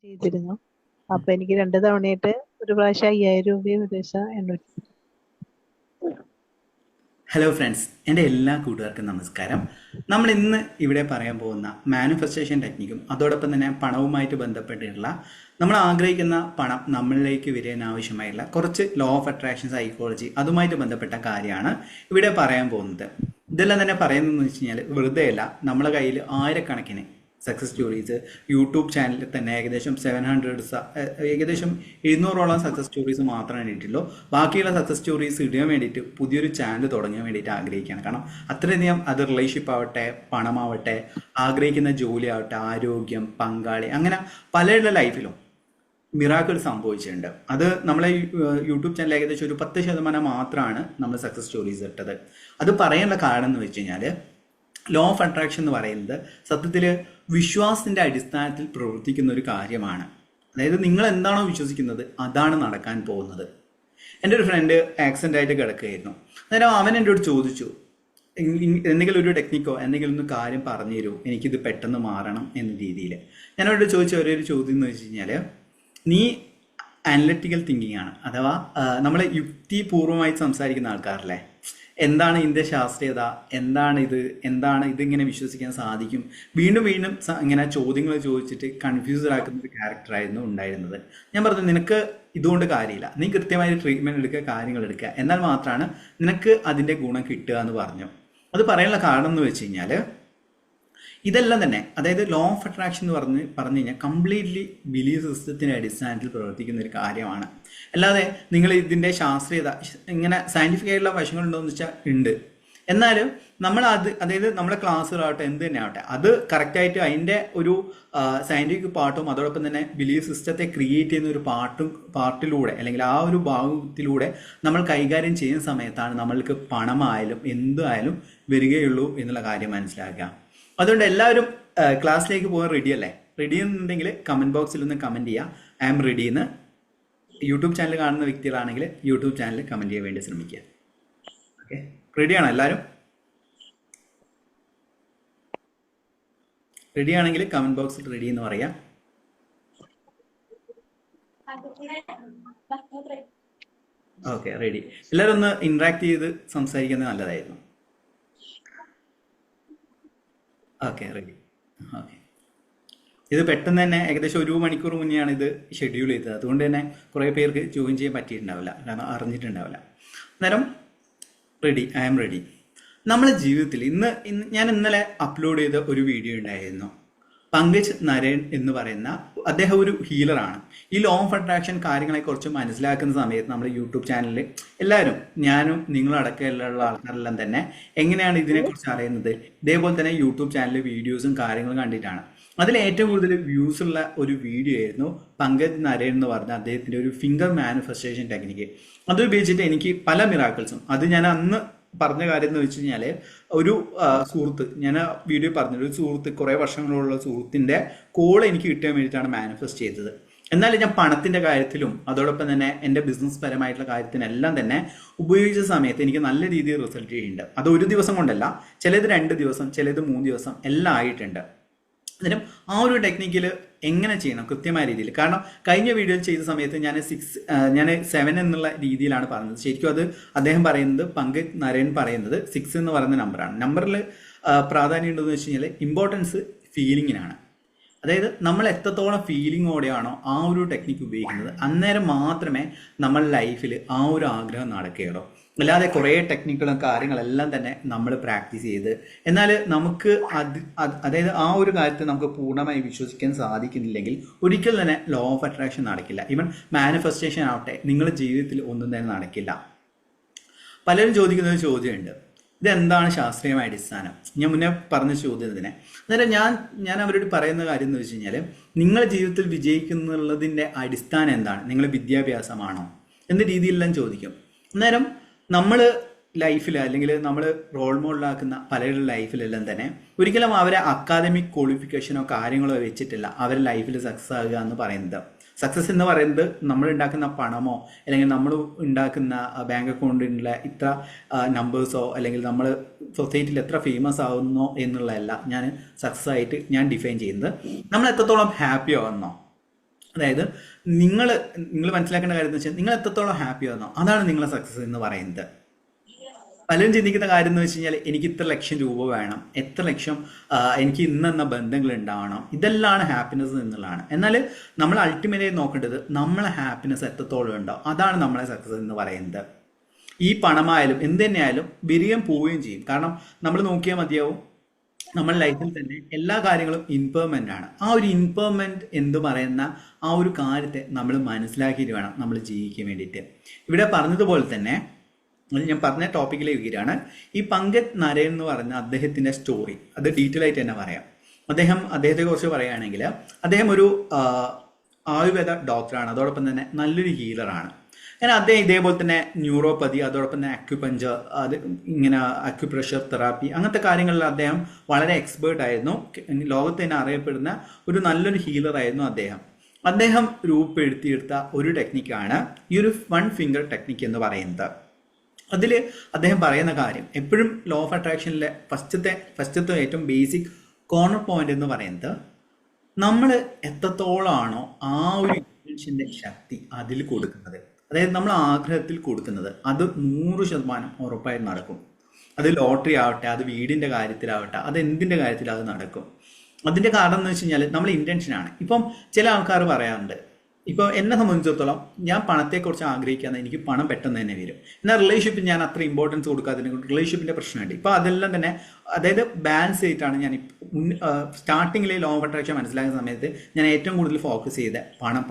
ചെയ്തിരുന്നു. അപ്പൊ എനിക്ക് 2 തവണയായിട്ട് ഒരു പ്രാവശ്യം 5000 രൂപയും ഒരു പ്രാവശ്യം 800. ഹലോ ഫ്രണ്ട്സ്, എൻ്റെ എല്ലാ കൂട്ടുകാർക്കും നമസ്കാരം. നമ്മൾ ഇന്ന് ഇവിടെ പറയാൻ പോകുന്ന മാനിഫെസ്റ്റേഷൻ ടെക്നിക്കും അതോടൊപ്പം തന്നെ പണവുമായിട്ട് ബന്ധപ്പെട്ടിട്ടുള്ള നമ്മൾ ആഗ്രഹിക്കുന്ന പണം നമ്മളിലേക്ക് വരാൻ ആവശ്യമായുള്ള കുറച്ച് ലോ ഓഫ് അട്രാക്ഷൻ സൈക്കോളജി അതുമായിട്ട് ബന്ധപ്പെട്ട കാര്യമാണ് ഇവിടെ പറയാൻ പോകുന്നത്. ഇതെല്ലാം തന്നെ പറയുന്നതെന്ന് വെച്ച് കഴിഞ്ഞാൽ വെറുതെ അല്ല, നമ്മളെ കയ്യിൽ ആയിരക്കണക്കിന് സക്സസ് സ്റ്റോറീസ് യൂട്യൂബ് ചാനലിൽ തന്നെ ഏകദേശം 700 സക്സസ് സ്റ്റോറീസ് മാത്രമേ ഇട്ടിട്ടുള്ളൂ. ബാക്കിയുള്ള സക്സസ് സ്റ്റോറീസ് ഇടാൻ വേണ്ടിയിട്ട് പുതിയൊരു ചാനൽ തുടങ്ങാൻ വേണ്ടിയിട്ട് ആഗ്രഹിക്കുകയാണ്. കാരണം അത്രയധികം അത് റിലേഷൻഷിപ്പ് ആവട്ടെ, പണമാവട്ടെ, ആഗ്രഹിക്കുന്ന ജോലി ആവട്ടെ, ആരോഗ്യം, പങ്കാളി, അങ്ങനെ പലരുടെ ലൈഫിലും മിറാക്കിൾ സംഭവിച്ചിട്ടുണ്ട്. അത് നമ്മളെ യൂട്യൂബ് ചാനൽ ഏകദേശം ഒരു 10% മാത്രമാണ് നമ്മൾ സക്സസ് സ്റ്റോറീസ് ഇട്ടത്. അത് പറയാനുള്ള കാരണം എന്ന് വെച്ച് കഴിഞ്ഞാൽ ലോ ഓഫ് അട്രാക്ഷൻ എന്ന് പറയുന്നത് സത്യത്തിൽ വിശ്വാസത്തിൻ്റെ അടിസ്ഥാനത്തിൽ പ്രവർത്തിക്കുന്ന ഒരു കാര്യമാണ്. അതായത് നിങ്ങൾ എന്താണോ വിശ്വസിക്കുന്നത് അതാണ് നടക്കാൻ പോകുന്നത്. എൻ്റെ ഒരു ഫ്രണ്ട് ആക്സിഡൻ്റ് ആയിട്ട് കിടക്കുകയായിരുന്നു. അന്നേരം അവൻ എന്നോട് ചോദിച്ചു, എന്തെങ്കിലും ഒരു ടെക്നിക്കോ എന്തെങ്കിലും ഒന്ന് കാര്യം പറഞ്ഞു തരുമോ, എനിക്കിത് പെട്ടെന്ന് മാറണം എന്ന രീതിയിൽ. ഞാനവരോട് ചോദിച്ച ഒരേ ഒരു ചോദ്യം എന്ന് വെച്ച് കഴിഞ്ഞാൽ, നീ അനലിറ്റിക്കൽ തിങ്കിങ് ആണ്, അഥവാ നമ്മൾ യുക്തിപൂർവമായി സംസാരിക്കുന്ന ആൾക്കാരല്ലേ, എന്താണ് ഇതിൻ്റെ ശാസ്ത്രീയത, എന്താണ് ഇതിങ്ങനെ വിശ്വസിക്കാൻ സാധിക്കും, വീണ്ടും വീണ്ടും ഇങ്ങനെ ചോദ്യങ്ങൾ ചോദിച്ചിട്ട് കൺഫ്യൂസ്ഡ് ആക്കുന്ന ഒരു ക്യാരക്ടറായിരുന്നു ഉണ്ടായിരുന്നത്. ഞാൻ പറഞ്ഞു, നിനക്ക് ഇതുകൊണ്ട് കാര്യമില്ല, നീ കൃത്യമായി ട്രീറ്റ്മെൻറ്റ് എടുക്കുക, കാര്യങ്ങൾ എടുക്കുക, എന്നാൽ മാത്രമാണ് നിനക്ക് അതിൻ്റെ ഗുണം കിട്ടുക എന്ന് പറഞ്ഞു. അത് പറയാനുള്ള കാരണം എന്ന് വെച്ച് കഴിഞ്ഞാൽ ഇതെല്ലാം തന്നെ, അതായത് ലോ ഓഫ് അട്രാക്ഷൻ എന്ന് പറഞ്ഞു കഴിഞ്ഞാൽ കംപ്ലീറ്റ്ലി ബിലീഫ് സിസ്റ്റത്തിൻ്റെ അടിസ്ഥാനത്തിൽ പ്രവർത്തിക്കുന്ന ഒരു കാര്യമാണ്. അല്ലാതെ നിങ്ങൾ ഇതിൻ്റെ ശാസ്ത്രീയത ഇങ്ങനെ സയൻറ്റിഫിക് ആയിട്ടുള്ള വശങ്ങളുണ്ടോ എന്ന് വെച്ചാൽ ഉണ്ട്. എന്നാലും അതായത് നമ്മുടെ ക്ലാസ്സുകളാവട്ടെ എന്ത് തന്നെ ആവട്ടെ, അത് കറക്റ്റായിട്ട് അതിൻ്റെ ഒരു സയൻറ്റിഫിക് പാർട്ടും അതോടൊപ്പം തന്നെ ബിലീഫ് സിസ്റ്റത്തെ ക്രിയേറ്റ് ചെയ്യുന്ന ഒരു പാർട്ടിലൂടെ അല്ലെങ്കിൽ ആ ഒരു ഭാഗത്തിലൂടെ നമ്മൾ കൈകാര്യം ചെയ്യുന്ന സമയത്താണ് നമ്മൾക്ക് പണമായാലും എന്തായാലും വരികയുള്ളൂ എന്നുള്ള കാര്യം മനസ്സിലാക്കുക. അതുകൊണ്ട് എല്ലാവരും ക്ലാസ്സിലേക്ക് പോകാൻ റെഡി അല്ലേ? റെഡി എന്നുണ്ടെങ്കിൽ കമൻറ്റ് ബോക്സിൽ ഒന്ന് കമൻറ്റ് ചെയ്യുക, ഐ ആം റെഡി എന്ന്. യൂട്യൂബ് ചാനൽ കാണുന്ന വ്യക്തികളാണെങ്കിൽ യൂട്യൂബ് ചാനൽ കമൻറ്റ് ചെയ്യാൻ വേണ്ടി ശ്രമിക്കുക. ഓക്കെ, റെഡിയാണോ എല്ലാവരും? റെഡിയാണെങ്കിൽ കമൻറ്റ് ബോക്സിൽ റെഡി എന്ന് പറയാം. Okay, ready. എല്ലാവരും ഒന്ന് ഇൻട്രാക്ട് ചെയ്ത് സംസാരിക്കുന്നത് നല്ലതായിരുന്നു. Okay, ready. ഓക്കെ, ഇത് പെട്ടെന്ന് തന്നെ ഏകദേശം 1 മണിക്കൂർ മുന്നെയാണ് ഇത് ഷെഡ്യൂൾ ചെയ്തത്. അതുകൊണ്ട് തന്നെ കുറേ പേർക്ക് ജോയിൻ ചെയ്യാൻ പറ്റിയിട്ടുണ്ടാവില്ല, കാരണം അറിഞ്ഞിട്ടുണ്ടാവില്ല. അന്നേരം റെഡി, ഐ ആം റെഡി. നമ്മുടെ ജീവിതത്തിൽ ഞാൻ ഇന്നലെ അപ്ലോഡ് ചെയ്ത ഒരു വീഡിയോ ഉണ്ടായിരുന്നു. പങ്കജ് നരേൻ എന്ന് പറയുന്ന അദ്ദേഹം ഒരു ഹീലറാണ്. ഈ ലോ ഓഫ് അട്രാക്ഷൻ കാര്യങ്ങളെക്കുറിച്ച് മനസ്സിലാക്കുന്ന സമയത്ത് നമ്മൾ യൂട്യൂബ് ചാനലിൽ എല്ലാവരും, ഞാനും നിങ്ങളടക്കമുള്ള ആൾക്കാരെല്ലാം തന്നെ എങ്ങനെയാണ് ഇതിനെക്കുറിച്ച് അറിയുന്നത്, ഇതേപോലെ തന്നെ യൂട്യൂബ് ചാനലിൽ വീഡിയോസും കാര്യങ്ങളും കണ്ടിട്ടാണ്. അതിൽ ഏറ്റവും കൂടുതൽ വ്യൂസ് ഉള്ള ഒരു വീഡിയോ ആയിരുന്നു പങ്കജ് നരേൻ എന്ന് പറഞ്ഞ അദ്ദേഹത്തിൻ്റെ ഒരു ഫിംഗർ മാനിഫെസ്റ്റേഷൻ ടെക്നിക്ക്. അത് ഉപയോഗിച്ചിട്ട് എനിക്ക് പല മിറാക്കിൾസും, അത് ഞാൻ അന്ന് പറഞ്ഞ കാര്യം എന്ന് വെച്ച് കഴിഞ്ഞാൽ, ഒരു സുഹൃത്ത്, ഞാൻ വീഡിയോ പറഞ്ഞൊരു സുഹൃത്ത്, കുറേ വർഷങ്ങളുള്ള സുഹൃത്തിൻ്റെ കോൾ എനിക്ക് കിട്ടാൻ വേണ്ടിയിട്ടാണ് മാനിഫെസ്റ്റ് ചെയ്തത്. എന്നാലും ഞാൻ പണത്തിൻ്റെ കാര്യത്തിലും അതോടൊപ്പം തന്നെ എൻ്റെ ബിസിനസ് പരമായിട്ടുള്ള കാര്യത്തിനെല്ലാം തന്നെ ഉപയോഗിച്ച സമയത്ത് എനിക്ക് നല്ല രീതിയിൽ റിസൾട്ട് ചെയ്യുന്നുണ്ട്. അത് ഒരു ദിവസം കൊണ്ടല്ല, ചിലത് 2 ദിവസം, ചിലത് 3 ദിവസം എല്ലാം ആയിട്ടുണ്ട്. അന്നേരം ആ ഒരു ടെക്നിക്കിൽ എങ്ങനെ ചെയ്യണം കൃത്യമായ രീതിയിൽ, കാരണം കഴിഞ്ഞ വീഡിയോയിൽ ചെയ്ത സമയത്ത് ഞാൻ 7 എന്നുള്ള രീതിയിലാണ് പറഞ്ഞത്. ശരിക്കും അത് അദ്ദേഹം പറയുന്നത്, പങ്കജ് നരേൻ പറയുന്നത് 6 എന്ന് പറയുന്ന നമ്പറാണ്. നമ്പറിൽ പ്രാധാന്യം ഉണ്ടെന്ന് വെച്ച് കഴിഞ്ഞാൽ ഇമ്പോർട്ടൻസ് ഫീലിങ്ങിനാണ്. അതായത് നമ്മൾ എത്രത്തോളം ഫീലിങ്ങോടെയാണോ ആ ഒരു ടെക്നിക്ക് ഉപയോഗിക്കുന്നത്, അന്നേരം മാത്രമേ നമ്മൾ ലൈഫിൽ ആ ഒരു ആഗ്രഹം നടക്കുകയുള്ളൂ. അല്ലാതെ കുറേ ടെക്നിക്കുകളും കാര്യങ്ങളെല്ലാം തന്നെ നമ്മൾ പ്രാക്ടീസ് ചെയ്ത് എന്നാൽ നമുക്ക് അതായത് ആ ഒരു കാര്യത്തെ നമുക്ക് പൂർണ്ണമായി വിശ്വസിക്കാൻ സാധിക്കുന്നില്ലെങ്കിൽ ഒരിക്കലും തന്നെ ലോ ഓഫ് അട്രാക്ഷൻ നടക്കില്ല. ഈവൻ മാനിഫെസ്റ്റേഷൻ ആവട്ടെ നിങ്ങളുടെ ജീവിതത്തിൽ ഒന്നും തന്നെ നടക്കില്ല. പലരും ചോദിക്കുന്ന ഒരു ചോദ്യമുണ്ട്, ഇതെന്താണ് ശാസ്ത്രീയമായ അടിസ്ഥാനം? ഞാൻ മുന്നേ പറഞ്ഞ ചോദ്യത്തിന് അന്നേരം ഞാൻ അവരോട് പറയുന്ന കാര്യം എന്ന് വെച്ച് കഴിഞ്ഞാൽ, നിങ്ങളുടെ ജീവിതത്തിൽ വിജയിക്കുന്നുള്ളതിൻ്റെ അടിസ്ഥാനം എന്താണ്? നിങ്ങളുടെ വിദ്യാഭ്യാസമാണോ എന്ന രീതിയിലെല്ലാം ചോദിക്കും. അന്നേരം നമ്മൾ ലൈഫിൽ അല്ലെങ്കിൽ നമ്മൾ റോൾ മോഡലാക്കുന്ന പലരുടെ ലൈഫിലെല്ലാം തന്നെ ഒരിക്കലും അവരെ അക്കാദമിക് ക്വാളിഫിക്കേഷനോ കാര്യങ്ങളോ വെച്ചിട്ടില്ല അവർ ലൈഫിൽ സക്സസ് ആകുക എന്ന് പറയുന്നത്. സക്സസ് എന്ന് പറയുന്നത് നമ്മൾ ഉണ്ടാക്കുന്ന പണമോ അല്ലെങ്കിൽ നമ്മൾ ഉണ്ടാക്കുന്ന ബാങ്ക് അക്കൗണ്ടിലുള്ള ഇത്ര നമ്പേഴ്സോ അല്ലെങ്കിൽ നമ്മൾ സൊസൈറ്റിയിൽ എത്ര ഫേമസ് ആവുന്നോ എന്നുള്ളതല്ല ഞാൻ സക്സസ് ആയിട്ട് ഞാൻ ഡിഫൈൻ ചെയ്യുന്നത്. നമ്മൾ എത്രത്തോളം ഹാപ്പി ആവുന്നോ അതായത് നിങ്ങൾ നിങ്ങൾ മനസ്സിലാക്കേണ്ട കാര്യം എന്ന് വെച്ചാൽ നിങ്ങൾ എത്രത്തോളം ഹാപ്പി ആണോ അതാണ് നിങ്ങളെ സക്സസ് എന്ന് പറയുന്നത്. പലരും ചിന്തിക്കുന്ന കാര്യം എന്ന് വെച്ച് കഴിഞ്ഞാൽ എനിക്ക് ഇത്ര ലക്ഷം രൂപ വേണം, എത്ര ലക്ഷം എനിക്ക് ഇന്നെന്ന ബന്ധങ്ങൾ ഉണ്ടാവണം, ഇതെല്ലാം ഹാപ്പിനെസ് എന്നുള്ളതാണ്. എന്നാൽ നമ്മൾ അൾട്ടിമേറ്റ്ലി നോക്കേണ്ടത് നമ്മളെ ഹാപ്പിനെസ് എത്രത്തോളം ഉണ്ടോ അതാണ് നമ്മളെ സക്സസ് എന്ന് പറയുന്നത്. ഈ പണമായാലും എന്ത് തന്നെയായാലും വരികയും പോവുകയും ചെയ്യും. കാരണം നമ്മൾ നോക്കിയാൽ മതിയാവും, നമ്മുടെ ലൈഫിൽ തന്നെ എല്ലാ കാര്യങ്ങളും ഇംപെർമനൻ്റ് ആണ്. ആ ഒരു ഇംപെർമനൻ്റ് എന്ന് പറയുന്ന ആ ഒരു കാര്യത്തെ നമ്മൾ മനസ്സിലാക്കിയിട്ട് വേണം നമ്മൾ ജീവിക്കാൻ വേണ്ടിയിട്ട്. ഇവിടെ പറഞ്ഞതുപോലെ തന്നെ ഞാൻ പറഞ്ഞ ടോപ്പിക്കിലേക്ക് വരികയാണ്. ഈ പങ്കജ് നരേൻ എന്ന് പറഞ്ഞ അദ്ദേഹത്തിൻ്റെ സ്റ്റോറി അത് ഡീറ്റെയിൽ ആയിട്ട് തന്നെ പറയാം. അദ്ദേഹത്തെക്കുറിച്ച് പറയുകയാണെങ്കിൽ അദ്ദേഹം ഒരു ആയുർവേദ ഡോക്ടറാണ്, അതോടൊപ്പം തന്നെ നല്ലൊരു ഹീലറാണ്. അങ്ങനെ അദ്ദേഹം ഇതേപോലെ തന്നെ ന്യൂറോപ്പതി, അതോടൊപ്പം തന്നെ അക്യുപഞ്ചർ, അത് ഇങ്ങനെ അക്യുപ്രഷർ തെറാപ്പി അങ്ങനത്തെ കാര്യങ്ങളിൽ അദ്ദേഹം വളരെ എക്സ്പേർട്ട് ആയിരുന്നു. ലോകത്ത് തന്നെ അറിയപ്പെടുന്ന ഒരു നല്ലൊരു ഹീലറായിരുന്നു അദ്ദേഹം. അദ്ദേഹം രൂപപ്പെടുത്തിയെടുത്ത ഒരു ടെക്നിക്കാണ് ഈ ഒരു 1 ഫിംഗർ ടെക്നിക്ക് എന്ന് പറയുന്നത്. അതിൽ അദ്ദേഹം പറയുന്ന കാര്യം എപ്പോഴും ലോ ഓഫ് അട്രാക്ഷനിലെ ഫസ്റ്റത്തെ ഏറ്റവും ബേസിക് കോർണർ പോയിന്റ് എന്ന് പറയുന്നത് നമ്മൾ എത്രത്തോളമാണോ ആ ഒരു ഇന്റൻഷന്റെ ശക്തി അതിൽ കൊടുക്കുന്നത്, അതായത് നമ്മൾ ആഗ്രഹത്തിൽ കൊടുക്കുന്നത്, അത് 100% ഉറപ്പായിട്ട് നടക്കും. അത് ലോട്ടറി ആവട്ടെ, അത് വീടിൻ്റെ കാര്യത്തിലാവട്ടെ, അത് എന്തിൻ്റെ കാര്യത്തിൽ അത് നടക്കും. അതിൻ്റെ കാരണം എന്ന് വെച്ച് കഴിഞ്ഞാൽ നമ്മൾ ഇൻറ്റൻഷനാണ്. ഇപ്പം ചില ആൾക്കാർ പറയാറുണ്ട്, ഇപ്പോൾ എന്നെ സംബന്ധിച്ചിടത്തോളം ഞാൻ പണത്തെക്കുറിച്ച് ആഗ്രഹിക്കാതെ എനിക്ക് പണം പെട്ടെന്ന് തന്നെ വരും. എന്നാൽ റിലേഷൻഷിപ്പിൽ ഞാൻ അത്ര ഇമ്പോർട്ടൻസ് കൊടുക്കാത്തതിനെ കൊണ്ട് റിലേഷൻഷിപ്പിൻ്റെ പ്രശ്നമുണ്ട്. ഇപ്പോൾ അതെല്ലാം തന്നെ അതായത് ബാലൻസ് ചെയ്തിട്ടാണ് ഞാൻ സ്റ്റാർട്ടിങ്ങിൽ ലോ ഓഫ് അട്രാക്ഷൻ മനസ്സിലാക്കുന്ന സമയത്ത് ഞാൻ ഏറ്റവും കൂടുതൽ ഫോക്കസ് ചെയ്ത്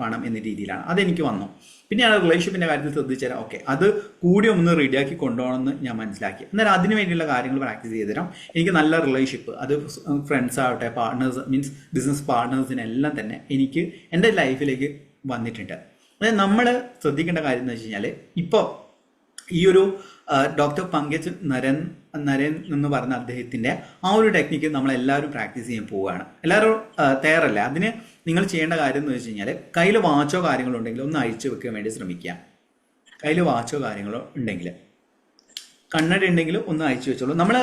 പണം എന്ന രീതിയിലാണ് അതെനിക്ക് വന്നു. പിന്നെയാണ് റിലേഷൻഷിപ്പിൻ്റെ കാര്യത്തിൽ ശ്രദ്ധിച്ചാൽ ഓക്കെ അത് കൂടി ഒന്ന് റെഡിയാക്കി കൊണ്ടുപോകണമെന്ന് ഞാൻ മനസ്സിലാക്കി. എന്നാൽ അതിന് വേണ്ടിയുള്ള കാര്യങ്ങൾ പ്രാക്ടീസ് ചെയ്ത് തരാം. എനിക്ക് നല്ല റിലേഷൻഷിപ്പ്, അത് ഫ്രണ്ട്സ് ആവട്ടെ, പാർട്ട്നേഴ്സ് മീൻസ് ബിസിനസ് പാർട്ട്നേഴ്സിനെല്ലാം തന്നെ എനിക്ക് എൻ്റെ ലൈഫിലേക്ക് വന്നിട്ടുണ്ട്. അതായത് നമ്മൾ ശ്രദ്ധിക്കേണ്ട കാര്യം എന്ന് വെച്ച് കഴിഞ്ഞാൽ ഇപ്പോൾ ഈ ഒരു ഡോക്ടർ പങ്കജ് നരൻ എന്ന് പറഞ്ഞ അദ്ദേഹത്തിൻ്റെ ആ ഒരു ടെക്നിക്ക് നമ്മളെല്ലാവരും പ്രാക്ടീസ് ചെയ്യാൻ പോവുകയാണ്. എല്ലാവരും തയ്യാറല്ല. അതിന് നിങ്ങൾ ചെയ്യേണ്ട കാര്യം എന്ന് വെച്ച് കഴിഞ്ഞാൽ കയ്യിൽ വാച്ചോ കാര്യങ്ങളോ ഉണ്ടെങ്കിൽ ഒന്ന് അഴിച്ചു വെക്കാൻ വേണ്ടി ശ്രമിക്കുക. കയ്യിൽ വാച്ചോ കാര്യങ്ങളോ ഉണ്ടെങ്കിൽ, കണ്ണട ഉണ്ടെങ്കിൽ ഒന്ന് അഴിച്ചു വെച്ചോളൂ. നമ്മൾ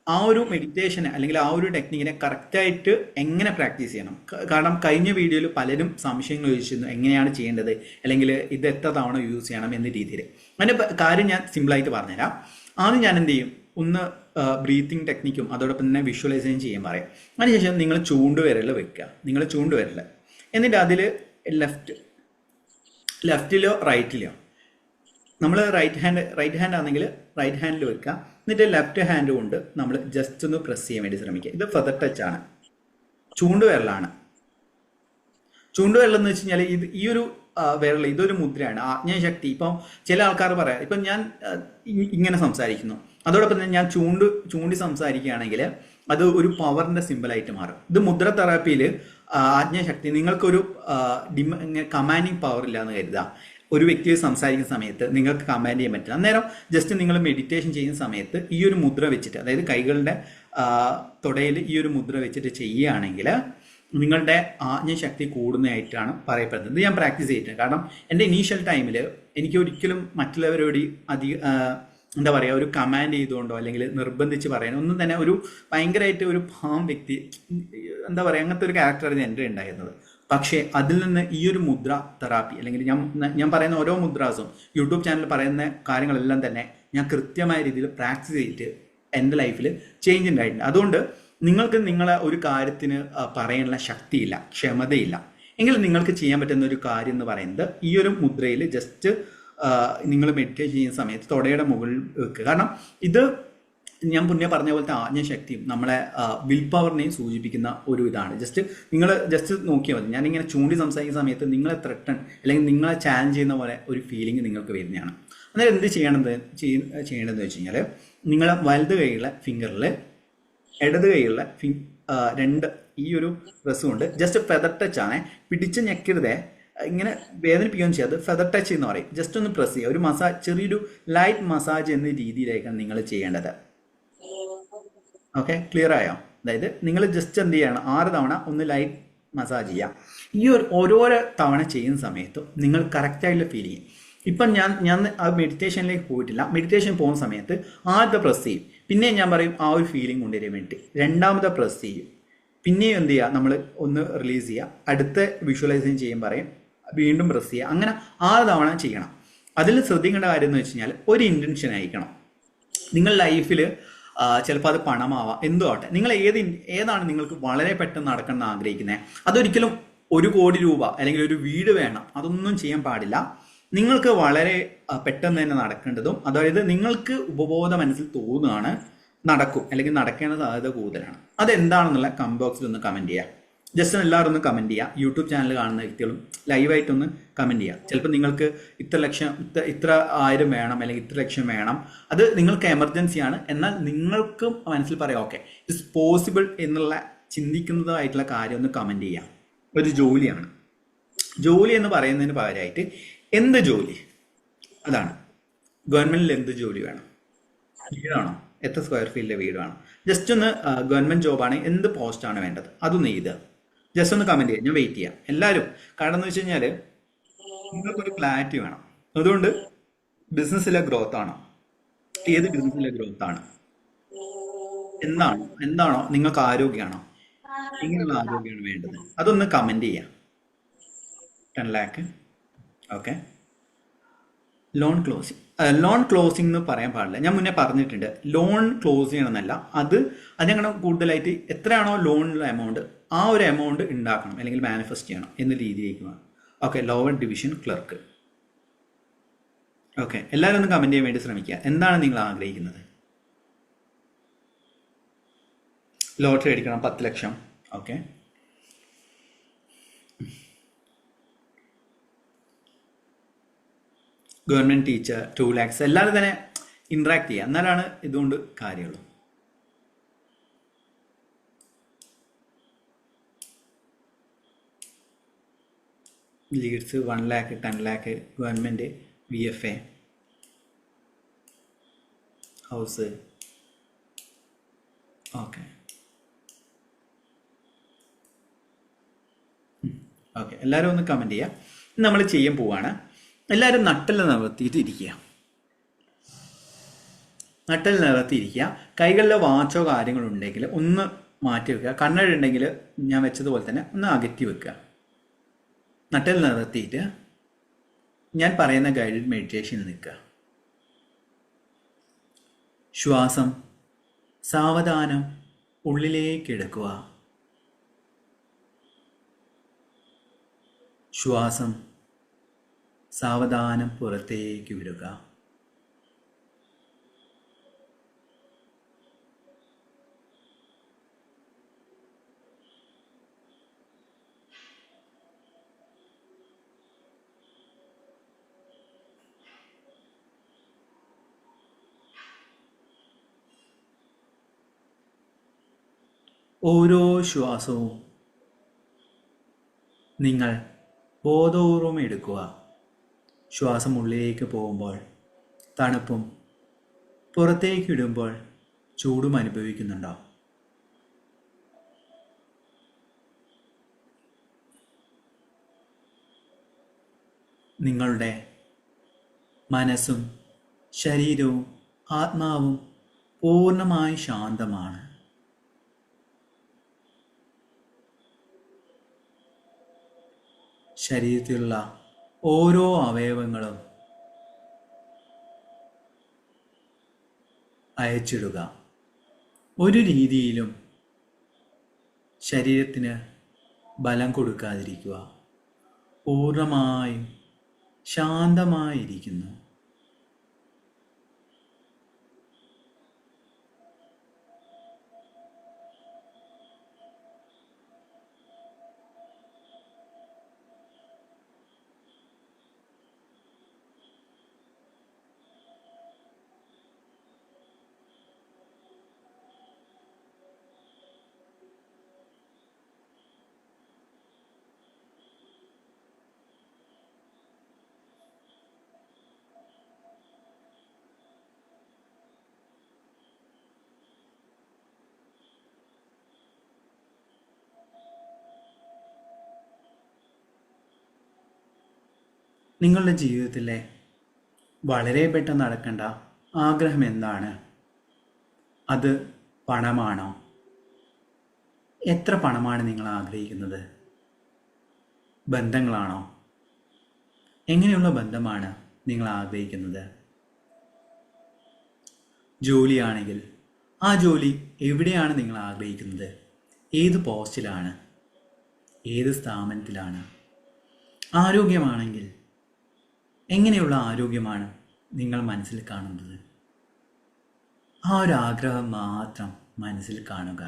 ആ ഒരു മെഡിറ്റേഷനെ അല്ലെങ്കിൽ ആ ഒരു ടെക്നിക്കിനെ കറക്റ്റായിട്ട് എങ്ങനെ പ്രാക്ടീസ് ചെയ്യണം. കാരണം കഴിഞ്ഞ വീഡിയോയിൽ പലരും സംശയങ്ങൾ ചോദിച്ചിരുന്നു എങ്ങനെയാണ് ചെയ്യേണ്ടത്, അല്ലെങ്കിൽ ഇത് എത്ര തവണ യൂസ് ചെയ്യണം എന്ന രീതിയിൽ. അതിൻ്റെ കാര്യം ഞാൻ സിമ്പിളായിട്ട് പറഞ്ഞുതരാം. ആദ്യം ഞാൻ എന്ത് ചെയ്യും, ഒന്ന് ബ്രീത്തിങ് ടെക്നിക്കും അതോടൊപ്പം തന്നെ വിഷ്വലൈസേഷൻ ചെയ്യാൻ പറയും. അതിനുശേഷം നിങ്ങൾ ചൂണ്ടുവിരൽ വെക്കുക. എന്നിട്ട് അതിൽ ലെഫ്റ്റിലോ റൈറ്റിലോ, നമ്മൾ റൈറ്റ് ഹാൻഡ് ആണെങ്കിൽ റൈറ്റ് ഹാൻഡിൽ വെക്കുക. എന്നിട്ട് ലെഫ്റ്റ് ഹാൻഡ് കൊണ്ട് നമ്മൾ ജസ്റ്റ് ഒന്ന് പ്രസ് ചെയ്യാൻ വേണ്ടി ശ്രമിക്കുക. ഇത് ഫെദർ ടച്ച് ആണ്, ചൂണ്ടുവിരലാണ്. ചൂണ്ടുവിരൽ എന്ന് വെച്ച് കഴിഞ്ഞാൽ ഈ ഒരു വിരൽ ഇതൊരു മുദ്രയാണ്, ആജ്ഞാശക്തി. ഇപ്പം ചില ആൾക്കാർ പറയാം, ഇപ്പം ഞാൻ ഇങ്ങനെ സംസാരിക്കുന്നു, അതോടൊപ്പം തന്നെ ഞാൻ ചൂണ്ടി സംസാരിക്കുകയാണെങ്കിൽ അത് ഒരു പവറിന്റെ സിമ്പിളായിട്ട് മാറും. ഇത് മുദ്ര തെറാപ്പിയിൽ ആജ്ഞാശക്തി, നിങ്ങൾക്കൊരു കമാൻഡിങ് പവർ ഇല്ല എന്ന് കരുതാം. ഒരു വ്യക്തിയെ സംസാരിക്കുന്ന സമയത്ത് നിങ്ങൾക്ക് കമാൻഡ് ചെയ്യാൻ പറ്റില്ല. അന്നേരം ജസ്റ്റ് നിങ്ങൾ മെഡിറ്റേഷൻ ചെയ്യുന്ന സമയത്ത് ഈ ഒരു മുദ്ര വെച്ചിട്ട്, അതായത് കൈകളുടെ തുടയിൽ ഈ ഒരു മുദ്ര വെച്ചിട്ട് ചെയ്യുകയാണെങ്കിൽ നിങ്ങളുടെ ആജ്ഞാശക്തി കൂടുന്നതായിട്ടാണ് പറയപ്പെടുന്നത്. ഇത് ഞാൻ പ്രാക്ടീസ് ചെയ്തിട്ടുണ്ട്. കാരണം എൻ്റെ ഇനീഷ്യൽ ടൈമിൽ എനിക്ക് ഒരിക്കലും മറ്റുള്ളവരോട് എന്താ പറയുക, ഒരു കമാൻഡ് ചെയ്തുകൊണ്ടോ അല്ലെങ്കിൽ നിർബന്ധിച്ച് പറയാനോ ഒന്നും തന്നെ ഒരു ഭയങ്കരമായിട്ട് ഒരു വ്യക്തി, എന്താ പറയുക, അങ്ങനത്തെ ഒരു ക്യാരക്ടറായിരുന്നു എൻ്റെ ഉണ്ടായിരുന്നത്. പക്ഷേ അതിൽ നിന്ന് ഈ ഒരു മുദ്ര തെറാപ്പി അല്ലെങ്കിൽ ഞാൻ പറയുന്ന ഓരോ മുദ്രാസും യൂട്യൂബ് ചാനലിൽ പറയുന്ന കാര്യങ്ങളെല്ലാം തന്നെ ഞാൻ കൃത്യമായ രീതിയിൽ പ്രാക്ടീസ് ചെയ്തിട്ട് എൻ്റെ ലൈഫിൽ ചേഞ്ച് ഉണ്ടായിട്ടുണ്ട്. അതുകൊണ്ട് നിങ്ങൾക്ക് നിങ്ങളെ ഒരു കാര്യത്തിന് പറയാനുള്ള ശക്തിയില്ല, ക്ഷമതയില്ല എങ്കിൽ നിങ്ങൾക്ക് ചെയ്യാൻ പറ്റുന്ന ഒരു കാര്യം എന്ന് പറയുന്നത് ഈ ഒരു മുദ്രയിൽ ജസ്റ്റ് നിങ്ങൾ മെഡിറ്റേറ്റ് ചെയ്യുന്ന സമയത്ത് തുടയുടെ മുകളിൽ വെക്കുക. കാരണം ഇത് ഞാൻ മുന്നേ പറഞ്ഞ പോലത്തെ ആജ്ഞാശക്തിയും നമ്മളെ വിൽ പവറിനെയും സൂചിപ്പിക്കുന്ന ഒരു ഇതാണ്. നിങ്ങൾ ജസ്റ്റ് നോക്കിയാൽ മതി. ഞാനിങ്ങനെ ചൂണ്ടി സംസാരിക്കുന്ന സമയത്ത് നിങ്ങളെ ത്രെട്ടൺ അല്ലെങ്കിൽ നിങ്ങളെ ചാലഞ്ച് ചെയ്യുന്ന പോലെ ഒരു ഫീലിംഗ് നിങ്ങൾക്ക് വരുന്നതാണ്. അന്നേരം എന്ത് ചെയ്യേണ്ടതെന്ന് വെച്ച് കഴിഞ്ഞാൽ നിങ്ങളെ വലത് കൈയുള്ള ഫിംഗറിൽ ഇടത് കൈയുള്ള രണ്ട് ഈ ഒരു പ്രസ് കൊണ്ട് ജസ്റ്റ് ഫെദർ ടച്ച് ആണ്, പിടിച്ച് ഞെക്കരുതേ, ഇങ്ങനെ വേദനിപ്പിക്കുകയും ചെയ്യാതെ ഫെദർ ടച്ച് എന്ന് പറയും. ജസ്റ്റ് ഒന്ന് പ്രസ് ചെയ്യുക, ഒരു മസാജ്, ചെറിയൊരു ലൈറ്റ് മസാജ് എന്ന രീതിയിലേക്കാണ് നിങ്ങൾ ചെയ്യേണ്ടത്. ഓക്കെ, ക്ലിയർ ആയോ? അതായത് നിങ്ങൾ ജസ്റ്റ് എന്ത് ചെയ്യണം, 6 തവണ ഒന്ന് ലൈറ്റ് മസാജ് ചെയ്യാം. ഈ ഓരോരോ തവണ ചെയ്യുന്ന സമയത്തും നിങ്ങൾ കറക്റ്റായിട്ടുള്ള ഫീൽ ചെയ്യും. ഇപ്പം ഞാൻ ആ മെഡിറ്റേഷനിലേക്ക് പോയിട്ടില്ല. മെഡിറ്റേഷൻ പോകുന്ന സമയത്ത് ആദ്യത്തെ പ്രസ് ചെയ്യും, പിന്നെ ഞാൻ പറയും ആ ഒരു ഫീലിംഗ് കൊണ്ടുവരാൻ വേണ്ടി രണ്ടാമത്തെ പ്രസ് ചെയ്യും, പിന്നെയും എന്ത് ചെയ്യുക, നമ്മൾ ഒന്ന് റിലീസ് ചെയ്യുക, അടുത്ത വിഷ്വലൈസേഷൻ ചെയ്യാൻ പറയും, വീണ്ടും പ്രസ് ചെയ്യുക. അങ്ങനെ 6 തവണ ചെയ്യണം. അതിൽ ശ്രദ്ധിക്കേണ്ട കാര്യം എന്ന് വെച്ച് കഴിഞ്ഞാൽ ഒരു ഇൻറ്റൻഷൻ ആയിരിക്കണം. നിങ്ങൾ ലൈഫിൽ ചിലപ്പോൾ അത് പണമാവാം, എന്തോ ആവട്ടെ, നിങ്ങൾ ഏതാണ് നിങ്ങൾക്ക് വളരെ പെട്ടെന്ന് നടക്കണം എന്ന് ആഗ്രഹിക്കുന്നത്. അതൊരിക്കലും 1 കോടി രൂപ അല്ലെങ്കിൽ ഒരു വീട് വേണം, അതൊന്നും ചെയ്യാൻ പാടില്ല. നിങ്ങൾക്ക് വളരെ പെട്ടെന്ന് തന്നെ നടക്കേണ്ടതും, അതായത് നിങ്ങൾക്ക് ഉപബോധ മനസ്സിൽ തോന്നുകയാണ് നടക്കും അല്ലെങ്കിൽ നടക്കേണ്ട സാധ്യത കൂടുതലാണ്, അതെന്താണെന്നുള്ള കമന്റ് ബോക്സിൽ ഒന്ന് കമന്റ് ചെയ്യുക. ജസ്റ്റ് എല്ലാവരും ഒന്ന് കമന്റ് ചെയ്യുക. യൂട്യൂബ് ചാനൽ കാണുന്ന വ്യക്തികളും ലൈവായിട്ടൊന്ന് കമന്റ് ചെയ്യുക. ചിലപ്പോൾ നിങ്ങൾക്ക് ഇത്ര ലക്ഷം, ഇത്ര 1000 വേണം അല്ലെങ്കിൽ ഇത്ര ലക്ഷം വേണം, അത് നിങ്ങൾക്ക് എമർജൻസിയാണ്, എന്നാൽ നിങ്ങൾക്ക് മനസ്സിൽ പറയാം ഓക്കെ ഇറ്റ്സ് പോസിബിൾ എന്നുള്ള ചിന്തിക്കുന്നതായിട്ടുള്ള കാര്യം ഒന്ന് കമന്റ് ചെയ്യാം. ഒരു ജോലിയാണ്, ജോലി എന്ന് പറയുന്നതിന് പകരമായിട്ട് എന്ത് ജോലി, അതാണ്. ഗവൺമെന്റിൽ എന്ത് ജോലി വേണം? വീടാണോ? എത്ര സ്ക്വയർ ഫീറ്റിലെ വീട് വേണം? ജസ്റ്റ് ഒന്ന് ഗവൺമെന്റ് ജോബാണ്, എന്ത് പോസ്റ്റാണ് വേണ്ടത്, അതൊന്ന് എഴുതുക. ജസ്റ്റ് ഒന്ന് കമന്റ് ചെയ്യുക. ഞാൻ വെയിറ്റ് ചെയ്യാം എല്ലാവരും. കാരണം എന്ന് വെച്ച് കഴിഞ്ഞാൽ നിങ്ങൾക്കൊരു ക്ലാരിറ്റി വേണം. അതുകൊണ്ട് ബിസിനസ്സിലെ ഗ്രോത്ത് ആണോ, ഏത് ബിസിനസ്സിലെ ഗ്രോത്ത് ആണ്, എന്താണോ നിങ്ങൾക്ക് ആരോഗ്യമാണോ, ഇങ്ങനെയുള്ള ആരോഗ്യമാണ് വേണ്ടത്, അതൊന്ന് കമന്റ് ചെയ്യാം. 10 lakh. ഓക്കെ. ലോൺ ക്ലോസിംഗ് എന്ന് പറയാൻ പാടില്ല. ഞാൻ മുന്നേ പറഞ്ഞിട്ടുണ്ട്, ലോൺ ക്ലോസ് ചെയ്യണമെന്നല്ല, അത് ഞങ്ങൾ കൂടുതലായിട്ട് എത്രയാണോ ലോണിലുള്ള എമൗണ്ട് ആ ഒരു എമൗണ്ട് ഉണ്ടാക്കണം അല്ലെങ്കിൽ മാനിഫെസ്റ്റ് ചെയ്യണം എന്ന രീതിയിലേക്ക് വേണം. Okay. Lower division clerk. Okay. എല്ലാവരും ഒന്ന് കമന്റ് ചെയ്യാൻ വേണ്ടി ശ്രമിക്കുക. എന്താണ് നിങ്ങൾ ആഗ്രഹിക്കുന്നത്? ലോട്ടറി അടിക്കണം 10 ലക്ഷം. ഓക്കെ. Government teacher 2 lakhs. എല്ലാവരും തന്നെ ഇന്ററാക്ട് ചെയ്യുക, എന്നാലാണ് ഇതുകൊണ്ട് കാര്യമുള്ളൂ. Leads 1 lakh, 10 lakh. Government VFA house. Okay. Okay. എല്ലാവരും ഒന്ന് കമന്റ് ചെയ്യുക. നമ്മൾ ചെയ്യാൻ പോവാണ്. എല്ലാവരും നട്ടല് നിവർത്തിയിട്ട് ഇരിക്കുക. നട്ടല് നിവർത്തിയിരിക്കുക. കൈകളിലെ വാച്ചോ കാര്യങ്ങളോ ഉണ്ടെങ്കിൽ ഒന്ന് മാറ്റി വെക്കുക. കണ്ണഴുണ്ടെങ്കിൽ ഞാൻ വെച്ചതുപോലെ തന്നെ ഒന്ന് അകറ്റി വെക്കുക. നട്ടല് നിവർത്തിയിട്ട് ഞാൻ പറയുന്ന ഗൈഡഡ് മെഡിറ്റേഷൻ നിൽക്കുക. ശ്വാസം സാവധാനം ഉള്ളിലേക്ക് എടുക്കുക. ശ്വാസം സാവധാനം പുറത്തേക്ക് വിടുക. ഓരോ ശ്വാസവും നിങ്ങൾ ബോധപൂർവം എടുക്കുക. ശ്വാസം ഉള്ളിലേക്ക് പോകുമ്പോൾ തണുപ്പും പുറത്തേക്ക് ഇടുമ്പോൾ ചൂടും അനുഭവിക്കുന്നുണ്ടോ? നിങ്ങളുടെ മനസ്സും ശരീരവും ആത്മാവും പൂർണ്ണമായി ശാന്തമാണ്. ശരീരത്തിലുള്ള ഓരോ അവയവങ്ങളും അയച്ചിടുക. ഒരു രീതിയിലും ശരീരത്തിന് ബലം കൊടുക്കാതിരിക്കുക. പൂർണ്ണമായും ശാന്തമായിരിക്കുന്നു. നിങ്ങളുടെ ജീവിതത്തിലെ വളരെ പെട്ടെന്ന് നടക്കേണ്ട ആഗ്രഹം എന്താണ്? അത് പണമാണോ? എത്ര പണമാണ് നിങ്ങൾ ആഗ്രഹിക്കുന്നത്? ബന്ധങ്ങളാണോ? എങ്ങനെയുള്ള ബന്ധമാണ് നിങ്ങൾ ആഗ്രഹിക്കുന്നത്? ജോലിയാണെങ്കിൽ ആ ജോലി എവിടെയാണ് നിങ്ങൾ ആഗ്രഹിക്കുന്നത്? ഏത് പോസ്റ്റിലാണ്? ഏത് സ്ഥാപനത്തിലാണ്? ആരോഗ്യമാണെങ്കിൽ എങ്ങനെയുള്ള ആരോഗ്യമാണ് നിങ്ങൾ മനസ്സിൽ കാണുന്നത്? ആ ഒരു ആഗ്രഹം മാത്രം മനസ്സിൽ കാണുക.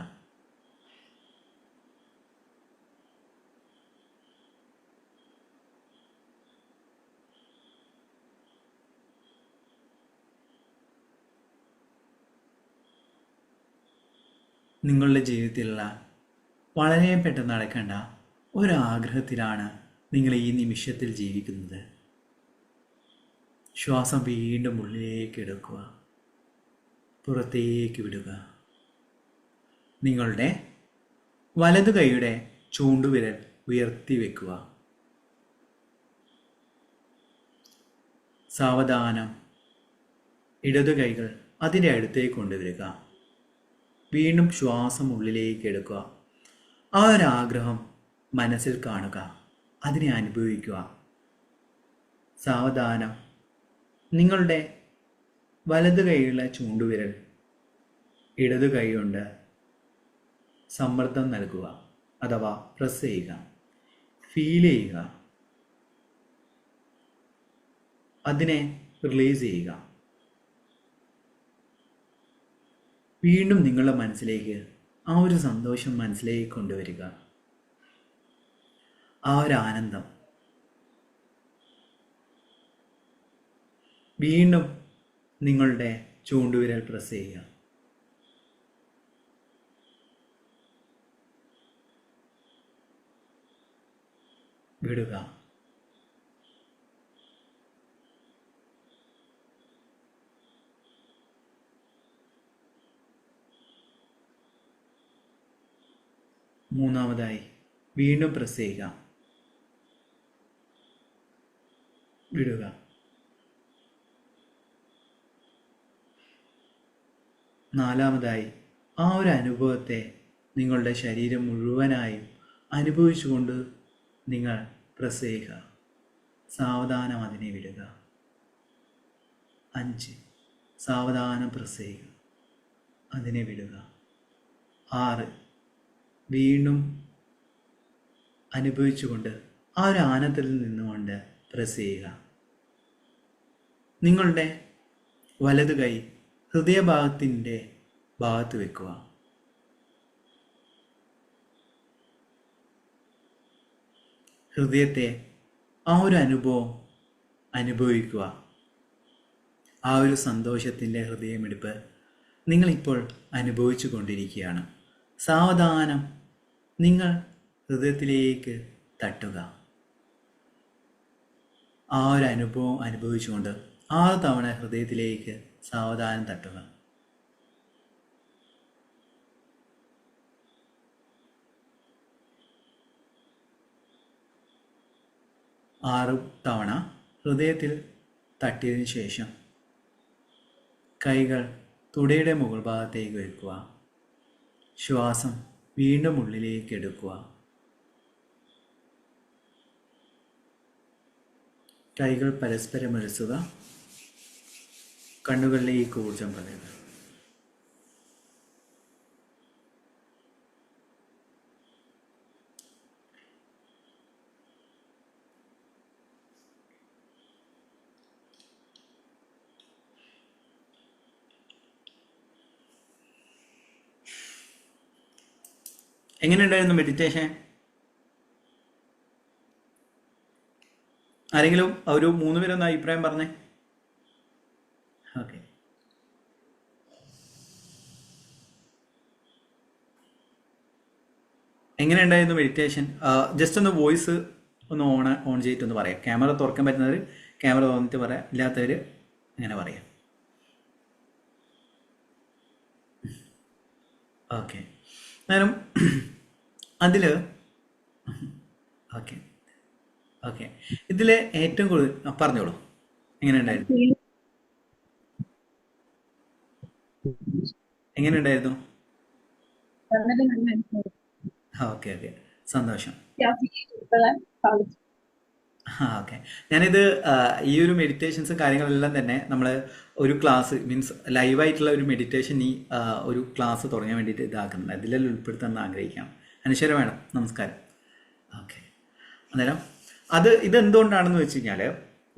നിങ്ങളുടെ ജീവിതത്തിലുള്ള വളരെ പെട്ടെന്ന് നടക്കേണ്ട ഒരാഗ്രഹത്തിലാണ് നിങ്ങൾ ഈ നിമിഷത്തിൽ ജീവിക്കുന്നത്. ശ്വാസം വീണ്ടും ഉള്ളിലേക്ക് എടുക്കുക, പുറത്തേക്ക് വിടുക. നിങ്ങളുടെ വലതു കൈയുടെ ചൂണ്ടുവിരൽ ഉയർത്തി വെക്കുക. സാവധാനം ഇടതു കൈകൾ അതിൻ്റെ അടുത്തേക്ക് കൊണ്ടുവരിക. വീണ്ടും ശ്വാസം ഉള്ളിലേക്ക് എടുക്കുക. ആ ഒരാഗ്രഹം മനസ്സിൽ കാണുക, അതിനെ അനുഭവിക്കുക. സാവധാനം നിങ്ങളുടെ വലതു കൈയുള്ള ചൂണ്ടുവിരൽ ഇടതു കൈ കൊണ്ട് സമ്മർദ്ദം നൽകുക, അഥവാ പ്രസ് ചെയ്യുക. ഫീൽ ചെയ്യുക, അതിനെ റിലീസ് ചെയ്യുക. വീണ്ടും നിങ്ങളുടെ മനസ്സിലേക്ക് ആ ഒരു സന്തോഷം മനസ്സിലേക്ക് കൊണ്ടുവരിക, ആ ഒരു ആനന്ദം. വീണ്ടും നിങ്ങളുടെ ചൂണ്ടുവിരൽ പ്രസ് ചെയ്യുക. വിടുക. മൂന്നാമതായി വീണ്ടും പ്രസ് ചെയ്യുക. വിടുക. നാലാമതായി ആ ഒരു അനുഭവത്തെ നിങ്ങളുടെ ശരീരം മുഴുവനായും അനുഭവിച്ചുകൊണ്ട് നിങ്ങൾ പ്രസ് ചെയ്യുക. സാവധാനം അതിനെ വിടുക. 5 സാവധാനം പ്രസ് ചെയ്യുക, അതിനെ വിടുക. 6 വീണ്ടും അനുഭവിച്ചുകൊണ്ട് ആ ഒരു ആനന്ദത്തിൽ നിന്നുകൊണ്ട് പ്രസ് ചെയ്യുക. നിങ്ങളുടെ വലതു കൈ ഹൃദയഭാഗത്തിൻ്റെ ഭാഗത്ത് വെക്കുക. ഹൃദയത്തെ ആ ഒരു അനുഭവം അനുഭവിക്കുക. ആ ഒരു സന്തോഷത്തിൻ്റെ ഹൃദയമിടിപ്പ് നിങ്ങളിപ്പോൾ അനുഭവിച്ചു കൊണ്ടിരിക്കുകയാണ്. സാവധാനം നിങ്ങൾ ഹൃദയത്തിലേക്ക് തട്ടുക. ആ ഒരു അനുഭവം അനുഭവിച്ചുകൊണ്ട് 6 തവണ ഹൃദയത്തിലേക്ക് സാവധാനം തട്ടുക. ആറ് തവണ ഹൃദയത്തിൽ തട്ടിയതിനു ശേഷം കൈകൾ തുടയുടെ മുകൾ ഭാഗത്തേക്ക് വയ്ക്കുക. ശ്വാസം വീണ്ടും ഉള്ളിലേക്ക് എടുക്കുക. കൈകൾ പരസ്പരം ഉരസുക. കണ്ണുകളിലേക്ക് ഊർജം പകരുക. എങ്ങനെയുണ്ടായിരുന്നു മെഡിറ്റേഷൻ? ആരെങ്കിലും ഒരു 3 പേരൊന്ന് അഭിപ്രായം പറഞ്ഞേ. ഓക്കെ, എങ്ങനെയുണ്ടായിരുന്നു മെഡിറ്റേഷൻ? ജസ്റ്റ് ഒന്ന് വോയിസ് ഒന്ന് ഓൺ ചെയ്തിട്ടൊന്ന് പറയാം. ക്യാമറ തുറക്കാൻ പറ്റുന്നവർ ക്യാമറ തുറന്നിട്ട് പറയാം, ഇല്ലാത്തവർ അങ്ങനെ പറയാം. ഓക്കെ, നേരം അതിൽ ഓക്കെ ഓക്കെ ഇതിൽ ഏറ്റവും കൂടുതൽ പറഞ്ഞോളൂ, എങ്ങനെയുണ്ടായിരുന്നു? എങ്ങനെയുണ്ടായിരുന്നു? ഓക്കെ ഓക്കെ, സന്തോഷം. ഓക്കെ. ഞാനിത് ഈ ഒരു മെഡിറ്റേഷൻസ് കാര്യങ്ങളെല്ലാം തന്നെ നമ്മൾ ഒരു ക്ലാസ് മീൻസ് ലൈവായിട്ടുള്ള ഒരു മെഡിറ്റേഷൻ ഈ ഒരു ക്ലാസ് തുടങ്ങാൻ വേണ്ടിയിട്ട് ഇതാക്കുന്നുണ്ട്. അതിലെല്ലാം ഉൾപ്പെടുത്താൻ ആഗ്രഹിക്കാം. അനശ്വര വേണം, നമസ്കാരം. ഓക്കെ. അന്നേരം ഇതെന്തുകൊണ്ടാണെന്ന് വെച്ച് കഴിഞ്ഞാൽ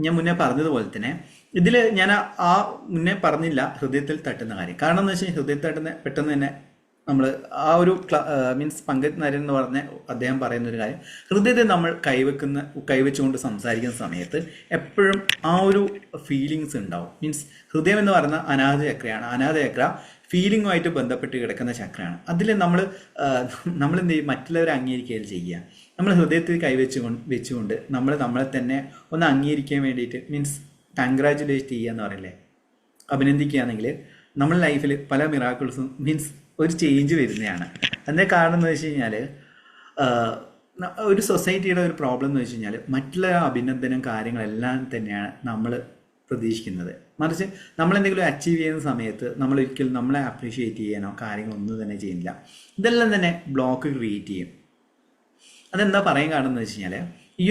ഞാൻ മുന്നേ പറഞ്ഞതുപോലെ തന്നെ ഇതിൽ ഞാൻ ആ മുന്നേ പറഞ്ഞില്ല ഹൃദയത്തിൽ തട്ടുന്ന കാര്യം. കാരണം എന്ന് വെച്ച് കഴിഞ്ഞാൽ ഹൃദയത്തിൽ തട്ടുന്ന പെട്ടെന്ന് തന്നെ നമ്മൾ ആ ഒരു മീൻസ് പങ്കജ് നരൻ എന്ന് പറഞ്ഞ അദ്ദേഹം പറയുന്ന ഒരു കാര്യം, ഹൃദയത്തെ നമ്മൾ കൈവച്ചുകൊണ്ട് സംസാരിക്കുന്ന സമയത്ത് എപ്പോഴും ആ ഒരു ഫീലിങ്സ് ഉണ്ടാവും. മീൻസ് ഹൃദയം എന്ന് പറയുന്ന അനാഥ ചക്രയാണ്. അനാഥ ചക്ര ഫീലിങ്ങുമായിട്ട് ബന്ധപ്പെട്ട് കിടക്കുന്ന ചക്രയാണ്. അതിൽ നമ്മൾ എന്ത് ചെയ്യും, മറ്റുള്ളവരെ അംഗീകരിക്കുകയും ചെയ്യുക. നമ്മൾ ഹൃദയത്തിൽ വെച്ചുകൊണ്ട് നമ്മളെ തന്നെ ഒന്ന് അംഗീകരിക്കാൻ വേണ്ടിയിട്ട് മീൻസ് കൺഗ്രാജുലേറ്റ് ചെയ്യുക എന്ന് പറയില്ലേ, അഭിനന്ദിക്കുകയാണെങ്കിൽ നമ്മുടെ ലൈഫിൽ പല മിറാക്കിൾസും മീൻസ് ഒരു ചേഞ്ച് വരുന്നതാണ്. അതിൻ്റെ കാരണം എന്ന് വെച്ച് കഴിഞ്ഞാൽ ഒരു സൊസൈറ്റിയുടെ ഒരു പ്രോബ്ലം എന്ന് വെച്ച് കഴിഞ്ഞാൽ മറ്റുള്ള അഭിനന്ദനം കാര്യങ്ങളെല്ലാം തന്നെയാണ് നമ്മൾ പ്രതീക്ഷിക്കുന്നത്. മറിച്ച് നമ്മളെന്തെങ്കിലും അച്ചീവ് ചെയ്യുന്ന സമയത്ത് നമ്മളൊരിക്കലും നമ്മളെ അപ്രീഷിയേറ്റ് ചെയ്യാനോ കാര്യങ്ങളൊന്നും തന്നെ ചെയ്യുന്നില്ല. ഇതെല്ലാം തന്നെ ബ്ലോക്ക് ക്രിയേറ്റ് ചെയ്യും. അതെന്താ പറയാൻ കാരണം എന്ന് വെച്ച് കഴിഞ്ഞാൽ ഈ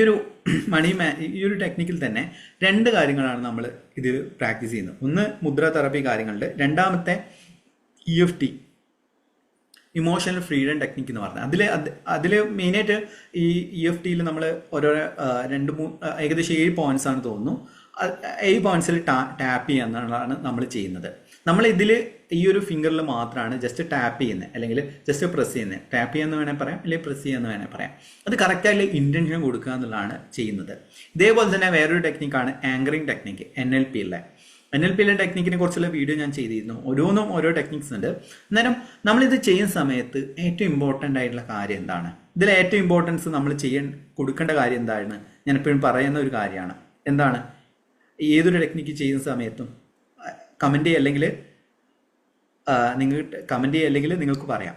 ഒരു ടെക്നിക്കിൽ തന്നെ 2 കാര്യങ്ങളാണ് നമ്മൾ ഇതിൽ പ്രാക്ടീസ് ചെയ്യുന്നത്. ഒന്ന് മുദ്ര തെറാപ്പി കാര്യങ്ങളുണ്ട്, രണ്ടാമത്തെ EFT ഇമോഷണൽ ഫ്രീഡം ടെക്നിക്ക് എന്ന് പറഞ്ഞത്. അതിൽ മെയിനായിട്ട് ഈ EFTയിൽ നമ്മൾ ഓരോരോ 2-3 ഏകദേശം 7 പോയിന്റ്സ് ആണ് തോന്നുന്നു. 7 പോയിന്റ്സിൽ ടാപ്പ് ചെയ്യുക എന്നുള്ളതാണ് നമ്മൾ ചെയ്യുന്നത്. നമ്മൾ ഇതിൽ ഈ ഒരു ഫിംഗറിൽ മാത്രമാണ് ജസ്റ്റ് ടാപ്പ് ചെയ്യുന്നത്, അല്ലെങ്കിൽ ജസ്റ്റ് പ്രസ് ചെയ്യുന്നത്. ടാപ്പ് ചെയ്യാന്ന് വേണേൽ പറയാം, അല്ലെങ്കിൽ പ്രസ് ചെയ്യാന്ന് വേണേൽ പറയാം. അത് കറക്റ്റായിട്ട് ഇൻറ്റൻഷൻ കൊടുക്കുക എന്നുള്ളതാണ് ചെയ്യുന്നത്. ഇതേപോലെ തന്നെ വേറൊരു ടെക്നിക്കാണ് ആങ്കറിങ് ടെക്നിക്ക്, NLPയിലെ ടെക്നിക്കിനെ കുറിച്ചുള്ള വീഡിയോ ഞാൻ ചെയ്തിരുന്നു. ഓരോന്നും ഓരോ ടെക്നിക്സ് ഉണ്ട്. അന്നേരം നമ്മളിത് ചെയ്യുന്ന സമയത്ത് ഏറ്റവും ഇമ്പോർട്ടൻ്റ് ആയിട്ടുള്ള കാര്യം എന്താണ്, ഇതിൽ ഏറ്റവും ഇമ്പോർട്ടൻസ് നമ്മൾ കൊടുക്കേണ്ട കാര്യം എന്താണ്, ഞാൻ എപ്പോഴും പറയുന്ന ഒരു കാര്യമാണ്. എന്താണ്, ഏതൊരു ടെക്നിക്ക് ചെയ്യുന്ന സമയത്തും കമൻറ്റ് ചെയ്യുക, അല്ലെങ്കിൽ നിങ്ങൾക്ക് പറയാം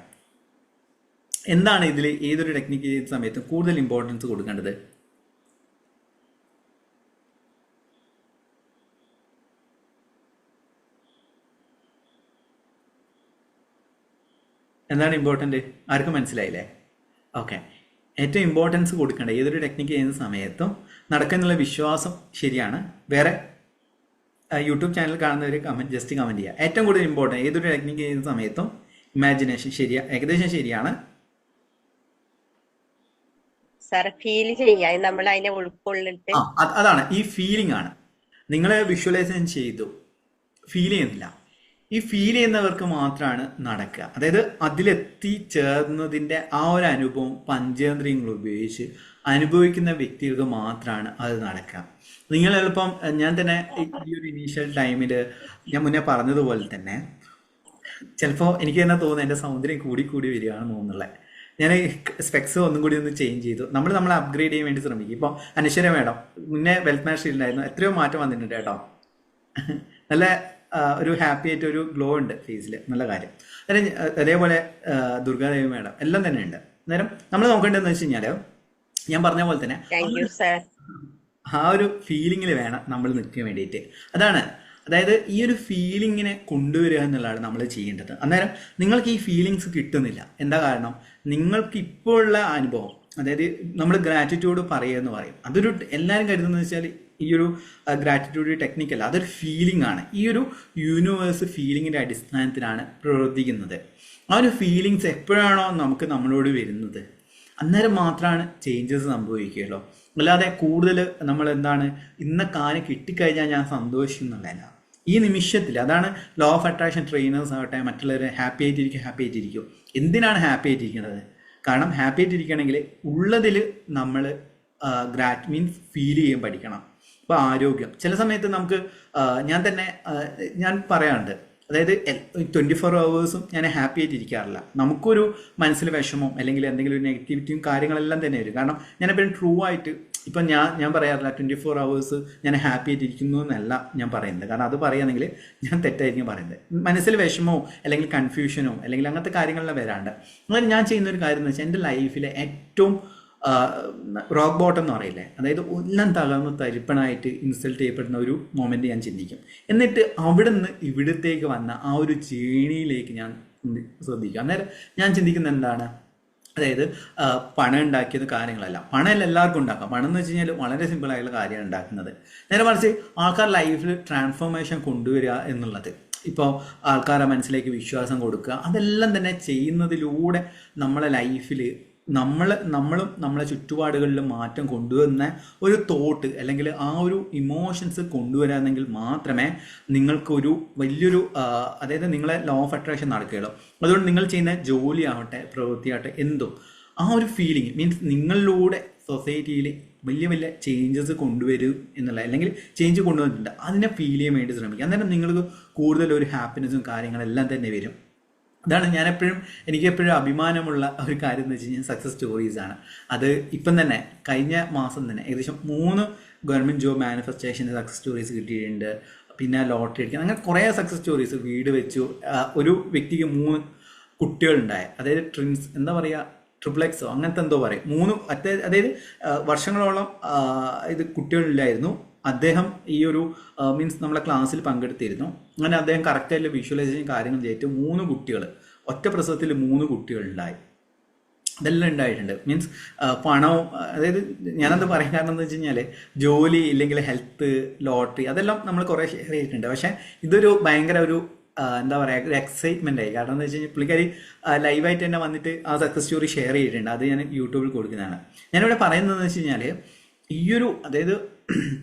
എന്താണ് ഇതിൽ ഏതൊരു ടെക്നിക്ക് ചെയ്യുന്ന സമയത്തും കൂടുതൽ ഇമ്പോർട്ടൻസ് കൊടുക്കേണ്ടത്. എന്താണ് ഇമ്പോർട്ടൻ്റ്, ആർക്കും മനസ്സിലായില്ലേ? ഓക്കെ. ഏറ്റവും ഇമ്പോർട്ടൻസ് കൊടുക്കേണ്ട ഏതൊരു ടെക്നിക്ക് ചെയ്യുന്ന സമയത്തും നടക്കുന്നുള്ള വിശ്വാസം ശരിയാണ്. വേറെ യൂട്യൂബ് ചാനൽ കാണുന്നവർ ജസ്റ്റ് കമൻറ്റ് ചെയ്യുക. ഏറ്റവും കൂടുതൽ ഇമ്പോർട്ടൻറ്റ് ഏതൊരു ടെക്നിക്ക് ചെയ്യുന്ന സമയത്തും ഇമാജിനേഷൻ ഏകദേശം ശരിയാണ്. അതാണ് ഈ ഫീലിംഗ് ആണ്. നിങ്ങളെ വിഷ്വലൈസേഷൻ ചെയ്തു, ഫീൽ ചെയ്യുന്നില്ല. ഈ ഫീൽ ചെയ്യുന്നവർക്ക് മാത്രമാണ് നടക്കുക. അതായത് അതിലെത്തിച്ചേർന്നതിൻ്റെ ആ ഒരു അനുഭവം പഞ്ചേന്ദ്രിയങ്ങൾ ഉപയോഗിച്ച് അനുഭവിക്കുന്ന വ്യക്തികൾക്ക് മാത്രമാണ് അത് നടക്കുക. നിങ്ങൾ എളുപ്പം ഞാൻ തന്നെ ഈ ഒരു ഇനീഷ്യൽ ടൈമിൽ ഞാൻ മുന്നേ പറഞ്ഞതുപോലെ തന്നെ ചിലപ്പോൾ എനിക്ക് തന്നെ തോന്നുന്നു എൻ്റെ സൗന്ദര്യം കൂടി വരികയാണെന്ന് തോന്നുന്നുള്ളത്. ഞാൻ സ്പെക്സ് ഒന്നും കൂടി ഒന്ന് ചേഞ്ച് ചെയ്തു. നമ്മളെ അപ്ഗ്രേഡ് ചെയ്യാൻ വേണ്ടി ശ്രമിക്കും. ഇപ്പോൾ അനശ്വര മേഡം മുന്നേ വെൽത്ത് മാസ്റ്ററിലുണ്ടായിരുന്നു, എത്രയോ മാറ്റം വന്നിട്ടുണ്ട് കേട്ടോ. നല്ല ഒരു ഹാപ്പി ആയിട്ട് ഒരു ഗ്ലോ ഉണ്ട് ഫേസിൽ, നല്ല കാര്യം. അതേപോലെ ദുർഗാദേവി മേഡം എല്ലാം തന്നെ ഉണ്ട്. അന്നേരം നമ്മൾ നോക്കേണ്ടതെന്ന് വെച്ച് കഴിഞ്ഞാൽ ഞാൻ പറഞ്ഞ പോലെ തന്നെ ആ ഒരു ഫീലിങ്ങിൽ വേണം നമ്മൾ നിൽക്കാൻ വേണ്ടിയിട്ട്. അതായത് ഈ ഒരു ഫീലിങ്ങിനെ കൊണ്ടുവരിക എന്നുള്ളതാണ് നമ്മൾ ചെയ്യേണ്ടത്. അന്നേരം നിങ്ങൾക്ക് ഈ ഫീലിങ്സ് കിട്ടുന്നില്ല. എന്താ കാരണം, നിങ്ങൾക്ക് ഇപ്പോൾ ഉള്ള അനുഭവം, അതായത് നമ്മൾ ഗ്രാറ്റിറ്റ്യൂഡ് പറയുക എന്ന് പറയും. അതൊരു എല്ലാവരും കരുതുന്നത് വെച്ചാൽ ഈ ഒരു ഗ്രാറ്റിറ്റ്യൂഡ് ടെക്നിക്കല്ല, അതൊരു ഫീലിംഗ് ആണ്. ഈ ഒരു യൂണിവേഴ്സ് ഫീലിങ്ങിൻ്റെ അടിസ്ഥാനത്തിലാണ് പ്രവർത്തിക്കുന്നത്. ആ ഒരു ഫീലിങ്സ് എപ്പോഴാണോ നമുക്ക് നമ്മളോട് വരുന്നത് അന്നേരം മാത്രമാണ് ചേഞ്ചസ് സംഭവിക്കുകയുള്ളൂ. അല്ലാതെ കൂടുതൽ നമ്മൾ എന്താണ് ഇന്ന കാര്യം കിട്ടിക്കഴിഞ്ഞാൽ ഞാൻ സന്തോഷിക്കുന്നുള്ളതല്ല. ഈ നിമിഷത്തിൽ അതാണ് ലോ ഓഫ് അട്രാക്ഷൻ ട്രെയിനേഴ്സ് ആകട്ടെ മറ്റുള്ളവരെ ഹാപ്പി ആയിട്ടിരിക്കും. എന്തിനാണ് ഹാപ്പി ആയിട്ടിരിക്കുന്നത്? കാരണം ഹാപ്പി ആയിട്ടിരിക്കണമെങ്കിൽ ഉള്ളതിൽ നമ്മൾ മീൻസ് ഫീൽ ചെയ്യാൻ പഠിക്കണം. ഇപ്പോൾ ആരോഗ്യം ചില സമയത്ത് നമുക്ക് ഞാൻ പറയാറുണ്ട്, അതായത് 24 hours ഞാൻ ഹാപ്പി ആയിട്ട് ഇരിക്കാറില്ല. നമുക്കൊരു മനസ്സിൽ വിഷമം അല്ലെങ്കിൽ എന്തെങ്കിലും ഒരു നെഗറ്റിവിറ്റിയും കാര്യങ്ങളെല്ലാം തന്നെ വരും. കാരണം ഞാനെപ്പോഴും ട്രൂ ആയിട്ട് ഇപ്പം ഞാൻ പറയാറില്ല 24 hours ഞാൻ ഹാപ്പി ആയിട്ട് ഇരിക്കുന്നു എന്നല്ല ഞാൻ പറയുന്നത്. കാരണം അത് പറയുകയാണെങ്കിൽ ഞാൻ തെറ്റായിരിക്കും പറയുന്നത്. മനസ്സിൽ വിഷമമോ അല്ലെങ്കിൽ കൺഫ്യൂഷനോ അല്ലെങ്കിൽ അങ്ങനത്തെ കാര്യങ്ങളെല്ലാം വരാണ്ട് അങ്ങനെ ഞാൻ ചെയ്യുന്ന ഒരു കാര്യം എന്ന് വെച്ചാൽ എൻ്റെ ലൈഫിലെ ഏറ്റവും റോക്ക് ബോട്ടം എന്ന് പറയില്ലേ, അതായത് എല്ലാം തകർന്ന് തരിപ്പണായിട്ട് ഇൻസൾട്ട് ചെയ്യപ്പെടുന്ന ഒരു മൊമെന്റ് ഞാൻ ചിന്തിക്കും. എന്നിട്ട് അവിടെ നിന്ന് ഇവിടത്തേക്ക് വന്ന ആ ഒരു ജേണിയിലേക്ക് ഞാൻ ശ്രദ്ധിക്കും. അന്നേരം ഞാൻ ചിന്തിക്കുന്നത് എന്താണ്, അതായത് ആ, പണം ഉണ്ടാക്കിയത് കാര്യങ്ങളല്ല. പണം എല്ലാവർക്കും ഉണ്ടാക്കാം. പണം എന്ന് വെച്ച് കഴിഞ്ഞാൽ വളരെ സിമ്പിൾ ആയിട്ടുള്ള കാര്യമാണ് ഉണ്ടാക്കുന്നത്. നേരെ മറിച്ച് ആൾക്കാർ ലൈഫിൽ ട്രാൻസ്ഫോർമേഷൻ കൊണ്ടുവരിക എന്നുള്ളത്, ഇപ്പോൾ ആൾക്കാരുടെ മനസ്സിലേക്ക് വിശ്വാസം കൊടുക്കുക, അതെല്ലാം തന്നെ ചെയ്യുന്നതിലൂടെ നമ്മളെ ലൈഫിൽ നമ്മളും നമ്മളെ ചുറ്റുപാടുകളിലും മാറ്റം കൊണ്ടുവരുന്ന ഒരു തോട്ട് അല്ലെങ്കിൽ ആ ഒരു ഇമോഷൻസ് കൊണ്ടുവരാമെങ്കിൽ മാത്രമേ നിങ്ങൾക്കൊരു വലിയൊരു അതായത് നിങ്ങളെ ലോ ഓഫ് അട്രാക്ഷൻ നടക്കുകയുള്ളൂ. അതുകൊണ്ട് നിങ്ങൾ ചെയ്യുന്ന ജോലിയാവട്ടെ പ്രവൃത്തിയാവട്ടെ എന്തും ആ ഒരു ഫീലിംഗ് മീൻസ് നിങ്ങളിലൂടെ സൊസൈറ്റിയിൽ വലിയ വലിയ ചേഞ്ചസ് കൊണ്ടുവരും എന്നുള്ള അല്ലെങ്കിൽ ചേഞ്ച് കൊണ്ടുവന്നിട്ടുണ്ട് അതിനെ ഫീൽ ചെയ്യാൻ വേണ്ടി ശ്രമിക്കുക. അന്നേരം നിങ്ങൾക്ക് കൂടുതൽ ഒരു ഹാപ്പിനെസ്സും കാര്യങ്ങളെല്ലാം തന്നെ വരും. അതാണ് എനിക്ക് എപ്പോഴും അഭിമാനമുള്ള ഒരു കാര്യം എന്ന് വെച്ച് കഴിഞ്ഞാൽ സക്സസ് സ്റ്റോറീസാണ്. അത് ഇപ്പം തന്നെ കഴിഞ്ഞ മാസം തന്നെ ഏകദേശം 3 ഗവൺമെൻറ് ജോബ് മാനിഫെസ്റ്റേഷൻ്റെ സക്സസ് സ്റ്റോറീസ് കിട്ടിയിട്ടുണ്ട്. പിന്നെ ലോട്ടറി അടിക്കുക, അങ്ങനെ കുറേ സക്സസ് സ്റ്റോറീസ്. വീട് വെച്ചു, ഒരു വ്യക്തിക്ക് 3 കുട്ടികളുണ്ടായ, അതായത് ട്രിൻസ് എന്താ പറയുക, ട്രിപ്ലെക്സോ അങ്ങനത്തെ എന്തോ പറയും, 3 അതായത് വർഷങ്ങളോളം ഇത് കുട്ടികളില്ലായിരുന്നു. അദ്ദേഹം ഈ ഒരു മീൻസ് നമ്മളെ ക്ലാസ്സിൽ പങ്കെടുത്തിരുന്നു. അങ്ങനെ അദ്ദേഹം കറക്റ്റായിട്ടുള്ള വിഷ്വലൈസേഷൻ കാര്യങ്ങൾ ചെയ്തിട്ട് 3 കുട്ടികൾ, ഒറ്റ പ്രസവത്തിൽ 3 കുട്ടികളുണ്ടായി. ഇതെല്ലാം ഉണ്ടായിട്ടുണ്ട്. മീൻസ് പണവും, അതായത് ഞാനത് പറയാൻ കാരണം എന്ന് വെച്ച് കഴിഞ്ഞാൽ ജോലി ഇല്ലെങ്കിൽ ഹെൽത്ത്, ലോട്ടറി അതെല്ലാം നമ്മൾ കുറേ ഷെയർ ചെയ്തിട്ടുണ്ട്. പക്ഷേ ഇതൊരു ഭയങ്കര ഒരു എന്താ പറയുക, ഒരു എക്സൈറ്റ്മെൻ്റ് ആയി. കാരണം എന്ന് വെച്ച് കഴിഞ്ഞാൽ പുള്ളിക്കാരി ലൈവായിട്ട് തന്നെ വന്നിട്ട് ആ സക്സസ് സ്റ്റോറി ഷെയർ ചെയ്തിട്ടുണ്ട്. അത് ഞാൻ യൂട്യൂബിൽ കൊടുക്കുന്നതാണ്. ഞാനിവിടെ പറയുന്നതെന്ന് വെച്ച് കഴിഞ്ഞാൽ ഈയൊരു അതായത്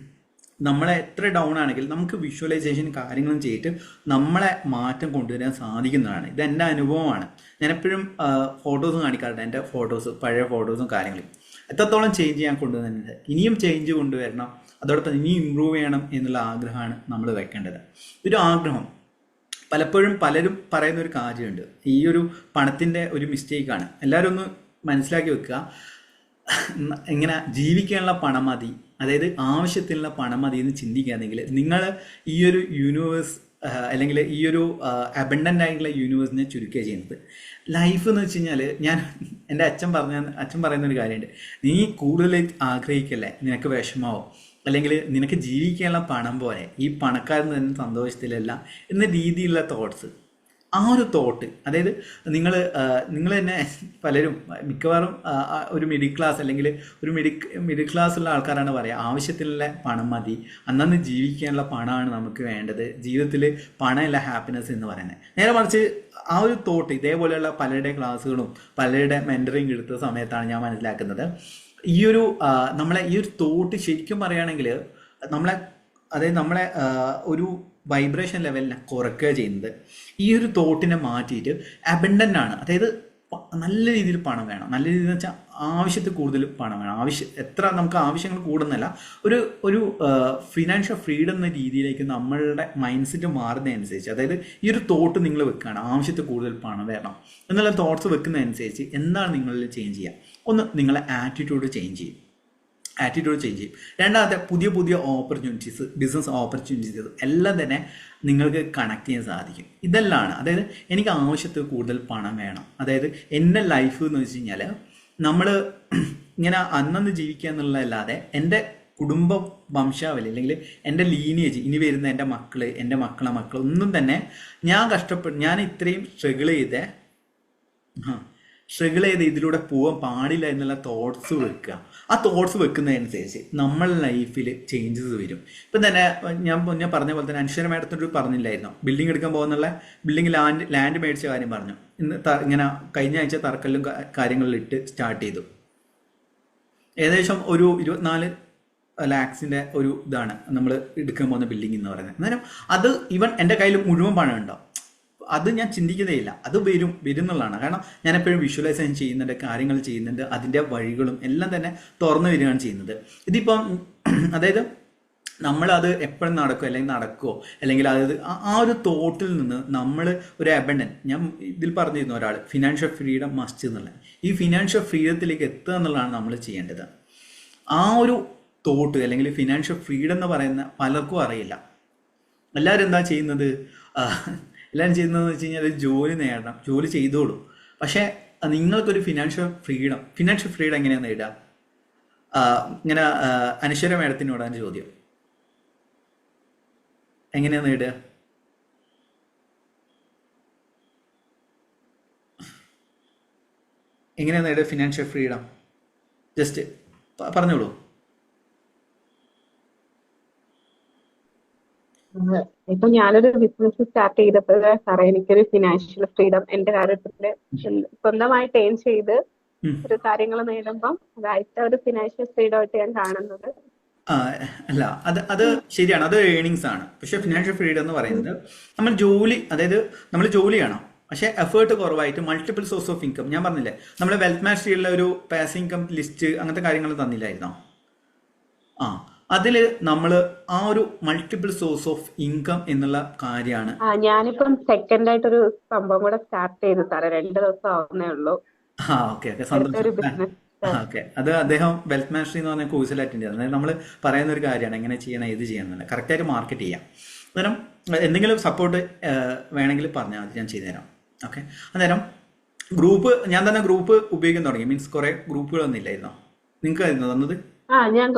നമ്മളെ എത്ര ഡൗൺ ആണെങ്കിൽ നമുക്ക് വിഷ്വലൈസേഷൻ കാര്യങ്ങളും ചെയ്തിട്ട് നമ്മളെ മാറ്റം കൊണ്ടുവരാൻ സാധിക്കുന്നതാണ്. ഇത് എൻ്റെ അനുഭവമാണ്. ഞാൻ എപ്പോഴും ഫോട്ടോസ് കാണിക്കാറുണ്ട്, എൻ്റെ ഫോട്ടോസ്, പഴയ ഫോട്ടോസും കാര്യങ്ങളും എത്രത്തോളം ചേഞ്ച് ചെയ്യാൻ കൊണ്ടുവന്നിട്ടുണ്ട്. ഇനിയും ചേഞ്ച് കൊണ്ടുവരണം, അതോടൊപ്പം ഇനിയും ഇമ്പ്രൂവ് ചെയ്യണം എന്നുള്ള ആഗ്രഹമാണ് നമ്മൾ വെക്കേണ്ടത്. ഒരു ആഗ്രഹം പലപ്പോഴും പലരും പറയുന്ന ഒരു കാര്യമുണ്ട്, ഈ ഒരു പണത്തിൻ്റെ ഒരു മിസ്റ്റേക്കാണ്. എല്ലാവരും ഒന്ന് മനസ്സിലാക്കി വെക്കുക, ഇങ്ങനെ ജീവിക്കാനുള്ള പണം മതി, അതായത് ആവശ്യത്തിനുള്ള പണം മതി എന്ന് ചിന്തിക്കുകയാണെങ്കിൽ നിങ്ങൾ ഈ ഒരു യൂണിവേഴ്സ് അല്ലെങ്കിൽ ഈ ഒരു അബണ്ടൻ്റ് ആയിട്ടുള്ള യൂണിവേഴ്സിനെ ചുരുക്കുക ചെയ്യുന്നത്. ലൈഫ് എന്ന് വെച്ച് കഴിഞ്ഞാൽ എൻ്റെ അച്ഛൻ പറയുന്ന ഒരു കാര്യമുണ്ട്, നീ കൂടുതൽ ആഗ്രഹിക്കല്ലേ നിനക്ക് വിഷമാവും, അല്ലെങ്കിൽ നിനക്ക് ജീവിക്കാനുള്ള പണം പോലെ ഈ പണക്കാരൻ തന്നെ സന്തോഷത്തിലല്ല എന്ന രീതിയിലുള്ള തോട്ട്സ്. ആ ഒരു തോട്ട്, അതായത് നിങ്ങൾ തന്നെ പലരും മിക്കവാറും ഒരു മിഡിൽ ക്ലാസ് അല്ലെങ്കിൽ ഒരു മിഡിൽ ക്ലാസ് ഉള്ള ആൾക്കാരാണ് പറയുക, ആവശ്യത്തിനുള്ള പണം മതി, അന്നന്ന് ജീവിക്കാനുള്ള പണമാണ് നമുക്ക് വേണ്ടത്, ജീവിതത്തിൽ പണമല്ല ഹാപ്പിനെസ് എന്ന് പറയുന്നത്. നേരെ മറിച്ച് ആ ഒരു തോട്ട് ഇതേപോലെയുള്ള പലരുടെ ക്ലാസ്സുകളും പലരുടെ മെൻറ്ററിങ് എടുത്ത സമയത്താണ് ഞാൻ മനസ്സിലാക്കുന്നത്, ഈ ഒരു നമ്മളെ ഈ ഒരു തോട്ട് ശരിക്കും പറയുകയാണെങ്കിൽ നമ്മളെ ഒരു വൈബ്രേഷൻ ലെവലിനെ കുറയ്ക്കുക ചെയ്യുന്നത്. ഈ ഒരു തോട്ടിനെ മാറ്റിയിട്ട് അബണ്ടൻ്റ് ആണ്, അതായത് നല്ല രീതിയിൽ പണം വേണം, നല്ല രീതിയിൽ എന്ന് വെച്ചാൽ ആവശ്യത്തിൽ കൂടുതൽ പണം വേണം, എത്ര നമുക്ക് ആവശ്യങ്ങൾ കൂടുന്നല്ല, ഒരു ഫിനാൻഷ്യൽ ഫ്രീഡം എന്ന രീതിയിലേക്ക് നമ്മളുടെ മൈൻഡ് സെറ്റ് മാറുന്നതനുസരിച്ച്, അതായത് ഈ ഒരു തോട്ട് നിങ്ങൾ വെക്കുകയാണ്, ആവശ്യത്തിൽ കൂടുതൽ പണം വേണം എന്നുള്ള തോട്ട്സ് വെക്കുന്നതനുസരിച്ച് എന്താണ് നിങ്ങളിൽ ചേഞ്ച് ചെയ്യുക? ഒന്ന്, നിങ്ങളെ ആറ്റിറ്റ്യൂഡ് ചേഞ്ച് ചെയ്യും. രണ്ടാമത്തെ, പുതിയ ഓപ്പർച്യൂണിറ്റീസ്, ബിസിനസ് ഓപ്പർച്യൂണിറ്റീസ് എല്ലാം തന്നെ നിങ്ങൾക്ക് കണക്ട് ചെയ്യാൻ സാധിക്കും. ഇതെല്ലാം അതായത് എനിക്ക് ആവശ്യത്തിൽ കൂടുതൽ പണം വേണം, അതായത് എൻ്റെ ലൈഫ് എന്ന് വെച്ച് കഴിഞ്ഞാൽ നമ്മൾ ഇങ്ങനെ അന്നന്ന് ജീവിക്കുക എന്നുള്ളതല്ലാതെ എൻ്റെ കുടുംബ വംശാവലി അല്ലെങ്കിൽ എൻ്റെ ലീനിയേജ്, ഇനി വരുന്ന എൻ്റെ മക്കളെ ഒന്നും തന്നെ ഞാൻ ഇത്രയും സ്ട്രഗിൾ ചെയ്ത് ഇതിലൂടെ പോകാൻ പാടില്ല എന്നുള്ള തോട്ട്സ് വെക്കുക. ആ തോട്ട്സ് വെക്കുന്നതനുസരിച്ച് നമ്മൾ ലൈഫിൽ ചേഞ്ചസ് വരും. ഇപ്പം തന്നെ ഞാൻ പറഞ്ഞ പോലെ തന്നെ അനശ്വര മേഡത്തിനോട് പറഞ്ഞില്ലായിരുന്നു, ബിൽഡിംഗ് എടുക്കാൻ പോകുന്നുള്ള ബിൽഡിംഗ് ലാൻഡ് മേടിച്ച കാര്യം പറഞ്ഞു. ഇങ്ങനെ കഴിഞ്ഞ ആഴ്ച തറക്കല്ലും കാര്യങ്ങളിലിട്ട് സ്റ്റാർട്ട് ചെയ്തു. ഏകദേശം ഒരു 24 ലാക്സിൻ്റെ ഒരു ഇതാണ് നമ്മൾ എടുക്കാൻ പോകുന്ന ബിൽഡിംഗ് എന്ന് പറയുന്നത്. അന്നേരം അത് എൻ്റെ കയ്യിൽ മുഴുവൻ പണം ഉണ്ടാവും, അത് ഞാൻ ചിന്തിക്കുന്നേയില്ല, അത് വരും എന്നുള്ളതാണ്. കാരണം ഞാൻ എപ്പോഴും വിഷ്വലൈസേഷൻ ചെയ്യുന്നുണ്ട്, കാര്യങ്ങൾ ചെയ്യുന്നുണ്ട്, അതിൻ്റെ വഴികളും എല്ലാം തന്നെ തുറന്നു വരികയാണ് ചെയ്യുന്നത്. ഇതിപ്പം അതായത് നമ്മളത് എപ്പോഴും നടക്കുമോ അല്ലെങ്കിൽ അതായത് ആ ഒരു തോട്ടിൽ നിന്ന് നമ്മൾ ഒരു അബണ്ടൻ, ഞാൻ ഇതിൽ പറഞ്ഞിരുന്നു ഒരാൾ ഫിനാൻഷ്യൽ ഫ്രീഡം മസ്റ്റ് എന്നുള്ള, ഈ ഫിനാൻഷ്യൽ ഫ്രീഡത്തിലേക്ക് എത്തുക എന്നുള്ളതാണ് നമ്മൾ ചെയ്യേണ്ടത്. ആ ഒരു തോട്ട് അല്ലെങ്കിൽ ഫിനാൻഷ്യൽ ഫ്രീഡം എന്ന് പറയുന്ന പലർക്കും അറിയില്ല. എല്ലാവരും എന്താ ചെയ്യുന്നത്? എല്ലാവരും ചെയ്യുന്നതെന്ന് വെച്ച് കഴിഞ്ഞാൽ ജോലി നേടണം, ജോലി ചെയ്തോളൂ. പക്ഷേ നിങ്ങൾക്കൊരു ഫിനാൻഷ്യൽ ഫ്രീഡം എങ്ങനെയാണ് നേടുക? ഇങ്ങനെ അനശ്വര മേഡത്തിനോടാണ് ചോദ്യം, എങ്ങനെയാണ് നേടുക? എങ്ങനെയാണ് നേടുക ഫിനാൻഷ്യൽ ഫ്രീഡം? ജസ്റ്റ് പറഞ്ഞോളൂ. ഇപ്പൊ ഞാനൊരു ബിസിനസ് സ്റ്റാർട്ട് ചെയ്തപ്പോഴേ സാറേ എനിക്കൊരു ഫിനാൻഷ്യൽ ഫ്രീഡം എന്റെ കാര്യത്തില് സ്വന്തമായിട്ട് ഏൺ ചെയ്ത് ഉം. ഒരു കാര്യങ്ങൾ നേടുമ്പം അതായിട്ട് ഒരു ഫിനാൻഷ്യൽ ഫ്രീഡം ആയിട്ട് ഞാൻ കാണുന്നത്. ആ, അല്ല അത് ശരിയാണ്, അത് ഏണിങ്സ് ആണ്. പക്ഷെ ഫിനാൻഷ്യൽ ഫ്രീഡം എന്ന് പറയുന്നത് നമ്മൾ ജോലി, അതായത് നമ്മൾ ജോലി ചെയ്യണം, പക്ഷെ എഫേർട്ട് കുറവായിട്ട് മൾട്ടിപ്പിൾ സോഴ്സ് ഓഫ് ഇൻകം. ഞാൻ പറഞ്ഞില്ലേ, നമ്മൾ വെൽത്ത് മാസ്റ്ററിയുള്ള ഒരു പാസീവ് ഇൻകം ലിസ്റ്റ് അങ്ങനത്തെ കാര്യങ്ങൾ തന്നില്ലായിരുന്നോ? ആ, അതിൽ നമ്മൾ ആ ഒരു മൾട്ടിപ്പിൾ സോഴ്സ് ഓഫ് ഇൻകം എന്നുള്ള കാര്യമാണ്. ഞാനിപ്പം സെക്കൻഡ് ആയിട്ടൊരു സംഭവം കൂടെ സ്റ്റാർട്ട് ചെയ്തു സാറേ, 2 ദിവസം ആവുന്നേ ഉള്ളൂ. ആ, ഓക്കെ ഓക്കെ, അടുത്തൊരു സന്തോഷം. ബിസിനസ്. ഓക്കെ, അത് അദ്ദേഹം വെൽത്ത് മാസ്റ്ററി എന്ന് പറഞ്ഞ കോഴ്സിൽ അറ്റൻഡ് ചെയ്തത്. അതായത് നമ്മൾ പറയുന്ന ഒരു കാര്യമാണ് എങ്ങനെ ചെയ്യണം, ഏത് ചെയ്യണം എന്നല്ല, കറക്റ്റായിട്ട് മാർക്കറ്റ് ചെയ്യാം. അന്നേരം എന്തെങ്കിലും സപ്പോർട്ട് വേണമെങ്കിൽ പറഞ്ഞാൽ മതി, ഞാൻ ചെയ്തുതരാം. ഓക്കെ, അന്നേരം ഗ്രൂപ്പ്, ഞാൻ തന്നെ ഗ്രൂപ്പ് ഉപയോഗിക്കാൻ തുടങ്ങി. മീൻസ് കുറേ ഗ്രൂപ്പുകളൊന്നും ഇല്ലായിരുന്നോ നിങ്ങൾക്ക് ആയിരുന്നു തന്നത്? ഞാൻ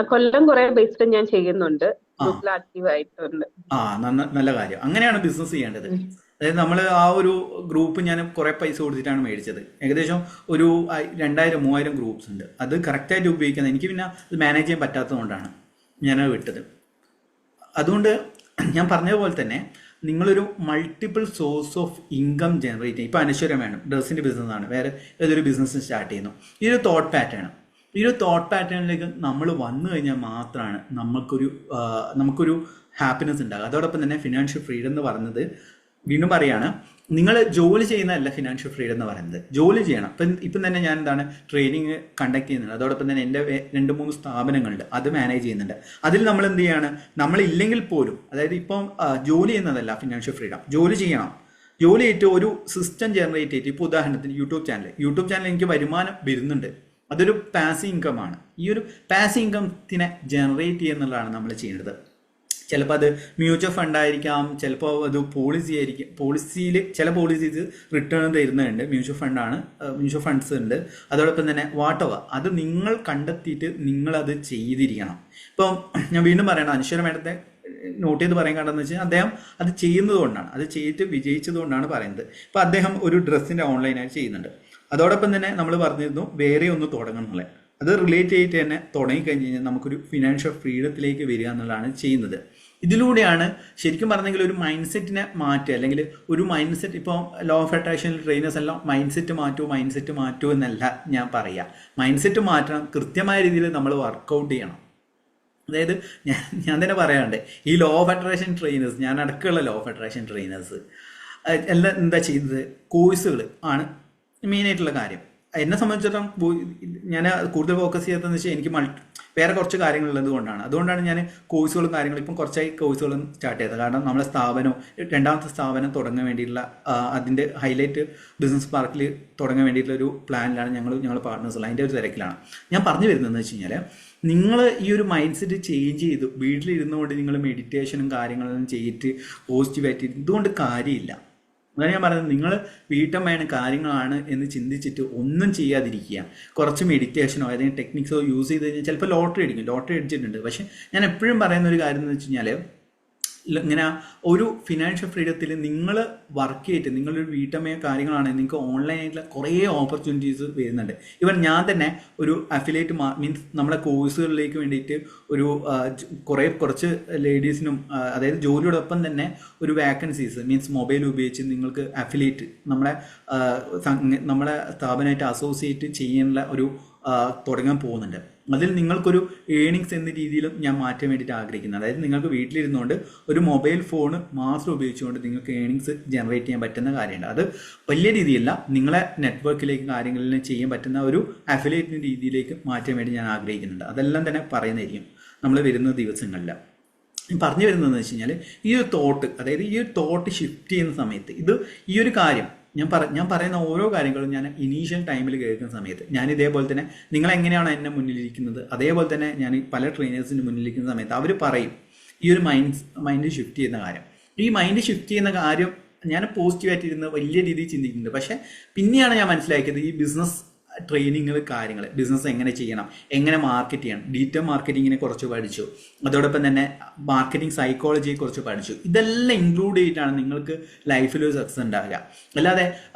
കൊല്ലം കുറെ ബേസ്ഡ് ഞാൻ ചെയ്യുന്നുണ്ട്, ഗ്രൂപ്പിൽ ആക്റ്റീവ് ആയിട്ടുണ്ട്. നല്ല കാര്യം. അങ്ങനെയാണ് ബിസിനസ് ചെയ്യേണ്ടത്. അതായത് നമ്മൾ ആ ഒരു ഗ്രൂപ്പ് ഞാൻ കുറേ പൈസ കൊടുത്തിട്ടാണ് മേടിച്ചത്. ഏകദേശം ഒരു 2000-3000 ഗ്രൂപ്പ്സ് ഉണ്ട്. അത് കറക്റ്റായിട്ട് ഉപയോഗിക്കുന്നത് എനിക്ക് പിന്നെ അത് മാനേജ് ചെയ്യാൻ പറ്റാത്തതുകൊണ്ടാണ് ഞാനത് വിട്ടത്. അതുകൊണ്ട് ഞാൻ പറഞ്ഞതുപോലെ തന്നെ നിങ്ങളൊരു multiple source of income generate ചെയ്യും. ഇപ്പോൾ അനശ്വരം വേണം, ഡ്രസ്സിൻ്റെ ബിസിനസ്സാണ്, വേറെ ഏതൊരു ബിസിനസ് സ്റ്റാർട്ട് ചെയ്യുന്നു. ഈ ഒരു തോട്ട് പാറ്റേണിലേക്ക് നമ്മൾ വന്നു കഴിഞ്ഞാൽ മാത്രമാണ് നമുക്കൊരു ഹാപ്പിനെസ് ഉണ്ടാകുക. അതോടൊപ്പം തന്നെ ഫിനാൻഷ്യൽ ഫ്രീഡം എന്ന് പറയുന്നത്, വീണ്ടും പറയാണ്, നിങ്ങൾ ജോലി ചെയ്യുന്നതല്ല ഫിനാൻഷ്യൽ ഫ്രീഡം എന്ന് പറയുന്നത്. ജോലി ചെയ്യണം. ഇപ്പം തന്നെ ഞാൻ ട്രെയിനിങ് കണ്ടക്ട് ചെയ്യുന്നുണ്ട്. അതോടൊപ്പം തന്നെ എൻ്റെ 2-3 സ്ഥാപനങ്ങളുണ്ട്, അത് മാനേജ് ചെയ്യുന്നുണ്ട്. അതിൽ നമ്മൾ എന്ത് ചെയ്യാണ്, നമ്മളില്ലെങ്കിൽ പോലും, അതായത് ഇപ്പം ജോലി ചെയ്യുന്നതല്ല ഫിനാൻഷ്യൽ ഫ്രീഡം, ജോലി ചെയ്യണം. ജോലി ചെയ്തിട്ട് ഒരു സിസ്റ്റം ജനറേറ്റ് ചെയ്തിട്ട്, ഇപ്പോൾ ഉദാഹരണത്തിന് യൂട്യൂബ് ചാനൽ എനിക്ക് വരുമാനം വരുന്നുണ്ട്, അതൊരു പാസീവ് ഇൻകമാണ്. ഈ ഒരു പാസീവ് ഇൻകത്തിനെ ജനറേറ്റ് ചെയ്യുക എന്നുള്ളതാണ് നമ്മൾ ചെയ്യേണ്ടത്. ചിലപ്പോൾ അത് മ്യൂച്വൽ ഫണ്ട് ആയിരിക്കാം, ചിലപ്പോൾ അത് പോളിസി ആയിരിക്കും. ചില പോളിസീസ് റിട്ടേൺ തരുന്നുണ്ട്, മ്യൂച്വൽ ഫണ്ട്സ് ഉണ്ട്. അതോടൊപ്പം തന്നെ വാട്ടവർ, അത് നിങ്ങൾ കണ്ടെത്തിയിട്ട് നിങ്ങളത് ചെയ്തിരിക്കണം. ഇപ്പം ഞാൻ വീണ്ടും പറയണം, അനശ്വര മേഡത്തെ നോട്ട് ചെയ്ത് പറയാൻ കാരണം എന്ന് വെച്ചാൽ അദ്ദേഹം അത് ചെയ്യുന്നത് കൊണ്ടാണ്, അത് ചെയ്തിട്ട് വിജയിച്ചത് കൊണ്ടാണ് പറയുന്നത്. ഇപ്പം അദ്ദേഹം ഒരു ഡ്രസ്സിൻ്റെ ഓൺലൈനായിട്ട് ചെയ്യുന്നുണ്ട്. അതോടൊപ്പം തന്നെ നമ്മൾ പറഞ്ഞിരുന്നു വേറെ ഒന്ന് തുടങ്ങണമെന്നുള്ളത്. അത് റിലേറ്റ് ചെയ്തിട്ട് തന്നെ തുടങ്ങിക്കഴിഞ്ഞ് കഴിഞ്ഞാൽ നമുക്കൊരു ഫിനാൻഷ്യൽ ഫ്രീഡത്തിലേക്ക് വരിക എന്നുള്ളതാണ് ചെയ്യുന്നത്. ഇതിലൂടെയാണ് ശരിക്കും പറഞ്ഞെങ്കിൽ ഒരു മൈൻഡ് സെറ്റിനെ മാറ്റുക, അല്ലെങ്കിൽ ഒരു മൈൻഡ് സെറ്റ്, ഇപ്പോൾ ലോ ഓഫ് അട്രാക്ഷൻ ട്രെയിനേഴ്സ് എല്ലാം മൈൻഡ് സെറ്റ് മാറ്റൂ എന്നല്ല ഞാൻ പറയുക. മൈൻഡ് സെറ്റ് മാറ്റണം, കൃത്യമായ രീതിയിൽ നമ്മൾ വർക്കൗട്ട് ചെയ്യണം. അതായത് ഞാൻ തന്നെ പറയാറുണ്ട്, ഈ ലോ ഓഫ് അട്രാക്ഷൻ ട്രെയിനേഴ്സ്, ഞാൻ അടക്കമുള്ള ലോ ഓഫ് അട്രാക്ഷൻ ട്രെയിനേഴ്സ് എല്ലാം എന്താ ചെയ്യുന്നത്, കോഴ്സുകൾ ആണ് മെയിനായിട്ടുള്ള കാര്യം. എന്നെ സംബന്ധിച്ചിടത്തോളം ഞാൻ കൂടുതൽ ഫോക്കസ് ചെയ്യാത്തതെന്ന് വെച്ചാൽ എനിക്ക് വേറെ കുറച്ച് കാര്യങ്ങളുള്ളത് കൊണ്ടാണ്. അതുകൊണ്ടാണ് ഞാൻ കോഴ്സുകളും കാര്യങ്ങളും ഇപ്പം കുറച്ചായി കോഴ്സുകളും സ്റ്റാർട്ട് ചെയ്തത്. കാരണം നമ്മളെ രണ്ടാമത്തെ സ്ഥാപനം തുടങ്ങാൻ വേണ്ടിയിട്ടുള്ള അതിൻ്റെ ഹൈലൈറ്റ് ബിസിനസ് പാർക്കിൽ തുടങ്ങാൻ വേണ്ടിയിട്ടുള്ള ഒരു പ്ലാനിലാണ് ഞങ്ങൾ പാർട്ട്നേഴ്സുള്ള, അതിൻ്റെ ഒരു തിരക്കിലാണ്. ഞാൻ പറഞ്ഞു വരുന്നതെന്ന് വെച്ച് കഴിഞ്ഞാൽ, നിങ്ങൾ ഈ ഒരു മൈൻഡ് സെറ്റ് ചേഞ്ച് ചെയ്തു വീട്ടിലിരുന്നുകൊണ്ട് നിങ്ങൾ മെഡിറ്റേഷനും കാര്യങ്ങളും ചെയ്തിട്ട് പോസിറ്റീവായിട്ട് ഇതുകൊണ്ട് കാര്യമില്ല. അതാണ് ഞാൻ പറയുന്നത്, നിങ്ങൾ വീട്ടമ്മയാണ് കാര്യങ്ങളാണ് എന്ന് ചിന്തിച്ചിട്ട് ഒന്നും ചെയ്യാതിരിക്കുക. കുറച്ച് മെഡിറ്റേഷനോ ഏതെങ്കിലും ടെക്നിക്സോ യൂസ് ചെയ്ത് കഴിഞ്ഞാൽ ചിലപ്പോൾ ലോട്ടറി അടിച്ചിട്ടുണ്ട്. പക്ഷെ ഞാൻ എപ്പോഴും പറയുന്ന ഒരു കാര്യം എന്ന് വെച്ച് കഴിഞ്ഞാൽ, ഇങ്ങനെ ഒരു ഫിനാൻഷ്യൽ ഫ്രീഡത്തിൽ നിങ്ങൾ വർക്ക് ചെയ്തിട്ട് നിങ്ങളൊരു വീട്ടമ്മയോ കാര്യങ്ങളാണെങ്കിൽ നിങ്ങൾക്ക് ഓൺലൈനായിട്ടുള്ള കുറേ ഓപ്പർച്യൂണിറ്റീസ് വരുന്നുണ്ട്. ഇവൻ ഞാൻ തന്നെ ഒരു അഫിലിയേറ്റ് മീൻസ് നമ്മളെ കോഴ്സുകളിലേക്ക് വേണ്ടിയിട്ട് ഒരു കുറച്ച് ലേഡീസിനും, അതായത് ജോലിയോടൊപ്പം തന്നെ ഒരു വാക്കൻസീസ് മീൻസ് മൊബൈൽ ഉപയോഗിച്ച് നിങ്ങൾക്ക് അഫിലിയേറ്റ് നമ്മളെ സ്ഥാപനമായിട്ട് അസോസിയേറ്റ് ചെയ്യാനുള്ള ഒരു തുടങ്ങാൻ പോകുന്നുണ്ട്. അതിൽ നിങ്ങൾക്കൊരു ഏണിങ്സ് എന്ന രീതിയിലും ഞാൻ മാറ്റാൻ വേണ്ടിയിട്ട് ആഗ്രഹിക്കുന്നത്. അതായത് നിങ്ങൾക്ക് വീട്ടിലിരുന്നുകൊണ്ട് ഒരു മൊബൈൽ ഫോൺ മാത്രം ഉപയോഗിച്ചുകൊണ്ട് നിങ്ങൾക്ക് ഏണിങ്സ് ജനറേറ്റ് ചെയ്യാൻ പറ്റുന്ന കാര്യമുണ്ട്. അത് വലിയ രീതിയല്ല, നിങ്ങളെ നെറ്റ്വർക്കിലേക്ക് കാര്യങ്ങളിൽ ചെയ്യാൻ പറ്റുന്ന ഒരു അഫിലിയേറ്റ് രീതിയിലേക്ക് മാറ്റാൻ വേണ്ടി ഞാൻ ആഗ്രഹിക്കുന്നുണ്ട്. അതെല്ലാം തന്നെ പറയുന്നതായിരിക്കും നമ്മൾ വരുന്ന ദിവസങ്ങളിൽ. പറഞ്ഞു വരുന്നതെന്ന് വെച്ച് കഴിഞ്ഞാൽ, ഈ ഒരു തോട്ട് ഷിഫ്റ്റ് ചെയ്യുന്ന സമയത്ത് ഈ ഒരു കാര്യം ഞാൻ പറയുന്ന ഓരോ കാര്യങ്ങളും ഞാൻ ഇനീഷ്യൽ ടൈമിൽ കേൾക്കുന്ന സമയത്ത് ഞാൻ ഇതേപോലെ തന്നെ നിങ്ങൾ എങ്ങനെയാണോ എന്നെ മുന്നിലിരിക്കുന്നത് അതേപോലെ തന്നെ ഞാൻ പല ട്രെയിനേഴ്സിൻ്റെ മുന്നിലിരിക്കുന്ന സമയത്ത് അവർ പറയും ഈ ഒരു മൈൻഡ് ഷിഫ്റ്റ് ചെയ്യുന്ന കാര്യം. ഈ മൈൻഡ് ഷിഫ്റ്റ് ചെയ്യുന്ന കാര്യം ഞാൻ പോസിറ്റീവായിട്ടിരുന്ന് വലിയ രീതിയിൽ ചിന്തിക്കുന്നുണ്ട്. പക്ഷേ പിന്നെയാണ് ഞാൻ മനസ്സിലാക്കിയത് ഈ ബിസിനസ് ട്രെയിനിങ്ങുകൾ, കാര്യങ്ങൾ, ബിസിനസ് എങ്ങനെ ചെയ്യണം, എങ്ങനെ മാർക്കറ്റ് ചെയ്യണം, ഡിജിറ്റൽ മാർക്കറ്റിങ്ങിനെ കുറിച്ച് പഠിച്ചു. അതോടൊപ്പം തന്നെ മാർക്കറ്റിംഗ് സൈക്കോളജിയെ കുറിച്ച് പഠിച്ചു. ഇതെല്ലാം ഇൻക്ലൂഡ് ചെയ്തിട്ടാണ് നിങ്ങൾക്ക് ലൈഫിൽ ഒരു സക്സസ് ഉണ്ടാകുക. അല്ലാതെ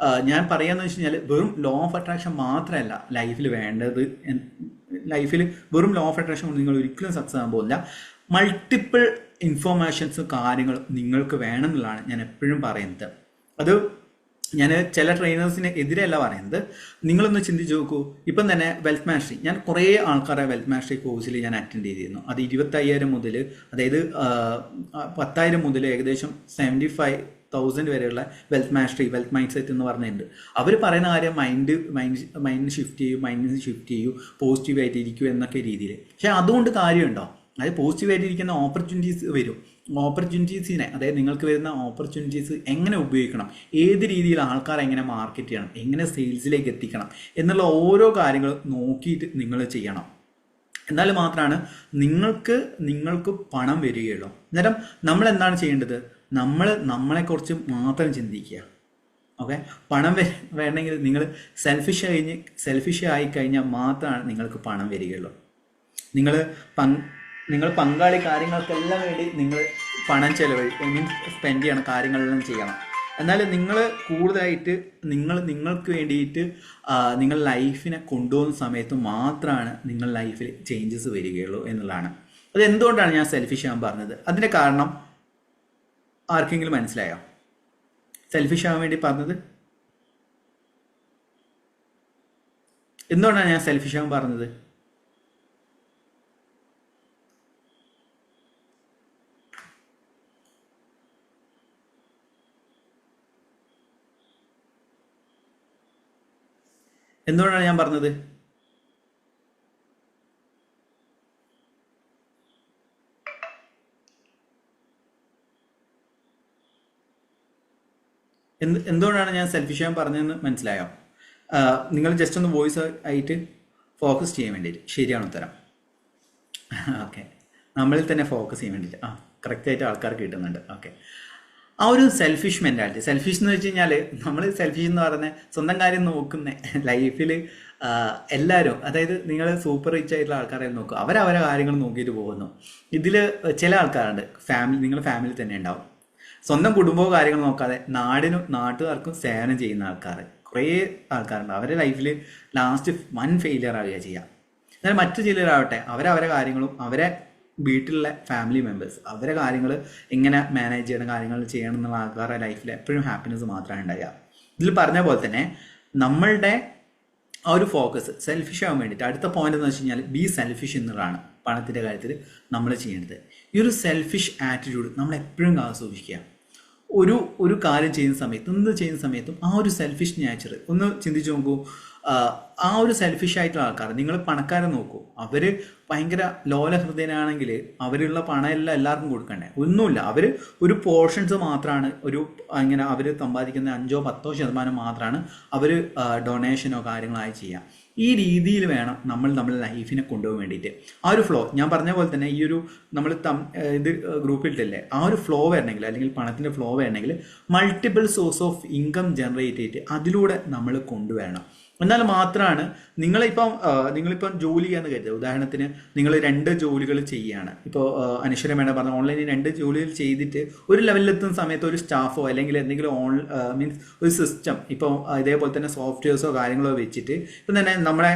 ഞാൻ പറയാന്ന് വെച്ച് കഴിഞ്ഞാൽ വെറും ലോ ഓഫ് അട്രാക്ഷൻ മാത്രമല്ല ലൈഫിൽ വേണ്ടത്. ലൈഫിൽ വെറും ലോ ഓഫ് അട്രാക്ഷൻ കൊണ്ട് നിങ്ങൾ ഒരിക്കലും സക്സസ് ആകാൻ പോകില്ല. മൾട്ടിപ്പിൾ ഇൻഫോർമേഷൻസും കാര്യങ്ങളും നിങ്ങൾക്ക് വേണമെന്നുള്ളതാണ് ഞാൻ എപ്പോഴും പറയുന്നത്. അത് ഞാൻ ചില ട്രെയിനേഴ്സിന് എതിരെയല്ല പറയുന്നത്. നിങ്ങളൊന്ന് ചിന്തിച്ച് നോക്കൂ. ഇപ്പം തന്നെ വെൽത്ത് മാസ്റ്ററി, ഞാൻ കുറേ ആൾക്കാരെ വെൽത്ത് മാസ്റ്ററി കോഴ്സിൽ ഞാൻ അറ്റൻഡ് ചെയ്തിരുന്നു. അത് 25,000 മുതൽ, അതായത് 10,000 മുതൽ ഏകദേശം 75,000 വരെയുള്ള wealth mastery, wealth mind set എന്ന് പറഞ്ഞിട്ടുണ്ട്. അവർ പറയുന്ന കാര്യം മൈൻഡ് ഷിഫ്റ്റ് ചെയ്യൂ, പോസിറ്റീവായിട്ട് ഇരിക്കൂ എന്നൊക്കെ രീതിയിൽ. പക്ഷേ അതുകൊണ്ട് കാര്യമുണ്ടോ? അതായത് പോസിറ്റീവായിട്ടിരിക്കുന്ന ഓപ്പർച്യൂണിറ്റീസ് വരും. ഓപ്പർച്യൂണിറ്റീസിനെ, അതായത് നിങ്ങൾക്ക് വരുന്ന ഓപ്പർച്യൂണിറ്റീസ് എങ്ങനെ ഉപയോഗിക്കണം, ഏത് രീതിയിൽ ആൾക്കാരെ എങ്ങനെ മാർക്കറ്റ് ചെയ്യണം, എങ്ങനെ സെയിൽസിലേക്ക് എത്തിക്കണം എന്നുള്ള ഓരോ കാര്യങ്ങൾ നോക്കിയിട്ട് നിങ്ങൾ ചെയ്യണം. എന്നാൽ മാത്രമാണ് നിങ്ങൾക്ക് പണം വരികയുള്ളൂ. അന്നേരം നമ്മൾ എന്താണ് ചെയ്യേണ്ടത്? നമ്മളെക്കുറിച്ച് മാത്രം ചിന്തിക്കുക. ഓക്കെ, പണം വേണമെങ്കിൽ നിങ്ങൾ സെൽഫിഷ് ആയി കഴിഞ്ഞാൽ മാത്രമാണ് നിങ്ങൾക്ക് പണം വരികയുള്ളൂ. നിങ്ങൾ പങ്കാളി കാര്യങ്ങൾക്കെല്ലാം വേണ്ടി നിങ്ങൾ പണം സ്പെൻഡ് ചെയ്യണം, കാര്യങ്ങളെല്ലാം ചെയ്യണം. എന്നാൽ നിങ്ങൾ കൂടുതലായിട്ട് നിങ്ങൾക്ക് വേണ്ടിയിട്ട് നിങ്ങൾ ലൈഫിനെ കൊണ്ടുപോകുന്ന സമയത്ത് മാത്രമാണ് നിങ്ങൾ ലൈഫിൽ ചേഞ്ചസ് വരികയുള്ളൂ എന്നുള്ളതാണ്. അത് എന്തുകൊണ്ടാണ് ഞാൻ സെൽഫിഷ് ആകാൻ പറഞ്ഞത്? അതിൻ്റെ കാരണം ആർക്കെങ്കിലും മനസ്സിലായോ? സെൽഫിഷ് ആകാൻ വേണ്ടി പറഞ്ഞത് എന്തുകൊണ്ടാണ് ഞാൻ സെൽഫിഷ് ആകാൻ പറഞ്ഞത്? എന്തുകൊണ്ടാണ് ഞാൻ പറഞ്ഞത്? എന്തുകൊണ്ടാണ് ഞാൻ സെൽഫിഷ് ആകാൻ പറഞ്ഞതെന്ന് മനസ്സിലായോ? നിങ്ങൾ ജസ്റ്റ് ഒന്ന് വോയിസ് ആയിട്ട് ഫോക്കസ് ചെയ്യാൻ വേണ്ടിയിട്ട്. ശരിയാണ് ഉത്തരം. ഓക്കെ, നമ്മളിൽ തന്നെ ഫോക്കസ് ചെയ്യാൻ വേണ്ടിയിട്ട് കറക്റ്റായിട്ട് ആൾക്കാർക്ക് കിട്ടുന്നുണ്ട്. ഓക്കെ, ആ ഒരു സെൽഫിഷ് മെൻറ്റാലിറ്റി. സെൽഫിഷ് എന്ന് വെച്ച് കഴിഞ്ഞാൽ നമ്മൾ സെൽഫിഷ് എന്ന് പറയുന്നത് സ്വന്തം കാര്യം നോക്കുന്ന ലൈഫിൽ എല്ലാവരും, അതായത് നിങ്ങൾ സൂപ്പർ റിച്ച് ആയിട്ടുള്ള ആൾക്കാരെ നോക്കുക, അവരവരെ കാര്യങ്ങൾ നോക്കിയിട്ട് പോകുന്നു. ഇതിൽ ചില ആൾക്കാരുണ്ട്, നിങ്ങളുടെ ഫാമിലി തന്നെ ഉണ്ടാവും, സ്വന്തം കുടുംബവും കാര്യങ്ങൾ നോക്കാതെ നാട്ടുകാർക്കും സേവനം ചെയ്യുന്ന ആൾക്കാർ കുറേ ആൾക്കാരുണ്ട്. അവരുടെ ലൈഫിൽ ലാസ്റ്റ് വൻ ഫെയിലിയർ ആവുക ചെയ്യുക. എന്നാൽ മറ്റു ചിലരാവട്ടെ അവരവരെ കാര്യങ്ങളും അവരെ വീട്ടിലുള്ള ഫാമിലി മെമ്പേഴ്സ് അവരെ കാര്യങ്ങൾ എങ്ങനെ മാനേജ് ചെയ്യണം, കാര്യങ്ങൾ ചെയ്യണം എന്നുള്ള ആൾക്കാരുടെ ലൈഫിൽ എപ്പോഴും ഹാപ്പിനെസ് മാത്രമാണ് ഉണ്ടാകുക. ഇതിൽ പറഞ്ഞ പോലെ തന്നെ നമ്മളുടെ ആ ഒരു ഫോക്കസ് സെൽഫിഷ് ആവാൻ വേണ്ടിയിട്ട് അടുത്ത പോയിന്റ് എന്ന് വെച്ച് കഴിഞ്ഞാൽ ബി സെൽഫിഷ് എന്നുള്ളതാണ് പണത്തിൻ്റെ കാര്യത്തിൽ നമ്മൾ ചെയ്യേണ്ടത്. ഈ ഒരു സെൽഫിഷ് ആറ്റിറ്റ്യൂഡ് നമ്മൾ എപ്പോഴും സൂക്ഷിക്കുക. ഒരു കാര്യം ചെയ്യുന്ന സമയത്ത്, എന്ത് ചെയ്യുന്ന സമയത്തും ആ ഒരു സെൽഫിഷ് നേച്ചർ ഒന്ന് ചിന്തിച്ച് നോക്കൂ. ആ ഒരു സെൽഫിഷ് ആയിട്ടുള്ള ആൾക്കാർ, നിങ്ങൾ പണക്കാരെ നോക്കൂ, അവർ ഭയങ്കര ലോലഹൃദയനാണെങ്കിൽ അവരുള്ള പണമെല്ലാം എല്ലാവർക്കും കൊടുക്കണ്ടേ? ഒന്നുമില്ല, അവർ ഒരു പോർഷൻസ് മാത്രമാണ് ഇങ്ങനെ അവർ സമ്പാദിക്കുന്ന 5-10% മാത്രമാണ് അവർ ഡൊണേഷനോ കാര്യങ്ങളായി ചെയ്യുക. ഈ രീതിയിൽ വേണം നമ്മൾ ലൈഫിനെ കൊണ്ടുപോകാൻ വേണ്ടിയിട്ട്. ആ ഒരു ഫ്ലോ ഞാൻ പറഞ്ഞ പോലെ തന്നെ ഈ ഒരു നമ്മൾ ഇത് ഗ്രൂപ്പിലിട്ടല്ലേ, ആ ഒരു ഫ്ലോ വരണമെങ്കിൽ അല്ലെങ്കിൽ പണത്തിൻ്റെ ഫ്ലോ വരണമെങ്കിൽ multiple source of income generate ചെയ്തിട്ട് അതിലൂടെ നമ്മൾ കൊണ്ടുവരണം. എന്നാൽ മാത്രമാണ് നിങ്ങളിപ്പം ജോലി ചെയ്യാന്ന് കരുതുക. ഉദാഹരണത്തിന് നിങ്ങൾ 2 ജോലികൾ ചെയ്യുകയാണ്. ഇപ്പോൾ അനശ്വര മേഡം പറഞ്ഞ ഓൺലൈനിൽ 2 ജോലികൾ ചെയ്തിട്ട് ഒരു ലെവലിലെത്തുന്ന സമയത്ത് ഒരു സ്റ്റാഫോ അല്ലെങ്കിൽ എന്തെങ്കിലും മീൻസ് ഒരു സിസ്റ്റം, ഇപ്പോൾ ഇതേപോലെ തന്നെ സോഫ്റ്റ്വെയർസോ കാര്യങ്ങളോ വെച്ചിട്ട് ഇപ്പം തന്നെ നമ്മളെ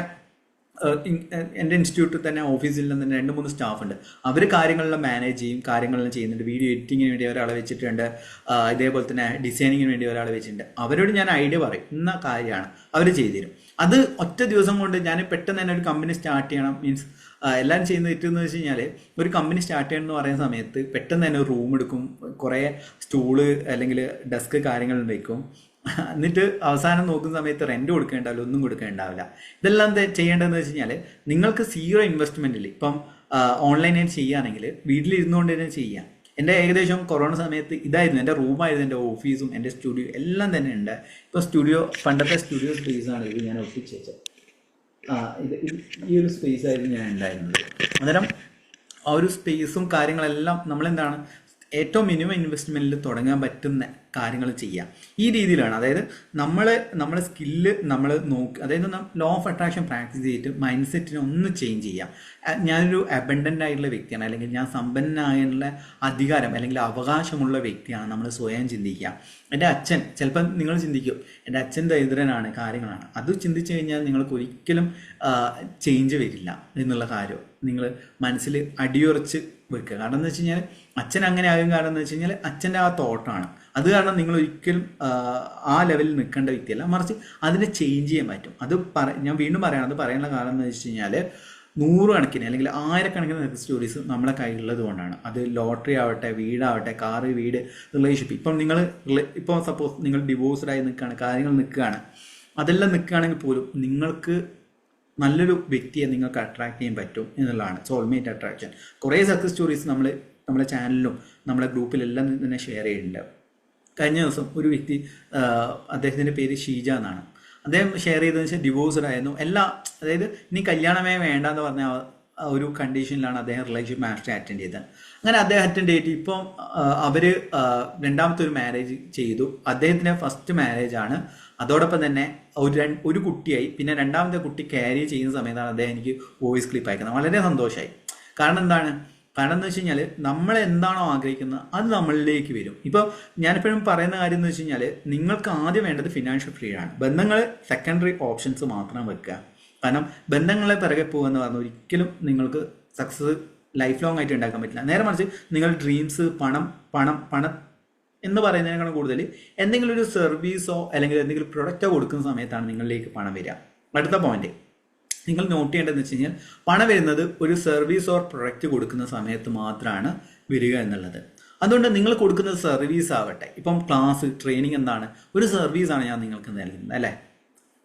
എൻ്റെ ഇൻസ്റ്റിറ്റ്യൂട്ടിൽ തന്നെ ഓഫീസിൽ നിന്ന് 2-3 സ്റ്റാഫ് ഉണ്ട്. അവർ കാര്യങ്ങളെല്ലാം മാനേജ് ചെയ്യും, കാര്യങ്ങളെല്ലാം ചെയ്യുന്നുണ്ട്. വീഡിയോ എഡിറ്റിങ്ങിന് വേണ്ടി ഒരാളെ വെച്ചിട്ടുണ്ട്, ഇതേപോലെ തന്നെ ഡിസൈനിങ്ങിന് വേണ്ടി ഒരാളെ വെച്ചിട്ടുണ്ട്. അവരോട് ഞാൻ ഐഡിയ പറയും, ഇന്ന കാര്യമാണ്, അവർ ചെയ്തു തരും. അത് ഒറ്റ ദിവസം കൊണ്ട് ഞാൻ പെട്ടെന്ന് തന്നെ ഒരു കമ്പനി സ്റ്റാർട്ട് ചെയ്യണം. മീൻസ് എല്ലാവരും ചെയ്യുന്ന തെറ്റെന്ന് വെച്ച് കഴിഞ്ഞാൽ ഒരു കമ്പനി സ്റ്റാർട്ട് ചെയ്യണം എന്ന് പറയുന്ന സമയത്ത് പെട്ടെന്ന് തന്നെ ഒരു റൂം എടുക്കും, കുറേ സ്റ്റൂള് അല്ലെങ്കിൽ ഡെസ്ക് കാര്യങ്ങൾ വയ്ക്കും. എന്നിട്ട് അവസാനം നോക്കുന്ന സമയത്ത് റെന്റ് കൊടുക്കേണ്ടാവില്ല, ഒന്നും കൊടുക്കേണ്ടാവില്ല. ഇതെല്ലാം ചെയ്യേണ്ടതെന്ന് വെച്ച് കഴിഞ്ഞാൽ നിങ്ങൾക്ക് 0 ഇൻവെസ്റ്റ്മെന്റിൽ ഇപ്പം ഓൺലൈനായിട്ട് ചെയ്യുകയാണെങ്കിൽ വീട്ടിലിരുന്നുകൊണ്ട് തന്നെ ചെയ്യാം. എൻ്റെ ഏകദേശം കൊറോണ സമയത്ത് ഇതായിരുന്നു എൻ്റെ റൂമായിരുന്നു, എൻ്റെ ഓഫീസും എൻ്റെ സ്റ്റുഡിയോ എല്ലാം തന്നെ ഉണ്ട്. ഇപ്പോൾ പണ്ടത്തെ സ്റ്റുഡിയോ സ്പേസാണ് ഇത് ഞാൻ ഒപ്പിച്ച് വെച്ചത്. ഈ ഒരു സ്പേസ് ആയിരുന്നു ഞാൻ ഉണ്ടായിരുന്നത്. അന്നേരം ആ ഒരു സ്പേസും കാര്യങ്ങളെല്ലാം നമ്മളെന്താണ് ഏറ്റവും മിനിമം ഇൻവെസ്റ്റ്മെൻറ്റിൽ തുടങ്ങാൻ പറ്റുന്ന കാര്യങ്ങൾ ചെയ്യുക. ഈ രീതിയിലാണ്. അതായത് നമ്മളെ സ്കില്ല് നമ്മൾ നോക്കി, അതായത് ലോ ഓഫ് അട്രാക്ഷൻ പ്രാക്ടീസ് ചെയ്തിട്ട് മൈൻഡ് സെറ്റിനെ ഒന്ന് ചേഞ്ച് ചെയ്യാം. ഞാനൊരു അബൻഡൻ്റ് ആയിട്ടുള്ള വ്യക്തിയാണ്, അല്ലെങ്കിൽ ഞാൻ സമ്പന്നനായുള്ള അധികാരം അല്ലെങ്കിൽ അവകാശമുള്ള വ്യക്തിയാണ് നമ്മൾ സ്വയം ചിന്തിക്കുക. എൻ്റെ അച്ഛൻ, ചിലപ്പോൾ നിങ്ങൾ ചിന്തിക്കും എൻ്റെ അച്ഛൻ ദരിദ്രനാണ്, കാര്യങ്ങളാണ്. അത് ചിന്തിച്ചു കഴിഞ്ഞാൽ നിങ്ങൾക്ക് ഒരിക്കലും ചേഞ്ച് വരില്ല എന്നുള്ള കാര്യം നിങ്ങൾ മനസ്സിൽ അടിയുറച്ച് വെക്കുക. കാരണം എന്ന് വെച്ച് കഴിഞ്ഞാൽ അച്ഛൻ അങ്ങനെ ആകും. കാരണം എന്ന് വെച്ച് കഴിഞ്ഞാൽ അച്ഛൻ്റെ ആ തോട്ടാണ്. അത് കാരണം നിങ്ങൾ ഒരിക്കലും ആ ലെവലിൽ നിൽക്കേണ്ട വ്യക്തിയല്ല, മറിച്ച് അതിനെ ചേഞ്ച് ചെയ്യാൻ പറ്റും. അത് ഞാൻ വീണ്ടും പറയണം, അത് പറയാനുള്ള കാരണം എന്ന് വെച്ച് കഴിഞ്ഞാൽ 100 കണക്കിന് അല്ലെങ്കിൽ 1000 സക്സസ് സ്റ്റോറീസ് നമ്മളെ കയ്യിലുള്ളത് കൊണ്ടാണ്. അത് ലോട്ടറി ആവട്ടെ, വീടാവട്ടെ, കാറ്, വീട്, റിലേഷൻഷിപ്പ്. ഇപ്പം സപ്പോസ് നിങ്ങൾ ഡിവോഴ്സ്ഡായി നിൽക്കുകയാണ്, കാര്യങ്ങൾ നിൽക്കുകയാണ്, അതെല്ലാം നിൽക്കുകയാണെങ്കിൽ പോലും നിങ്ങൾക്ക് നല്ലൊരു വ്യക്തിയെ നിങ്ങൾക്ക് അട്രാക്ട് ചെയ്യാൻ പറ്റും എന്നുള്ളതാണ് സോൾമേറ്റ് അട്രാക്ഷൻ. കുറേ സക്സസ് സ്റ്റോറീസ് നമ്മളെ ചാനലിലും നമ്മളെ ഗ്രൂപ്പിലെല്ലാം തന്നെ ഷെയർ ചെയ്യുന്നുണ്ട്. കഴിഞ്ഞ ദിവസം ഒരു വ്യക്തി, അദ്ദേഹത്തിൻ്റെ പേര് ഷീജ എന്നാണ്, അദ്ദേഹം ഷെയർ ചെയ്തതെന്ന് വെച്ചാൽ ഡിവോഴ്സ്ഡ് ആയിരുന്നു അതായത് ഇനി കല്യാണമേ വേണ്ട എന്ന് പറഞ്ഞ ഒരു കണ്ടീഷനിലാണ് അദ്ദേഹം റിലേഷൻഷിപ്പ് മാസ്റ്ററി അറ്റൻഡ് ചെയ്തത്. അങ്ങനെ അദ്ദേഹം അറ്റൻഡ് ചെയ്തിട്ട് ഇപ്പം അവർ രണ്ടാമത്തെ ഒരു മാരേജ് ചെയ്തു. അദ്ദേഹത്തിൻ്റെ ഫസ്റ്റ് മാരേജ് ആണ്. അതോടൊപ്പം തന്നെ ഒരു കുട്ടിയായി. പിന്നെ രണ്ടാമത്തെ കുട്ടി ക്യാരി ചെയ്യുന്ന സമയത്താണ് അദ്ദേഹം എനിക്ക് വോയിസ് ക്ലിപ്പ് അയക്കുന്നത്. വളരെ സന്തോഷമായി. കാരണം എന്ന് വെച്ച് കഴിഞ്ഞാൽ നമ്മൾ എന്താണോ ആഗ്രഹിക്കുന്നത് അത് നമ്മളിലേക്ക് വരും. ഇപ്പോൾ ഞാനെപ്പോഴും പറയുന്ന കാര്യം എന്ന് വെച്ച് കഴിഞ്ഞാൽ നിങ്ങൾക്ക് ആദ്യം വേണ്ടത് ഫിനാൻഷ്യൽ ഫ്രീഡം ആണ്. ബന്ധങ്ങൾ സെക്കൻഡറി ഓപ്ഷൻസ് മാത്രം വെക്കുക. കാരണം ബന്ധങ്ങളെ പിറകെ പോകുമെന്ന് പറഞ്ഞാൽ ഒരിക്കലും നിങ്ങൾക്ക് സക്സസ് ലൈഫ് ലോങ് ആയിട്ട് ഉണ്ടാക്കാൻ പറ്റില്ല. നേരെ മറിച്ച് നിങ്ങൾ ഡ്രീംസ്, പണം എന്ന് പറയുന്നതിനേക്കാളും കൂടുതൽ എന്തെങ്കിലും ഒരു സർവീസോ അല്ലെങ്കിൽ എന്തെങ്കിലും പ്രൊഡക്റ്റോ കൊടുക്കുന്ന സമയത്താണ് നിങ്ങളിലേക്ക് പണം വരിക. അടുത്ത പോയിന്റ് നിങ്ങൾ നോട്ട് ചെയ്യേണ്ടതെന്ന് വെച്ച് കഴിഞ്ഞാൽ പണം വരുന്നത് ഒരു സർവീസ് ഓർ പ്രൊഡക്റ്റ് കൊടുക്കുന്ന സമയത്ത് മാത്രമാണ് വരിക എന്നുള്ളത്. അതുകൊണ്ട് നിങ്ങൾ കൊടുക്കുന്ന സർവീസ് ആവട്ടെ, ഇപ്പം ക്ലാസ്, ട്രെയിനിങ് എന്താണ്, ഒരു സർവീസാണ് ഞാൻ നിങ്ങൾക്ക് നൽകുന്നത് അല്ലേ.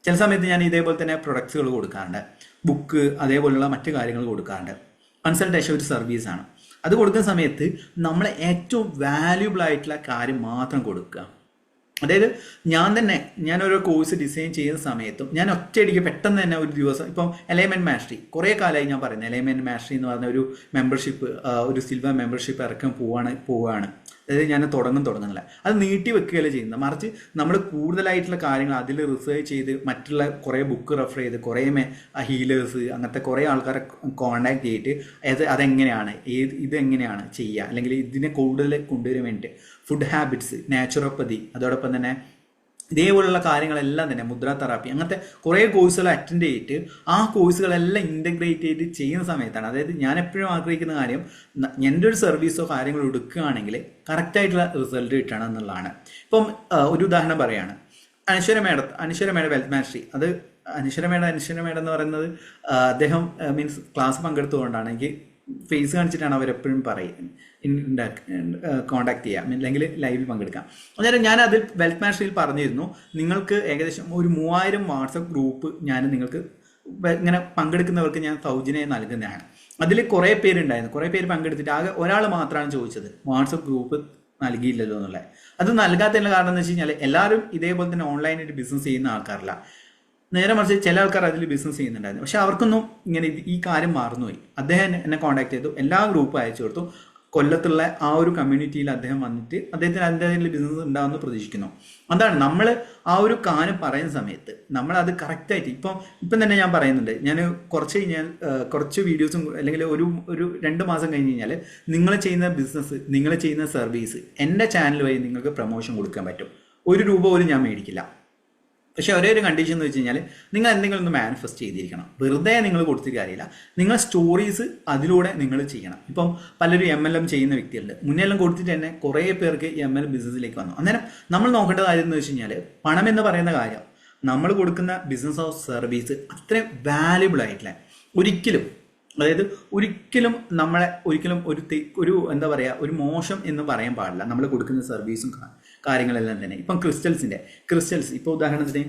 ചില സമയത്ത് ഞാൻ ഇതേപോലെ തന്നെ പ്രൊഡക്ട്സുകൾ കൊടുക്കാറുണ്ട്, ബുക്ക്, അതേപോലെയുള്ള മറ്റു കാര്യങ്ങൾ കൊടുക്കാറുണ്ട്. കൺസൾട്ടേഷൻ ഒരു സർവീസാണ്. അത് കൊടുക്കുന്ന സമയത്ത് നമ്മൾ ഏറ്റവും വാല്യുബിൾ ആയിട്ടുള്ള കാര്യം മാത്രം കൊടുക്കുക. അതായത് ഞാനൊരു കോഴ്സ് ഡിസൈൻ ചെയ്യുന്ന സമയത്തും ഞാൻ ഒറ്റയടിക്ക് പെട്ടെന്ന് തന്നെ ഒരു ദിവസം, ഇപ്പം അലൈൻമെൻറ്റ് മാസ്റ്ററി കുറേ കാലമായി ഞാൻ പറയുന്നത്, അലൈൻമെൻറ്റ് മാസ്റ്ററി എന്ന് പറഞ്ഞ ഒരു മെമ്പർഷിപ്പ്, ഒരു സിൽവർ മെമ്പർഷിപ്പ് ഇറക്കാൻ പോവുകയാണ്. അതായത് ഞാൻ തുടങ്ങുന്നില്ല, അത് നീട്ടി വെക്കുകയല്ല ചെയ്യുന്നത്, മറിച്ച് നമ്മൾ കൂടുതലായിട്ടുള്ള കാര്യങ്ങൾ അതിൽ റിസർച്ച് ചെയ്ത് മറ്റുള്ള കുറേ ബുക്ക് റെഫർ ചെയ്ത് കുറേ ഹീലേഴ്സ് അങ്ങനത്തെ കുറേ ആൾക്കാരെ കോൺടാക്ട് ചെയ്തിട്ട് അതെങ്ങനെയാണ് ഇതെങ്ങനെയാണ് ചെയ്യുക, അല്ലെങ്കിൽ ഇതിനെ കൂടുതൽ കൊണ്ടുവരാൻ വേണ്ടിയിട്ട് ഫുഡ് ഹാബിറ്റ്സ്, നാച്ചുറോപ്പതി, അതോടൊപ്പം തന്നെ ഇതേപോലുള്ള കാര്യങ്ങളെല്ലാം തന്നെ മുദ്ര തെറാപ്പി, അങ്ങനത്തെ കുറേ കോഴ്സുകൾ അറ്റൻഡ് ചെയ്തിട്ട് ആ കോഴ്സുകളെല്ലാം ഇൻ്റഗ്രേറ്റ് ചെയ്ത് ചെയ്യുന്ന സമയത്താണ്, അതായത് ഞാൻ എപ്പോഴും ആഗ്രഹിക്കുന്ന കാര്യം എൻ്റെ ഒരു സർവീസോ കാര്യങ്ങളോ എടുക്കുകയാണെങ്കിൽ കറക്റ്റായിട്ടുള്ള റിസൾട്ട് കിട്ടണം എന്നുള്ളതാണ്. ഇപ്പം ഒരു ഉദാഹരണം പറയുകയാണ്, അനശ്വര മേഡം വെൽത്ത് മാസ്റ്ററി. അത് അനശ്വര മേഡം എന്ന് പറയുന്നത് അദ്ദേഹം മീൻസ് ക്ലാസ് പങ്കെടുത്തുകൊണ്ടാണ്, എനിക്ക് ഫേസ് കാണിച്ചിട്ടാണ് അവരെപ്പോഴും കോണ്ടാക്ട് ചെയ്യാം, അല്ലെങ്കിൽ ലൈവിൽ പങ്കെടുക്കാം. അന്നേരം ഞാൻ അതിൽ വെൽത്ത് മാസ്റ്ററിയിൽ പറഞ്ഞിരുന്നു, നിങ്ങൾക്ക് ഏകദേശം ഒരു 3000 വാട്സപ്പ് ഗ്രൂപ്പ് ഞാൻ നിങ്ങൾക്ക് ഇങ്ങനെ പങ്കെടുക്കുന്നവർക്ക് ഞാൻ സൗജന്യം നൽകുന്നതാണ്. അതിൽ കുറേ പേരുണ്ടായിരുന്നു, കുറേ പേര് പങ്കെടുത്തിട്ട് ആകെ ഒരാൾ മാത്രമാണ് ചോദിച്ചത് വാട്സപ്പ് ഗ്രൂപ്പ് നൽകിയില്ലല്ലോ എന്നുള്ളത്. അത് നൽകാത്തതിൻ്റെ കാരണം എന്ന് വെച്ച് കഴിഞ്ഞാൽ എല്ലാവരും ഇതേപോലെ തന്നെ ഓൺലൈനായിട്ട് ബിസിനസ് ചെയ്യുന്ന ആൾക്കാരല്ല, നേരെ മറിച്ച് ചില ആൾക്കാർ അതിൽ ബിസിനസ് ചെയ്യുന്നുണ്ടായിരുന്നു. പക്ഷെ അവർക്കൊന്നും ഇങ്ങനെ ഈ കാര്യം മറന്നുപോയി. അദ്ദേഹം എന്നെ കോൺടാക്ട് ചെയ്തു, എല്ലാ ഗ്രൂപ്പും അയച്ചു കൊടുത്തു. കൊല്ലത്തുള്ള ആ ഒരു കമ്മ്യൂണിറ്റിയിൽ അദ്ദേഹം വന്നിട്ട് അദ്ദേഹത്തിന് അതിൻ്റെ ബിസിനസ് ഉണ്ടാകുമെന്ന് പ്രതീക്ഷിക്കുന്നു. അതാണ് നമ്മൾ ആ ഒരു കാര്യം പറയുന്ന സമയത്ത് നമ്മൾ അത് കറക്റ്റായിട്ട് ഇപ്പം തന്നെ ഞാൻ പറയുന്നുണ്ട്, ഞാൻ കുറച്ച് വീഡിയോസും അല്ലെങ്കിൽ ഒരു 2 മാസം കഴിഞ്ഞ് കഴിഞ്ഞാൽ നിങ്ങൾ ചെയ്യുന്ന ബിസിനസ്, നിങ്ങൾ ചെയ്യുന്ന സർവീസ് എൻ്റെ ചാനൽ വഴി നിങ്ങൾക്ക് പ്രൊമോഷൻ കൊടുക്കാൻ പറ്റും. 1 രൂപ പോലും ഞാൻ മേടിക്കില്ല. പക്ഷെ ഒരേ ഒരു കണ്ടീഷൻ എന്ന് വെച്ച് കഴിഞ്ഞാൽ നിങ്ങൾ എന്തെങ്കിലും ഒന്ന് മാനിഫെസ്റ്റ് ചെയ്തിരിക്കണം. വെറുതെ നിങ്ങൾ കൊടുത്തിട്ട് കാര്യമില്ല, നിങ്ങൾ സ്റ്റോറീസ് അതിലൂടെ നിങ്ങൾ ചെയ്യണം. ഇപ്പം പലരും MLM ചെയ്യുന്ന വ്യക്തികളുണ്ട്, മുന്നെല്ലാം കൊടുത്തിട്ട് തന്നെ കുറേ പേർക്ക് MLM ബിസിനസ്സിലേക്ക് വന്നു. അന്നേരം നമ്മൾ നോക്കേണ്ട കാര്യം എന്ന് വെച്ച് കഴിഞ്ഞാൽ പണം എന്ന് പറയുന്ന കാര്യം, നമ്മൾ കൊടുക്കുന്ന ബിസിനസ് ഓഫ് സർവീസ് അത്രയും വാല്യുബിൾ ആയിട്ടില്ല. ഒരിക്കലും നമ്മളെ ഒരു എന്താ പറയുക, ഒരു മോശം എന്ന് പറയാൻ പാടില്ല നമ്മൾ കൊടുക്കുന്ന സർവീസും കാര്യങ്ങളെല്ലാം തന്നെ. ഇപ്പം ക്രിസ്റ്റൽസ് ഇപ്പോൾ ഉദാഹരണത്തിന്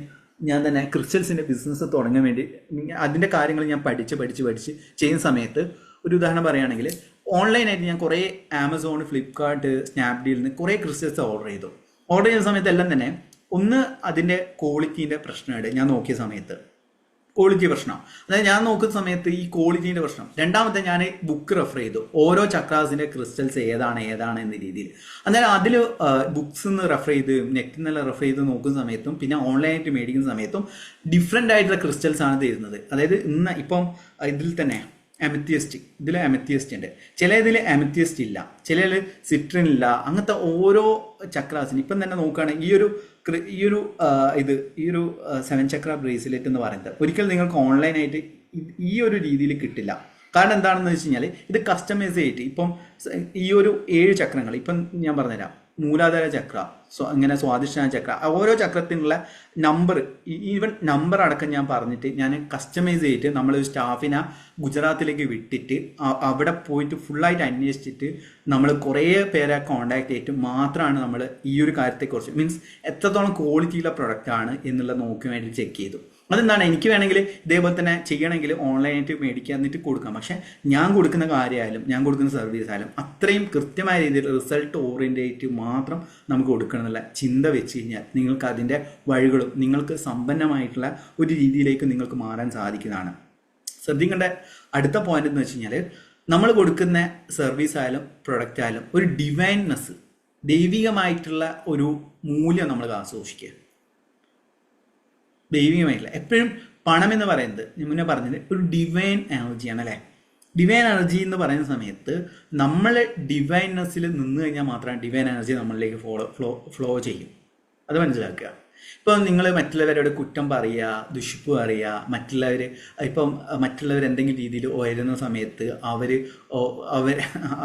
ഞാൻ തന്നെ ക്രിസ്റ്റൽസിൻ്റെ ബിസിനസ് തുടങ്ങാൻ വേണ്ടി അതിൻ്റെ കാര്യങ്ങൾ ഞാൻ പഠിച്ച് ചെയ്യുന്ന സമയത്ത് ഒരു ഉദാഹരണം പറയുകയാണെങ്കിൽ, ഓൺലൈനായിട്ട് ഞാൻ കുറേ ആമസോൺ, ഫ്ലിപ്കാർട്ട്, സ്നാപ്ഡീലിൽ നിന്ന് കുറേ ക്രിസ്റ്റൽസ് ഓർഡർ ചെയ്യുന്ന സമയത്ത് എല്ലാം തന്നെ ഒന്ന് അതിൻ്റെ ക്വാളിറ്റീൻ്റെ പ്രശ്നമായിട്ട് ഞാൻ നോക്കിയ സമയത്ത് ക്വാളിറ്റി പ്രശ്നം. അതായത് ഞാൻ നോക്കുന്ന സമയത്ത് ഈ ക്വാളിറ്റീൻ്റെ പ്രശ്നം. രണ്ടാമത്തെ ഞാൻ ബുക്ക് റെഫർ ചെയ്തു ഓരോ ചക്രാസിൻ്റെ ക്രിസ്റ്റൽസ് ഏതാണ് എന്ന രീതിയിൽ. അന്നേരം അതിൽ ബുക്സ് നിന്ന് റെഫർ ചെയ്ത് നെറ്റിൽ നിന്നെല്ലാം റെഫർ ചെയ്ത് നോക്കുന്ന സമയത്തും പിന്നെ ഓൺലൈനായിട്ട് മേടിക്കുന്ന സമയത്തും ഡിഫറെൻ്റ് ആയിട്ടുള്ള ക്രിസ്റ്റൽസ് ആണ് തരുന്നത്. അതായത് ഇപ്പം ഇതിൽ തന്നെ അമെത്തിയസ്റ്റ്, ഇതിൽ അമെത്തിയസ്റ്റ് ഉണ്ട്, ചില ഇതിൽ അമെത്തിയസ്റ്റ് ഇല്ല, ചിലതിൽ സിട്രിൻ ഇല്ല. അങ്ങനത്തെ ഓരോ ചക്രാസിന് ഇപ്പം തന്നെ നോക്കുകയാണെങ്കിൽ ഈ ഒരു 7 ചക്ര ബ്രേസ്ലെറ്റ് എന്ന് പറയുന്നത് ഒരിക്കലും നിങ്ങൾക്ക് ഓൺലൈനായിട്ട് ഈ ഒരു രീതിയിൽ കിട്ടില്ല. കാരണം എന്താണെന്ന് വെച്ച് കഴിഞ്ഞാൽ ഇത് കസ്റ്റമൈസ് ചെയ്തിട്ട് ഇപ്പം ഈ ഒരു 7 ചക്രങ്ങൾ ഇപ്പം ഞാൻ പറഞ്ഞുതരാം. മൂലാധാര ചക്ര, ഇങ്ങനെ സ്വാധിഷ്ഠാന ചക്ര, ഓരോ ചക്രത്തിനുള്ള നമ്പർ, ഈവൻ നമ്പർ അടക്കം ഞാൻ പറഞ്ഞിട്ട് ഞാൻ കസ്റ്റമൈസ് ചെയ്തിട്ട് നമ്മളൊരു സ്റ്റാഫിനെ ഗുജറാത്തിലേക്ക് വിട്ടിട്ട് അവിടെ പോയിട്ട് ഫുള്ളായിട്ട് അന്വേഷിച്ചിട്ട് നമ്മൾ കുറേ പേരെ കോണ്ടാക്ട് ചെയ്തിട്ട് മാത്രമാണ് നമ്മൾ ഈ ഒരു കാര്യത്തെക്കുറിച്ച് മീൻസ് എത്രത്തോളം ക്വാളിറ്റിയുള്ള പ്രൊഡക്റ്റാണ് എന്നുള്ളത് നോക്കി വേണ്ടി ചെക്ക് ചെയ്തു. അതെന്താണ്, എനിക്ക് വേണമെങ്കിൽ ഇതേപോലെ തന്നെ ചെയ്യണമെങ്കിൽ ഓൺലൈനായിട്ട് മേടിക്കാൻ എന്നിട്ട് കൊടുക്കാം. പക്ഷേ ഞാൻ കൊടുക്കുന്ന കാര്യമായാലും ഞാൻ കൊടുക്കുന്ന സർവീസ് ആയാലും അത്രയും കൃത്യമായ രീതിയിൽ റിസൾട്ട് ഓറിയൻറ്റേറ്റ് മാത്രം നമുക്ക് കൊടുക്കണം എന്നുള്ള ചിന്ത വെച്ച് കഴിഞ്ഞാൽ നിങ്ങൾക്ക് അതിൻ്റെ വഴികളും നിങ്ങൾക്ക് സമ്പന്നമായിട്ടുള്ള ഒരു രീതിയിലേക്ക് നിങ്ങൾക്ക് മാറാൻ സാധിക്കുന്നതാണ്. ശ്രദ്ധിക്കേണ്ട അടുത്ത പോയിന്റ് എന്ന് വെച്ച് കഴിഞ്ഞാൽ നമ്മൾ കൊടുക്കുന്ന സർവീസ് ആയാലും പ്രൊഡക്റ്റ് ആയാലും ഒരു ഡിവൈൻനെസ്, ദൈവികമായിട്ടുള്ള ഒരു മൂല്യം നമ്മൾ ആസ്വദിക്കുക. ദൈവികമായിട്ടില്ല. എപ്പോഴും പണം എന്ന് പറയുന്നത് ഞാൻ മുന്നേ പറഞ്ഞത് ഒരു ഡിവൈൻ എനർജിയാണ് അല്ലേ. ഡിവൈൻ എനർജി എന്ന് പറയുന്ന സമയത്ത് നമ്മൾ ഡിവൈൻനെസ്സിൽ നിന്ന് കഴിഞ്ഞാൽ മാത്രമേ ഡിവൈൻ എനർജി നമ്മളിലേക്ക് ഫ്ലോ ചെയ്യും. അത് മനസ്സിലാക്കുക. ഇപ്പം നിങ്ങൾ മറ്റുള്ളവരോട് കുറ്റം പറയുക, ദുഷിപ്പ് പറയുക, മറ്റുള്ളവർ എന്തെങ്കിലും രീതിയിൽ ഉയരുന്ന സമയത്ത്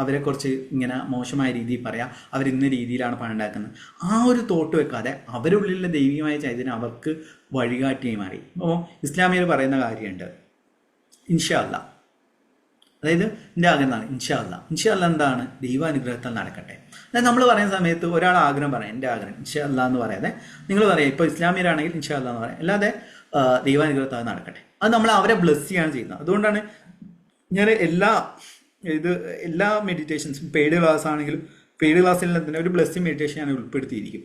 അവരെക്കുറിച്ച് ഇങ്ങനെ മോശമായ രീതിയിൽ പറയാം, അവരിന്ന രീതിയിലാണ് പണം ഉണ്ടാക്കുന്നത്, ആ ഒരു തോട്ട് വെക്കാതെ അവരുള്ളിലുള്ള ദൈവികമായ ചൈതന്യം അവർക്ക് വഴികാട്ടിയായി മാറി. അപ്പോൾ ഇസ്ലാമിയർ പറയുന്ന കാര്യമുണ്ട് ഇൻഷാ അല്ലാഹ്. അതായത് എൻ്റെ ആഗ്രഹമാണ് ഇൻഷാ അല്ലാഹ് എന്താണ്, ദൈവാനുഗ്രഹത്താൽ നടക്കട്ടെ. അതായത് നമ്മൾ പറയുന്ന സമയത്ത് ഒരാൾ ആഗ്രഹം പറയാം, എൻ്റെ ആഗ്രഹം ഇൻഷാ അല്ലാഹ് എന്ന് പറയാതെ നിങ്ങൾ പറയാം. ഇപ്പോൾ ഇസ്ലാമിയരാണെങ്കിൽ ഇൻഷാ അല്ലാഹ് എന്ന് പറയാം, അല്ലാതെ ദൈവാനുഗ്രഹത്താൽ നടക്കട്ടെ. അത് നമ്മൾ അവരെ ബ്ലെസ് ചെയ്യാണ് ചെയ്യുന്നത്. അതുകൊണ്ടാണ് ഞാൻ എല്ലാ മെഡിറ്റേഷൻസും പെയ്ഡ് ക്ലാസ് ആണെങ്കിലും പെയ്ഡ് ക്ലാസ്സിലെല്ലാം തന്നെ ഒരു ബ്ലെസ്സിങ് മെഡിറ്റേഷൻ ഞാൻ ഉൾപ്പെടുത്തിയിരിക്കും.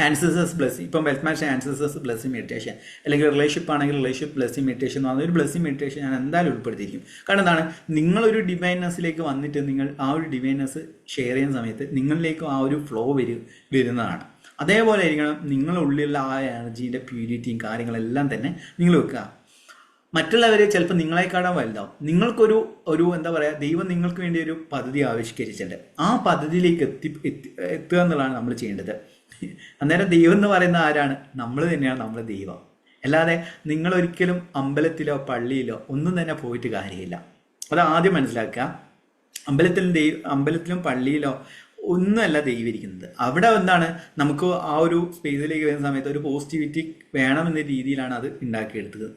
ആൻസേഴ്സസ് ബ്ലെസ്സിങ്, ഇപ്പം വെൽത്ത് മാച്ച് ആൻസേഴ്സസ് ബ്ലെസ്സിങ് മെഡിറ്റേഷൻ, അല്ലെങ്കിൽ റിലേഷൻഷിപ്പ് ആണെങ്കിൽ റിലേഷൻഷിപ്പ് ബ്ലെസ്സിങ് മെഡിറ്റേഷൻ എന്ന് പറഞ്ഞാൽ ഒരു ബ്ലെസ്സിങ് മെഡിറ്റേഷൻ ഞാൻ എന്തായാലും ഉൾപ്പെടുത്തിയിരിക്കും. കാരണം എന്താണ്, നിങ്ങളൊരു ഡിവൈൻനെസ്സിലേക്ക് വന്നിട്ട് നിങ്ങൾ ആ ഒരു ഡിവൈൻനെസ് ഷെയർ ചെയ്യുന്ന സമയത്ത് നിങ്ങളിലേക്കും ആ ഒരു ഫ്ലോ വരുന്നതാണ്. അതേപോലെ ആയിരിക്കണം നിങ്ങളുള്ളിലുള്ള ആ എനർജീൻ്റെ പ്യൂരിറ്റിയും കാര്യങ്ങളെല്ലാം തന്നെ നിങ്ങൾ വെക്കുക. മറ്റുള്ളവർ ചിലപ്പോൾ നിങ്ങളെക്കാളും വലുതാവും. നിങ്ങൾക്കൊരു എന്താ പറയുക, ദൈവം നിങ്ങൾക്ക് വേണ്ടി ഒരു പദ്ധതി ആവിഷ്കരിച്ചിട്ടുണ്ട്. ആ പദ്ധതിയിലേക്ക് എത്തുക എന്നുള്ളതാണ് നമ്മൾ ചെയ്യേണ്ടത്. അന്നേരം ദൈവം എന്ന് പറയുന്ന ആരാണ്? നമ്മൾ തന്നെയാണ് നമ്മൾ ദൈവം. അല്ലാതെ നിങ്ങളൊരിക്കലും അമ്പലത്തിലോ പള്ളിയിലോ ഒന്നും തന്നെ പോയിട്ട് കാര്യമില്ല. അത് ആദ്യം മനസ്സിലാക്കുക. അമ്പലത്തിലും പള്ളിയിലോ ഒന്നുമല്ല ദൈവം ഇരിക്കുന്നത്. അവിടെ എന്താണ്, നമുക്ക് ആ ഒരു സ്പേസിലേക്ക് വരുന്ന സമയത്ത് ഒരു പോസിറ്റിവിറ്റി വേണമെന്ന രീതിയിലാണ് അത്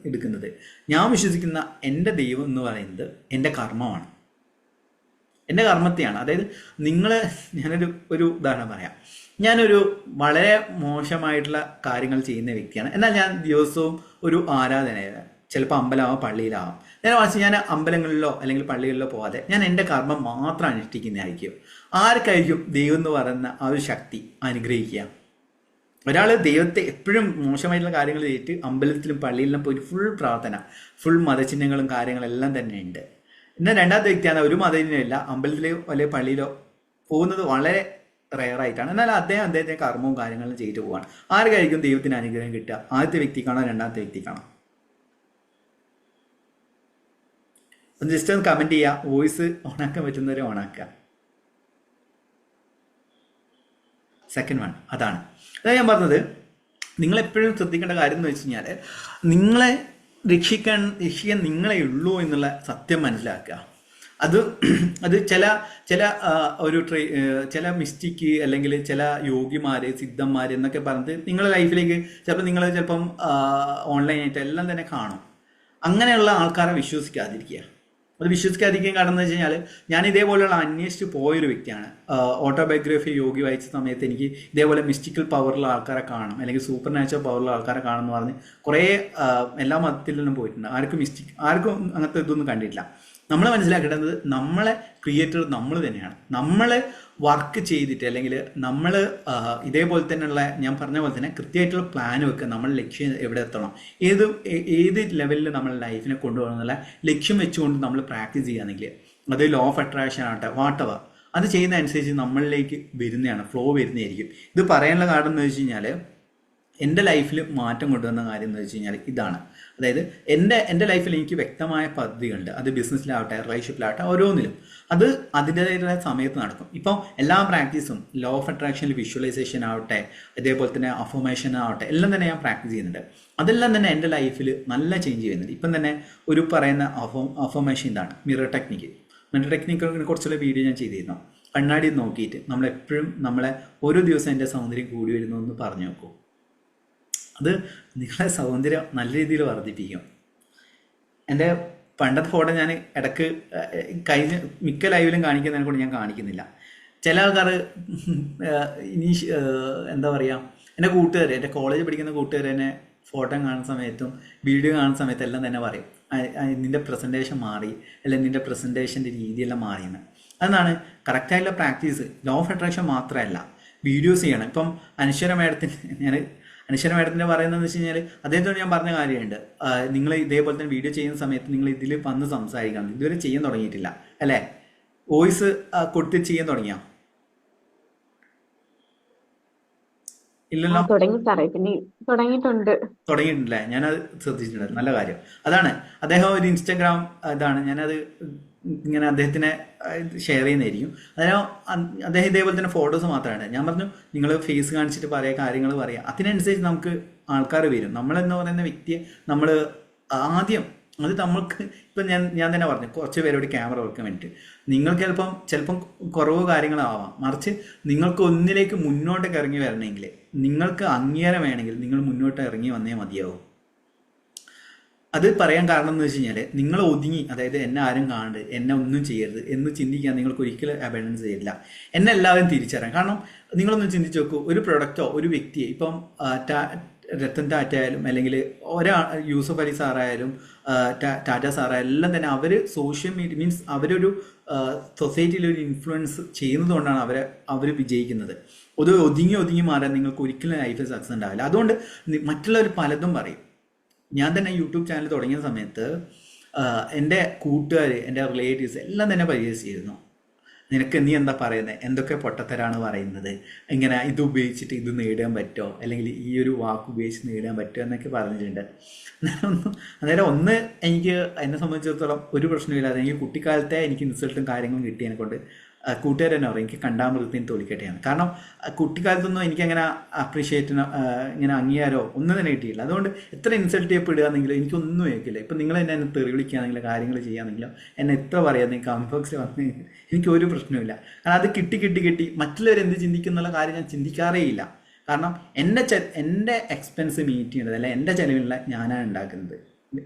എടുക്കുന്നത്. ഞാൻ വിശ്വസിക്കുന്ന എൻ്റെ ദൈവം എന്ന് പറയുന്നത് എൻ്റെ കർമ്മമാണ്, എൻ്റെ കർമ്മത്തെയാണ്. അതായത് ഞാനൊരു ഉദാഹരണം പറയാം. ഞാനൊരു വളരെ മോശമായിട്ടുള്ള കാര്യങ്ങൾ ചെയ്യുന്ന വ്യക്തിയാണ്. എന്നാൽ ഞാൻ ദിവസവും ഒരു ആരാധനയാണ്, ചിലപ്പോൾ അമ്പലമാവാം പള്ളിയിലാവാം. ഞാൻ അമ്പലങ്ങളിലോ അല്ലെങ്കിൽ പള്ളികളിലോ പോകാതെ ഞാൻ എൻ്റെ കർമ്മം മാത്രം അനുഷ്ഠിക്കുന്നതായിരിക്കും. ആർക്കായിരിക്കും ദൈവം എന്ന് പറയുന്ന ആ ഒരു ശക്തി അനുഗ്രഹിക്കുക? ഒരാൾ ദൈവത്തെ എപ്പോഴും മോശമായിട്ടുള്ള കാര്യങ്ങൾ ചെയ്തിട്ട് അമ്പലത്തിലും പള്ളിയിലും പോയിട്ട് ഫുൾ പ്രാർത്ഥന, ഫുൾ മതചിഹ്നങ്ങളും കാര്യങ്ങളെല്ലാം തന്നെ ഉണ്ട്. എന്നാൽ രണ്ടാമത്തെ വ്യക്തിയാണ് ഒരു മതചിഹ്നമില്ല, അമ്പലത്തിലോ അല്ലെങ്കിൽ പള്ളിയിലോ പോകുന്നത് വളരെ റെയറായിട്ടാണ്. എന്നാൽ അദ്ദേഹത്തെ കർമ്മവും കാര്യങ്ങളും ചെയ്തിട്ട് പോവാണ്. ആർക്കായിരിക്കും ദൈവത്തിന് അനുഗ്രഹം കിട്ടുക? ആദ്യത്തെ വ്യക്തിക്കാണോ രണ്ടാമത്തെ വ്യക്തിക്കാണോ? ഒന്ന് ജസ്റ്റ് ഒന്ന് കമൻറ്റ് ചെയ്യുക. വോയിസ് ഓണാക്കാൻ പറ്റുന്നവരെ ഓണാക്കുക. സെക്കൻഡ് വൺ അതാണ് ഞാൻ പറഞ്ഞത്. നിങ്ങളെപ്പോഴും ശ്രദ്ധിക്കേണ്ട കാര്യം എന്ന് വെച്ച് കഴിഞ്ഞാൽ നിങ്ങളെ രക്ഷിക്കാൻ നിങ്ങളെ ഉള്ളൂ എന്നുള്ള സത്യം മനസ്സിലാക്കുക. അത് ചില മിസ്റ്റിക്ക് അല്ലെങ്കിൽ ചില യോഗിമാര് സിദ്ധന്മാര് എന്നൊക്കെ പറഞ്ഞിട്ട് നിങ്ങളുടെ ലൈഫിലേക്ക് ചിലപ്പം ഓൺലൈനായിട്ട് എല്ലാം തന്നെ കാണും. അങ്ങനെയുള്ള ആൾക്കാരെ വിശ്വസിക്കാതിരിക്കുക. അത് വിശ്വസിക്കാതിരിക്കാൻ കാരണം എന്ന് വെച്ച് കഴിഞ്ഞാൽ ഞാൻ ഇതേപോലെയുള്ള അന്വേഷിച്ച് പോയൊരു വ്യക്തിയാണ്. ഓട്ടോബയോഗ്രഫി യോഗി വായിച്ച സമയത്ത് എനിക്ക് ഇതേപോലെ മിസ്റ്റിക്കൽ പവറുള്ള ആൾക്കാരെ കാണും, അല്ലെങ്കിൽ സൂപ്പർ നാച്ചുറൽ പവറുള്ള ആൾക്കാരെ കാണും എന്ന് പറഞ്ഞ് കുറേ എല്ലാ മതത്തിൽ നിന്നും പോയിട്ടുണ്ട്. ആർക്കും അങ്ങനത്തെ ഇതൊന്നും കണ്ടിട്ടില്ല. നമ്മൾ മനസ്സിലാക്കേണ്ടത് നമ്മളെ ക്രിയേറ്റർ നമ്മൾ തന്നെയാണ്. നമ്മൾ വർക്ക് ചെയ്തിട്ട് അല്ലെങ്കിൽ നമ്മൾ ഇതേപോലെ തന്നെയുള്ള ഞാൻ പറഞ്ഞ പോലെ തന്നെ കൃത്യമായിട്ടുള്ള പ്ലാൻ വെക്കുക. നമ്മൾ ലക്ഷ്യം എവിടെ എത്തണം, ഏത് ലെവലിൽ നമ്മൾ ലൈഫിനെ കൊണ്ടുപോകണമെന്നുള്ള ലക്ഷ്യം വെച്ചുകൊണ്ട് നമ്മൾ പ്രാക്ടീസ് ചെയ്യുകയാണെങ്കിൽ അത് ലോ ഓഫ് അട്രാക്ഷൻ ആവട്ടെ വാട്ടവർ, അത് ചെയ്യുന്ന അനുസരിച്ച് നമ്മളിലേക്ക് വരുന്നതാണ്, ഫ്ലോ വരുന്നതായിരിക്കും. ഇത് പറയാനുള്ള കാരണം എന്ന് വെച്ച് കഴിഞ്ഞാൽ എൻ്റെ ലൈഫിൽ മാറ്റം കൊണ്ടുവന്ന കാര്യം എന്ന് വെച്ച് കഴിഞ്ഞാൽ ഇതാണ്. അതായത് എൻ്റെ ലൈഫിൽ എനിക്ക് വ്യക്തമായ പദ്ധതികളുണ്ട്. അത് ബിസിനസ്സിലാവട്ടെ റിലേഷൻഷിപ്പിലാവട്ടെ ഓരോന്നിലും അത് അതിൻ്റെതായ സമയത്ത് നടക്കും. ഇപ്പം എല്ലാ പ്രാക്ടീസും ലോ ഓഫ് അട്രാക്ഷനിൽ വിഷ്വലൈസേഷൻ ആവട്ടെ അതേപോലെ തന്നെ അഫർമേഷൻ ആവട്ടെ എല്ലാം തന്നെ ഞാൻ പ്രാക്ടീസ് ചെയ്യുന്നുണ്ട്. അതെല്ലാം തന്നെ എൻ്റെ ലൈഫിൽ നല്ല ചേഞ്ച് ചെയ്യുന്നുണ്ട്. ഇപ്പം തന്നെ ഒരു പറയുന്ന അഫർമേഷൻ ഇതാണ് മിറർ ടെക്നിക്ക്. മിറർ ടെക്നിക്കിനെ കുറിച്ചുള്ള വീഡിയോ ഞാൻ ചെയ്തിരുന്നു. കണ്ണാടി നോക്കിയിട്ട് നമ്മളെപ്പോഴും നമ്മളെ ഓരോ ദിവസം എൻ്റെ സൗന്ദര്യം കൂടി വരുന്നു എന്ന് പറഞ്ഞു നോക്കൂ. അത് നിങ്ങളെ സൗന്ദര്യം നല്ല രീതിയിൽ വർദ്ധിപ്പിക്കും. എൻ്റെ പണ്ടത്തെ ഫോട്ടോ ഞാൻ ഇടയ്ക്ക് കഴിഞ്ഞ മിക്ക ലൈവിലും കാണിക്കുന്നതിനെ കൊണ്ട് ഞാൻ കാണിക്കുന്നില്ല. ചില ആൾക്കാർ ഇനി എന്താ പറയുക, എൻ്റെ കൂട്ടുകാർ, എൻ്റെ കോളേജിൽ പഠിക്കുന്ന കൂട്ടുകാർ എന്നെ ഫോട്ടോ കാണുന്ന സമയത്തും വീഡിയോ കാണുന്ന സമയത്തും എല്ലാം തന്നെ പറയും നിൻ്റെ പ്രസൻറ്റേഷൻ മാറി, അല്ലെങ്കിൽ നിൻ്റെ പ്രസൻറ്റേഷൻ്റെ രീതിയെല്ലാം മാറിയെന്ന്. അതാണ് കറക്റ്റായിട്ടുള്ള പ്രാക്ടീസ്. ലോ ഓഫ് അട്രാക്ഷൻ മാത്രമല്ല, വീഡിയോസ് ചെയ്യണം. ഇപ്പം അനശ്വര മാഡത്തിൻ്റെ പറയുന്നതെന്ന് വെച്ച് കഴിഞ്ഞാൽ അദ്ദേഹത്തോട് ഞാൻ പറഞ്ഞ കാര്യമുണ്ട്. നിങ്ങൾ ഇതേപോലെ തന്നെ വീഡിയോ ചെയ്യുന്ന സമയത്ത് നിങ്ങൾ ഇതിൽ വന്ന് സംസാരിക്കണം. ഇതുവരെ ചെയ്യാൻ തുടങ്ങിയിട്ടില്ല അല്ലേ? വോയിസ് കൊടുത്ത് ചെയ്യാൻ തുടങ്ങിയോ? ഇല്ലല്ലോ. തുടങ്ങിയിട്ടുണ്ടല്ലേ? ഞാനത് ശ്രദ്ധിച്ചിട്ടുണ്ട്. നല്ല കാര്യം. അതാണ് അദ്ദേഹം ഒരു ഇൻസ്റ്റാഗ്രാം ഇതാണ്, ഞാനത് ഇങ്ങനെ അദ്ദേഹത്തിനെ ഷെയർ ചെയ്യുന്നതായിരിക്കും. അദ്ദേഹം ഇതേപോലെ തന്നെ ഫോട്ടോസ് മാത്രമാണ്. ഞാൻ പറഞ്ഞു നിങ്ങൾ ഫേസ് കാണിച്ചിട്ട് പറയുക, കാര്യങ്ങൾ പറയുക, അതിനനുസരിച്ച് നമുക്ക് ആൾക്കാർ വരും. നമ്മളെന്ന് പറയുന്ന വ്യക്തിയെ നമ്മൾ ആദ്യം അത് നമ്മൾക്ക് ഇപ്പം ഞാൻ തന്നെ പറഞ്ഞു കുറച്ച് പേരോട് ക്യാമറ വെക്കാൻ വേണ്ടിയിട്ട് നിങ്ങൾക്ക് ചിലപ്പം കുറവ് കാര്യങ്ങളാവാം. മറിച്ച് നിങ്ങൾക്ക് ഒന്നിലേക്ക് മുന്നോട്ടേക്ക് ഇറങ്ങി വരണമെങ്കിൽ, നിങ്ങൾക്ക് അംഗീകാരം വേണമെങ്കിൽ നിങ്ങൾ മുന്നോട്ട് ഇറങ്ങി വന്നേ മതിയാവും. അത് പറയാൻ കാരണം എന്ന് വെച്ച് കഴിഞ്ഞാൽ നിങ്ങൾ ഒതുങ്ങി, അതായത് എന്നെ ആരും കാണരുത്, എന്നെ ഒന്നും ചെയ്യരുത് എന്ന് ചിന്തിക്കാൻ നിങ്ങൾക്ക് ഒരിക്കലും അബൻഡൻസ് ചെയ്യില്ല. എന്നെ എല്ലാവരും തിരിച്ചറിയാം. കാരണം നിങ്ങളൊന്ന് ചിന്തിച്ച് നോക്കൂ, ഒരു പ്രൊഡക്റ്റോ ഒരു വ്യക്തിയെ ഇപ്പം രത്തൻ ടാറ്റ ആയാലും അല്ലെങ്കിൽ യൂസഫ് അലി സാറായാലും ടാറ്റ സാറായാലും എല്ലാം തന്നെ അവർ സോഷ്യൽ മീഡിയ മീൻസ് അവരൊരു സൊസൈറ്റിയിൽ ഒരു ഇൻഫ്ലുവൻസ് ചെയ്യുന്നത് കൊണ്ടാണ് അവർ വിജയിക്കുന്നത്. ഒരു ഒതുങ്ങി മാറാൻ നിങ്ങൾക്ക് ഒരിക്കലും ലൈഫിൽ സക്സസ് ഉണ്ടാവില്ല. അതുകൊണ്ട് മറ്റുള്ളവർ പലതും പറയും. ഞാൻ തന്നെ യൂട്യൂബ് ചാനൽ തുടങ്ങിയ സമയത്ത് എൻ്റെ കൂട്ടുകാർ, എൻ്റെ റിലേറ്റീവ്സ് എല്ലാം തന്നെ പരിഹസിച്ചിരുന്നു. നീ എന്താ പറയുന്നത്, എന്തൊക്കെ പൊട്ടത്തരാണ് പറയുന്നത്, ഇങ്ങനെ ഇത് ഉപയോഗിച്ചിട്ട് ഇത് നേടാൻ പറ്റുമോ, അല്ലെങ്കിൽ ഈ ഒരു വാക്ക് ഉപയോഗിച്ച് നേടാൻ പറ്റുമോ എന്നൊക്കെ പറഞ്ഞിട്ടുണ്ട്. അന്നേരം എനിക്ക് എന്നെ സംബന്ധിച്ചിടത്തോളം ഒരു പ്രശ്നമില്ലാതെ എനിക്ക് കുട്ടിക്കാലത്തെ എനിക്ക് ഇൻസൾട്ടും കാര്യങ്ങളും കിട്ടിയതിനെ കൊണ്ട് കൂട്ടുകാർ തന്നെ പറയും എനിക്ക് കണ്ടാമൃഗത്തിന് തോലിക്കട്ടെയാണ്. കാരണം കുട്ടിക്കാലത്തൊന്നും എനിക്കങ്ങനെ അപ്രീഷിയേറ്റിന് ഇങ്ങനെ അംഗീകാരമോ ഒന്നും തന്നെ കിട്ടിയില്ല. അതുകൊണ്ട് എത്ര ഇൻസൾട്ട് ചെയ്യപ്പെടുകയാണെങ്കിലും എനിക്കൊന്നും കേൾക്കില്ല. ഇപ്പം നിങ്ങൾ എന്നെ തെറി വിളിക്കുകയാണെങ്കിലും കാര്യങ്ങൾ ചെയ്യുകയാണെങ്കിലോ എന്നെ എത്ര പറയാമെന്ന് കമന്റ് ബോക്സിൽ വന്ന് എനിക്കൊരു പ്രശ്നമില്ല. കാരണം അത് കിട്ടി മറ്റുള്ളവർ എന്ത് ചിന്തിക്കുന്നുള്ള കാര്യം ഞാൻ ചിന്തിക്കാറേ ഇല്ല. കാരണം എൻ്റെ എക്സ്പെൻസ് മീറ്റ് ചെയ്യേണ്ടത് അല്ല, എൻ്റെ ചിലവിലുള്ള ഞാനാണ് ഉണ്ടാക്കുന്നത്.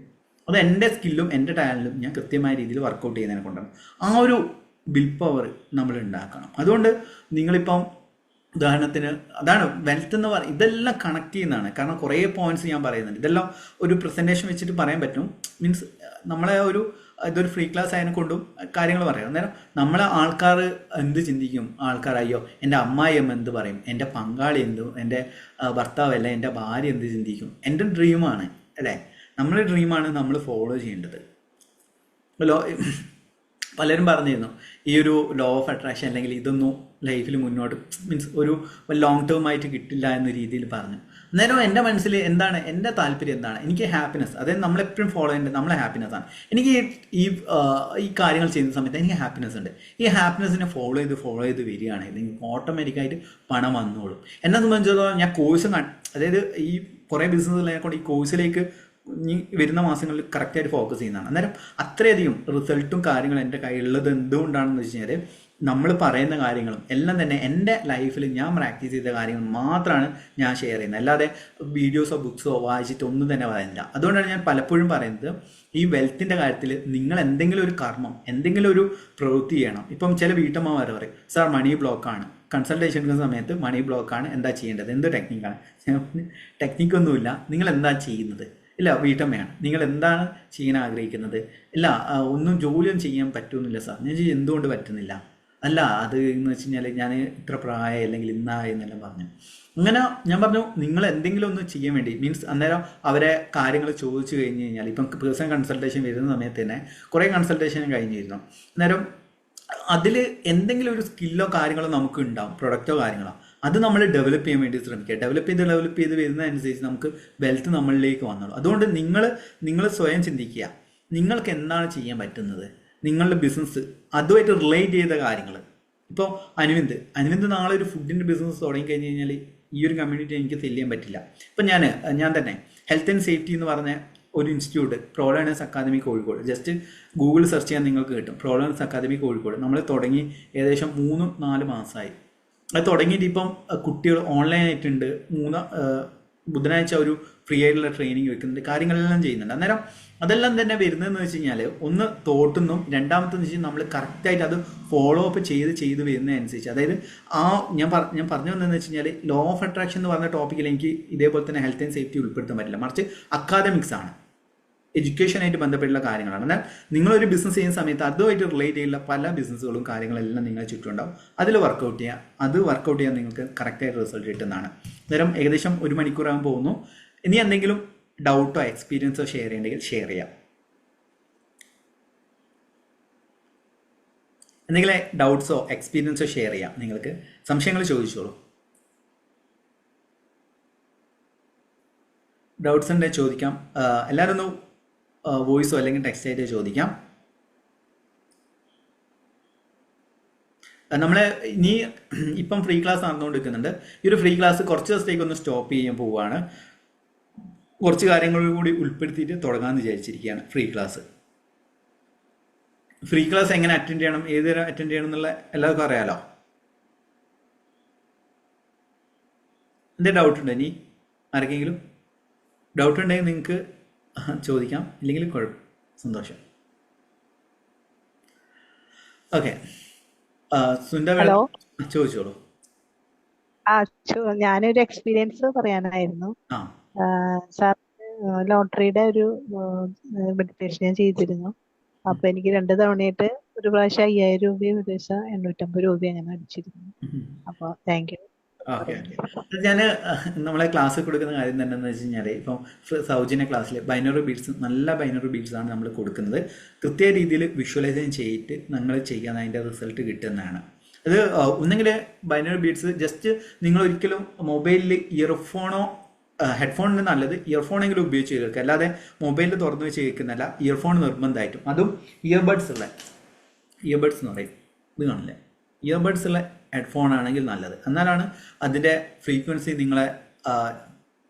അത് എൻ്റെ സ്കില്ലും എൻ്റെ ടാലൻറ്റും ഞാൻ കൃത്യമായ രീതിയിൽ വർക്കൗട്ട് ചെയ്യുന്നതിനെ കൊണ്ടാണ്. ആ ഒരു വിൽ പവർ നമ്മൾ ഉണ്ടാക്കണം. അതുകൊണ്ട് നിങ്ങളിപ്പം ഉദാഹരണത്തിന് അതാണ് വെൽത്ത് എന്ന് പറയുന്നത്, ഇതെല്ലാം കണക്ട് ചെയ്യുന്നതാണ്. കാരണം കുറേ പോയിന്റ്സ് ഞാൻ പറയുന്നുണ്ട്. ഇതെല്ലാം ഒരു പ്രസൻറ്റേഷൻ വെച്ചിട്ട് പറയാൻ പറ്റും. മീൻസ് നമ്മളെ ഇതൊരു ഫ്രീ ക്ലാസ് ആയതിനെ കൊണ്ടും കാര്യങ്ങൾ പറയാം. അന്നേരം നമ്മളെ ആൾക്കാർ എന്ത് ചിന്തിക്കും, ആൾക്കാർ അയ്യോ എൻ്റെ അമ്മായിയമ്മ എന്ത് പറയും, എൻ്റെ പങ്കാളി എൻ്റെ ഭർത്താവല്ല എൻ്റെ ഭാര്യ എന്ത് ചിന്തിക്കും. എൻ്റെ ഡ്രീമാണ് അല്ലേ, നമ്മുടെ ഡ്രീമാണ് നമ്മൾ ഫോളോ ചെയ്യേണ്ടത്. പലരും പറഞ്ഞിരുന്നു ഈ ഒരു ലോ ഓഫ് അട്രാക്ഷൻ അല്ലെങ്കിൽ ഇതൊന്നും ലൈഫിൽ മുന്നോട്ട് മീൻസ് ഒരു ലോങ് ടേം ആയിട്ട് കിട്ടില്ല എന്ന രീതിയിൽ പറഞ്ഞു. അന്നേരം എൻ്റെ മനസ്സിൽ എന്താണ് എൻ്റെ താല്പര്യം എന്താണ്, എനിക്ക് ഹാപ്പിനെസ്, അതായത് നമ്മളെപ്പോഴും ഫോളോ ചെയ്യേണ്ടത് നമ്മളെ ഹാപ്പിനെസ് ആണ്. എനിക്ക് ഈ കാര്യങ്ങൾ ചെയ്യുന്ന സമയത്ത് എനിക്ക് ഹാപ്പിനെസ് ഉണ്ട്. ഈ ഹാപ്പിനെസ്സിനെ ഫോളോ ചെയ്ത് വരികയാണെങ്കിൽ നിങ്ങൾക്ക് ഓട്ടോമാറ്റിക്കായിട്ട് പണം വന്നോളും. എന്നെ സംബന്ധിച്ചിടത്തോളം ഞാൻ കോഴ്സ് അതായത് ഈ കുറേ ബിസിനസ്സിനെ കൊണ്ട് ഈ കോഴ്സിലേക്ക് ഇനി വരുന്ന മാസങ്ങളിൽ കറക്റ്റായിട്ട് ഫോക്കസ് ചെയ്യുന്നതാണ്. അന്നേരം അത്രയധികം റിസൾട്ടും കാര്യങ്ങളും എൻ്റെ കയ്യിലുള്ളത് എന്തുകൊണ്ടാണെന്ന് വെച്ച് കഴിഞ്ഞാൽ നമ്മൾ പറയുന്ന കാര്യങ്ങളും എല്ലാം തന്നെ എൻ്റെ ലൈഫിൽ ഞാൻ പ്രാക്ടീസ് ചെയ്ത കാര്യങ്ങൾ മാത്രമാണ് ഞാൻ ഷെയർ ചെയ്യുന്നത്. അല്ലാതെ വീഡിയോസോ ബുക്സോ വായിച്ചിട്ട് ഒന്നും തന്നെ പറയുന്നില്ല. അതുകൊണ്ടാണ് ഞാൻ പലപ്പോഴും പറയുന്നത് ഈ വെൽത്തിൻ്റെ കാര്യത്തിൽ നിങ്ങൾ എന്തെങ്കിലും ഒരു കർമ്മം, എന്തെങ്കിലും ഒരു പ്രവൃത്തി ചെയ്യണം. ഇപ്പം ചില വീട്ടമ്മമാർ പറയും സാർ മണി ബ്ലോക്കാണ്, കൺസൾട്ടേഷൻ എടുക്കുന്ന സമയത്ത് മണി ബ്ലോക്കാണ്, എന്താ ചെയ്യേണ്ടത്, എന്ത് ടെക്നിക്കാണ്? ടെക്നിക്കൊന്നുമില്ല, നിങ്ങൾ എന്താ ചെയ്യുന്നത്, ഇല്ല, വീട്ടമ്മയാണ്. നിങ്ങൾ എന്താണ് ചെയ്യാൻ ആഗ്രഹിക്കുന്നത്? ഇല്ല, ഒന്നും ജോലിയൊന്നും ചെയ്യാൻ പറ്റുമെന്നില്ല സാർ. ഞാൻ ചോദിച്ചു, എന്തുകൊണ്ട് പറ്റുന്നില്ല? അല്ല, അത് എന്ന് വെച്ച് കഴിഞ്ഞാൽ ഞാൻ ഇത്ര പ്രായം അല്ലെങ്കിൽ ഇന്നായി എന്നെല്ലാം പറഞ്ഞു. അങ്ങനെ ഞാൻ പറഞ്ഞു, നിങ്ങൾ എന്തെങ്കിലും ഒന്ന് ചെയ്യാൻ വേണ്ടി മീൻസ് അന്നേരം അവരെ കാര്യങ്ങൾ ചോദിച്ചു കഴിഞ്ഞ് കഴിഞ്ഞാൽ, ഇപ്പം പേഴ്സണൽ കൺസൾട്ടേഷൻ വരുന്ന സമയത്ത് തന്നെ കുറേ കൺസൾട്ടേഷൻ കഴിഞ്ഞിരുന്നു. അന്നേരം അതിൽ എന്തെങ്കിലും ഒരു സ്കില്ലോ കാര്യങ്ങളോ നമുക്ക് ഉണ്ടാവും, പ്രൊഡക്റ്റോ കാര്യങ്ങളോ, അത് നമ്മൾ ഡെവലപ്പ് ചെയ്യാൻ വേണ്ടി ശ്രമിക്കുക. ഡെവലപ്പ് ചെയ്ത് വരുന്നതനുസരിച്ച് നമുക്ക് വെൽത്ത് നമ്മളിലേക്ക് വന്നോളൂ. അതുകൊണ്ട് നിങ്ങൾ സ്വയം ചിന്തിക്കുക, നിങ്ങൾക്ക് എന്താണ് ചെയ്യാൻ പറ്റുന്നത്, നിങ്ങളുടെ ബിസിനസ് അതുമായിട്ട് റിലേറ്റ് ചെയ്ത കാര്യങ്ങൾ. ഇപ്പോൾ അരവിന്ദ് നാളെ ഒരു ഫുഡിൻ്റെ ബിസിനസ് തുടങ്ങി കഴിഞ്ഞ് കഴിഞ്ഞാൽ ഈ ഒരു കമ്മ്യൂണിറ്റി എനിക്ക് സെല് ചെയ്യാൻ പറ്റില്ല. ഇപ്പം ഞാൻ തന്നെ ഹെൽത്ത് ആൻഡ് സേഫ്റ്റി എന്ന് പറഞ്ഞ ഒരു institute, pro learners academy Kozhikode, just Google search ചെയ്യാൻ നിങ്ങൾക്ക് കിട്ടും. പ്രോ ലേണേഴ്സ് അക്കാദമി കോഴിക്കോട് നമ്മൾ തുടങ്ങി ഏകദേശം 3-4 മാസമായി. അത് തുടങ്ങിയിട്ട് ഇപ്പം കുട്ടികൾ ഓൺലൈനായിട്ടുണ്ട്. ബുധനാഴ്ച ഒരു ഫ്രീ ആയിട്ടുള്ള ട്രെയിനിങ് വെക്കുന്നുണ്ട്, കാര്യങ്ങളെല്ലാം ചെയ്യുന്നുണ്ട്. അന്നേരം അതെല്ലാം തന്നെ വരുന്നതെന്ന് വെച്ച് കഴിഞ്ഞാൽ, ഒന്ന് തോട്ടുന്നും, രണ്ടാമത്തെന്ന് വെച്ചാൽ നമ്മൾ കറക്റ്റായിട്ട് അത് ഫോളോ അപ്പ് ചെയ്ത് വരുന്നതനുസരിച്ച്, അതായത് ഞാൻ പറഞ്ഞു വന്നതെന്ന് വെച്ച് കഴിഞ്ഞാൽ, ലോ ഓഫ് അട്രാക്ഷൻ എന്ന് പറഞ്ഞ ടോപ്പിക്കിൽ എനിക്ക് ഇതേപോലെ തന്നെ ഹെൽത്ത് ആൻഡ് സേഫ്റ്റി ഉൾപ്പെടുത്താൻ പറ്റില്ല. മറിച്ച് അക്കാദമിക്സ് ആണ്, എഡ്യൂക്കേഷനായിട്ട് ബന്ധപ്പെട്ടുള്ള കാര്യങ്ങളാണ്. എന്നാൽ നിങ്ങളൊരു ബിസിനസ് ചെയ്യുന്ന സമയത്ത് അതുമായിട്ട് റിലേറ്റ് ചെയ്യുന്ന പല ബിസിനസ്സുകളും കാര്യങ്ങളെല്ലാം നിങ്ങളെ ചുറ്റുണ്ടാവും. അതിൽ വർക്കൗട്ട് ചെയ്യാൻ നിങ്ങൾക്ക് കറക്റ്റായിട്ട് റിസൾട്ട് കിട്ടുന്നതാണ്. അന്നേരം ഏകദേശം 1 മണിക്കൂറാകാൻ പോകുന്നു. ഇനി എന്തെങ്കിലും ഡൗട്ടോ എക്സ്പീരിയൻസോ ഷെയർ ചെയ്യണമെങ്കിൽ ഷെയർ ചെയ്യാം. എന്തെങ്കിലും ഡൗട്ട്സോ എക്സ്പീരിയൻസോ ഷെയർ ചെയ്യാം. നിങ്ങൾക്ക് സംശയങ്ങൾ ചോദിച്ചോളൂ. ഡൗട്ട്സ് ഉണ്ടെങ്കിൽ ചോദിക്കാം. എല്ലാവരും ഒന്ന് വോയിസോ അല്ലെങ്കിൽ ടെക്സ്റ്റ് ആയിട്ട് ചോദിക്കാം. നമ്മളെ ഇപ്പം ഫ്രീ ക്ലാസ് നടന്നുകൊണ്ടിരിക്കുന്നുണ്ട്. ഈ ഒരു ഫ്രീ ക്ലാസ് കുറച്ച് ദിവസത്തേക്ക് ഒന്ന് സ്റ്റോപ്പ് ചെയ്യാൻ പോവുകയാണ്. കുറച്ച് കാര്യങ്ങൾ കൂടി ഉൾപ്പെടുത്തിയിട്ട് തുടങ്ങാമെന്ന് വിചാരിച്ചിരിക്കുകയാണ്. ഫ്രീ ക്ലാസ് എങ്ങനെ അറ്റൻഡ് ചെയ്യണം, ഏത് തരം അറ്റൻഡ് ചെയ്യണം എന്നുള്ള എല്ലാവർക്കും അറിയാലോ. എന്തെങ്കിലും ഡൗട്ട് ഉണ്ടോ? ഇനി ആർക്കെങ്കിലും ഡൗട്ട് ഉണ്ടെങ്കിൽ നിങ്ങൾക്ക് ചോദിക്കാം, ഇല്ലെങ്കിൽ കുഴപ്പം, സന്തോഷം. Okay, hello. ചോദിച്ചോളൂ. ഞാനൊരു എക്സ്പീരിയൻസ് പറയാനായിരുന്നു. ആ, സാർ, ലോട്ടറിയുടെ ഒരു മെഡിറ്റേഷൻ ഞാൻ ചെയ്തിരുന്നു. അപ്പൊ എനിക്ക് 2 തവണയായിട്ട് ഒരു പ്രാവശ്യം 5000 രൂപയും ഒരു ദിവസം 850 രൂപയും അങ്ങനെ അടിച്ചിരുന്നു. അപ്പൊ താങ്ക് യു. ഓക്കെ. ഞാൻ നമ്മളെ ക്ലാസ് കൊടുക്കുന്ന കാര്യം തന്നെ എന്ന് വെച്ച് കഴിഞ്ഞാൽ, ഇപ്പം സൗജന്യ ക്ലാസ്സിൽ ബൈനറി ബീഡ്സ്, നല്ല ബൈനറി ബീഡ്സ് ആണ് നമ്മൾ കൊടുക്കുന്നത്. കൃത്യ രീതിയിൽ വിഷ്വലൈസേഷൻ ചെയ്തിട്ട് നിങ്ങൾ ചെയ്യാൻ അതിൻ്റെ റിസൾട്ട് കിട്ടുന്നതാണ്. അത് ഒന്നെങ്കിൽ ബൈനറി ബീഡ്സ് ജസ്റ്റ് നിങ്ങൾ ഒരിക്കലും മൊബൈലിൽ ഇയർഫോണോ ഹെഡ്ഫോണിന് നല്ലത് ഇയർഫോണെങ്കിലും ഉപയോഗിച്ച് കേൾക്കുക, അല്ലാതെ മൊബൈലിൽ തുറന്നു വെച്ച് കേൾക്കുന്നതല്ല. ഇയർഫോൺ നിർബന്ധമായിട്ടും, അതും ഇയർബഡ്സ് എന്ന് പറയും, ഇത് കാണില്ലേ, ഇയർബഡ്സ് ഉള്ള ഹെഡ്ഫോൺ ആണെങ്കിൽ നല്ലത്. എന്നാലാണ് അതിൻ്റെ ഫ്രീക്വൻസി നിങ്ങളെ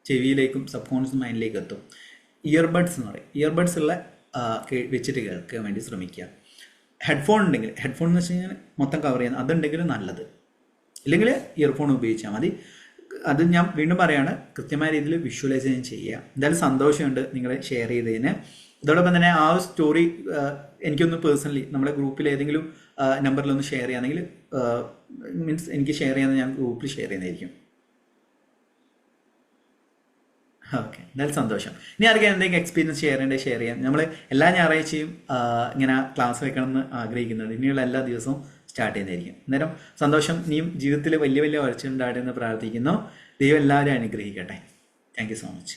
ചെവിയിലേക്കും സബ് കോൺഷ്യസ് മൈൻഡിലേക്ക് എത്തും. ഇയർബഡ്സ് എന്ന് പറയും. ഇയർബഡ്സ് ഉള്ള വെച്ചിട്ട് കേൾക്കാൻ വേണ്ടി ശ്രമിക്കുക. ഹെഡ്ഫോൺ ഉണ്ടെങ്കിൽ, ഹെഡ്ഫോൺ എന്ന് വെച്ച് കഴിഞ്ഞാൽ മൊത്തം കവർ ചെയ്യുന്നത്, അതുണ്ടെങ്കിൽ നല്ലത്. ഇല്ലെങ്കിൽ ഇയർഫോൺ ഉപയോഗിച്ചാൽ മതി. അത് ഞാൻ വീണ്ടും പറയാണ്, കൃത്യമായ രീതിയിൽ വിഷ്വലൈസേഷൻ ചെയ്യുക. എന്തായാലും സന്തോഷമുണ്ട് നിങ്ങൾ ഷെയർ ചെയ്തതിന്. ഇതോടൊപ്പം തന്നെ ആ ഒരു സ്റ്റോറി എനിക്കൊന്ന് പേഴ്സണലി നമ്മുടെ ഗ്രൂപ്പിൽ ഏതെങ്കിലും നമ്പറിലൊന്ന് ഷെയർ ചെയ്യുകയാണെങ്കിൽ, മീൻസ് എനിക്ക് ഷെയർ ചെയ്യാൻ ഞാൻ ഗ്രൂപ്പിൽ ഷെയർ ചെയ്യുന്നതായിരിക്കും. ഓക്കെ, എന്തായാലും സന്തോഷം. ഇനി ആർക്കും എന്തെങ്കിലും എക്സ്പീരിയൻസ് ഷെയർ ചെയ്യാം. നമ്മൾ എല്ലാ ഞായറാഴ്ചയും ഇങ്ങനെ ക്ലാസ് വെക്കണമെന്ന് ആഗ്രഹിക്കുന്നുണ്ട്. ഇനിയുള്ള എല്ലാ ദിവസവും സ്റ്റാർട്ട് ചെയ്യുന്നതായിരിക്കും. അന്നേരം സന്തോഷം. ഇനിയും ജീവിതത്തിൽ വലിയ വലിയ വളർച്ച ഉണ്ടാകട്ടെ എന്ന് പ്രാർത്ഥിക്കുന്നു. ദൈവം എല്ലാവരും അനുഗ്രഹിക്കട്ടെ. Thank you so much.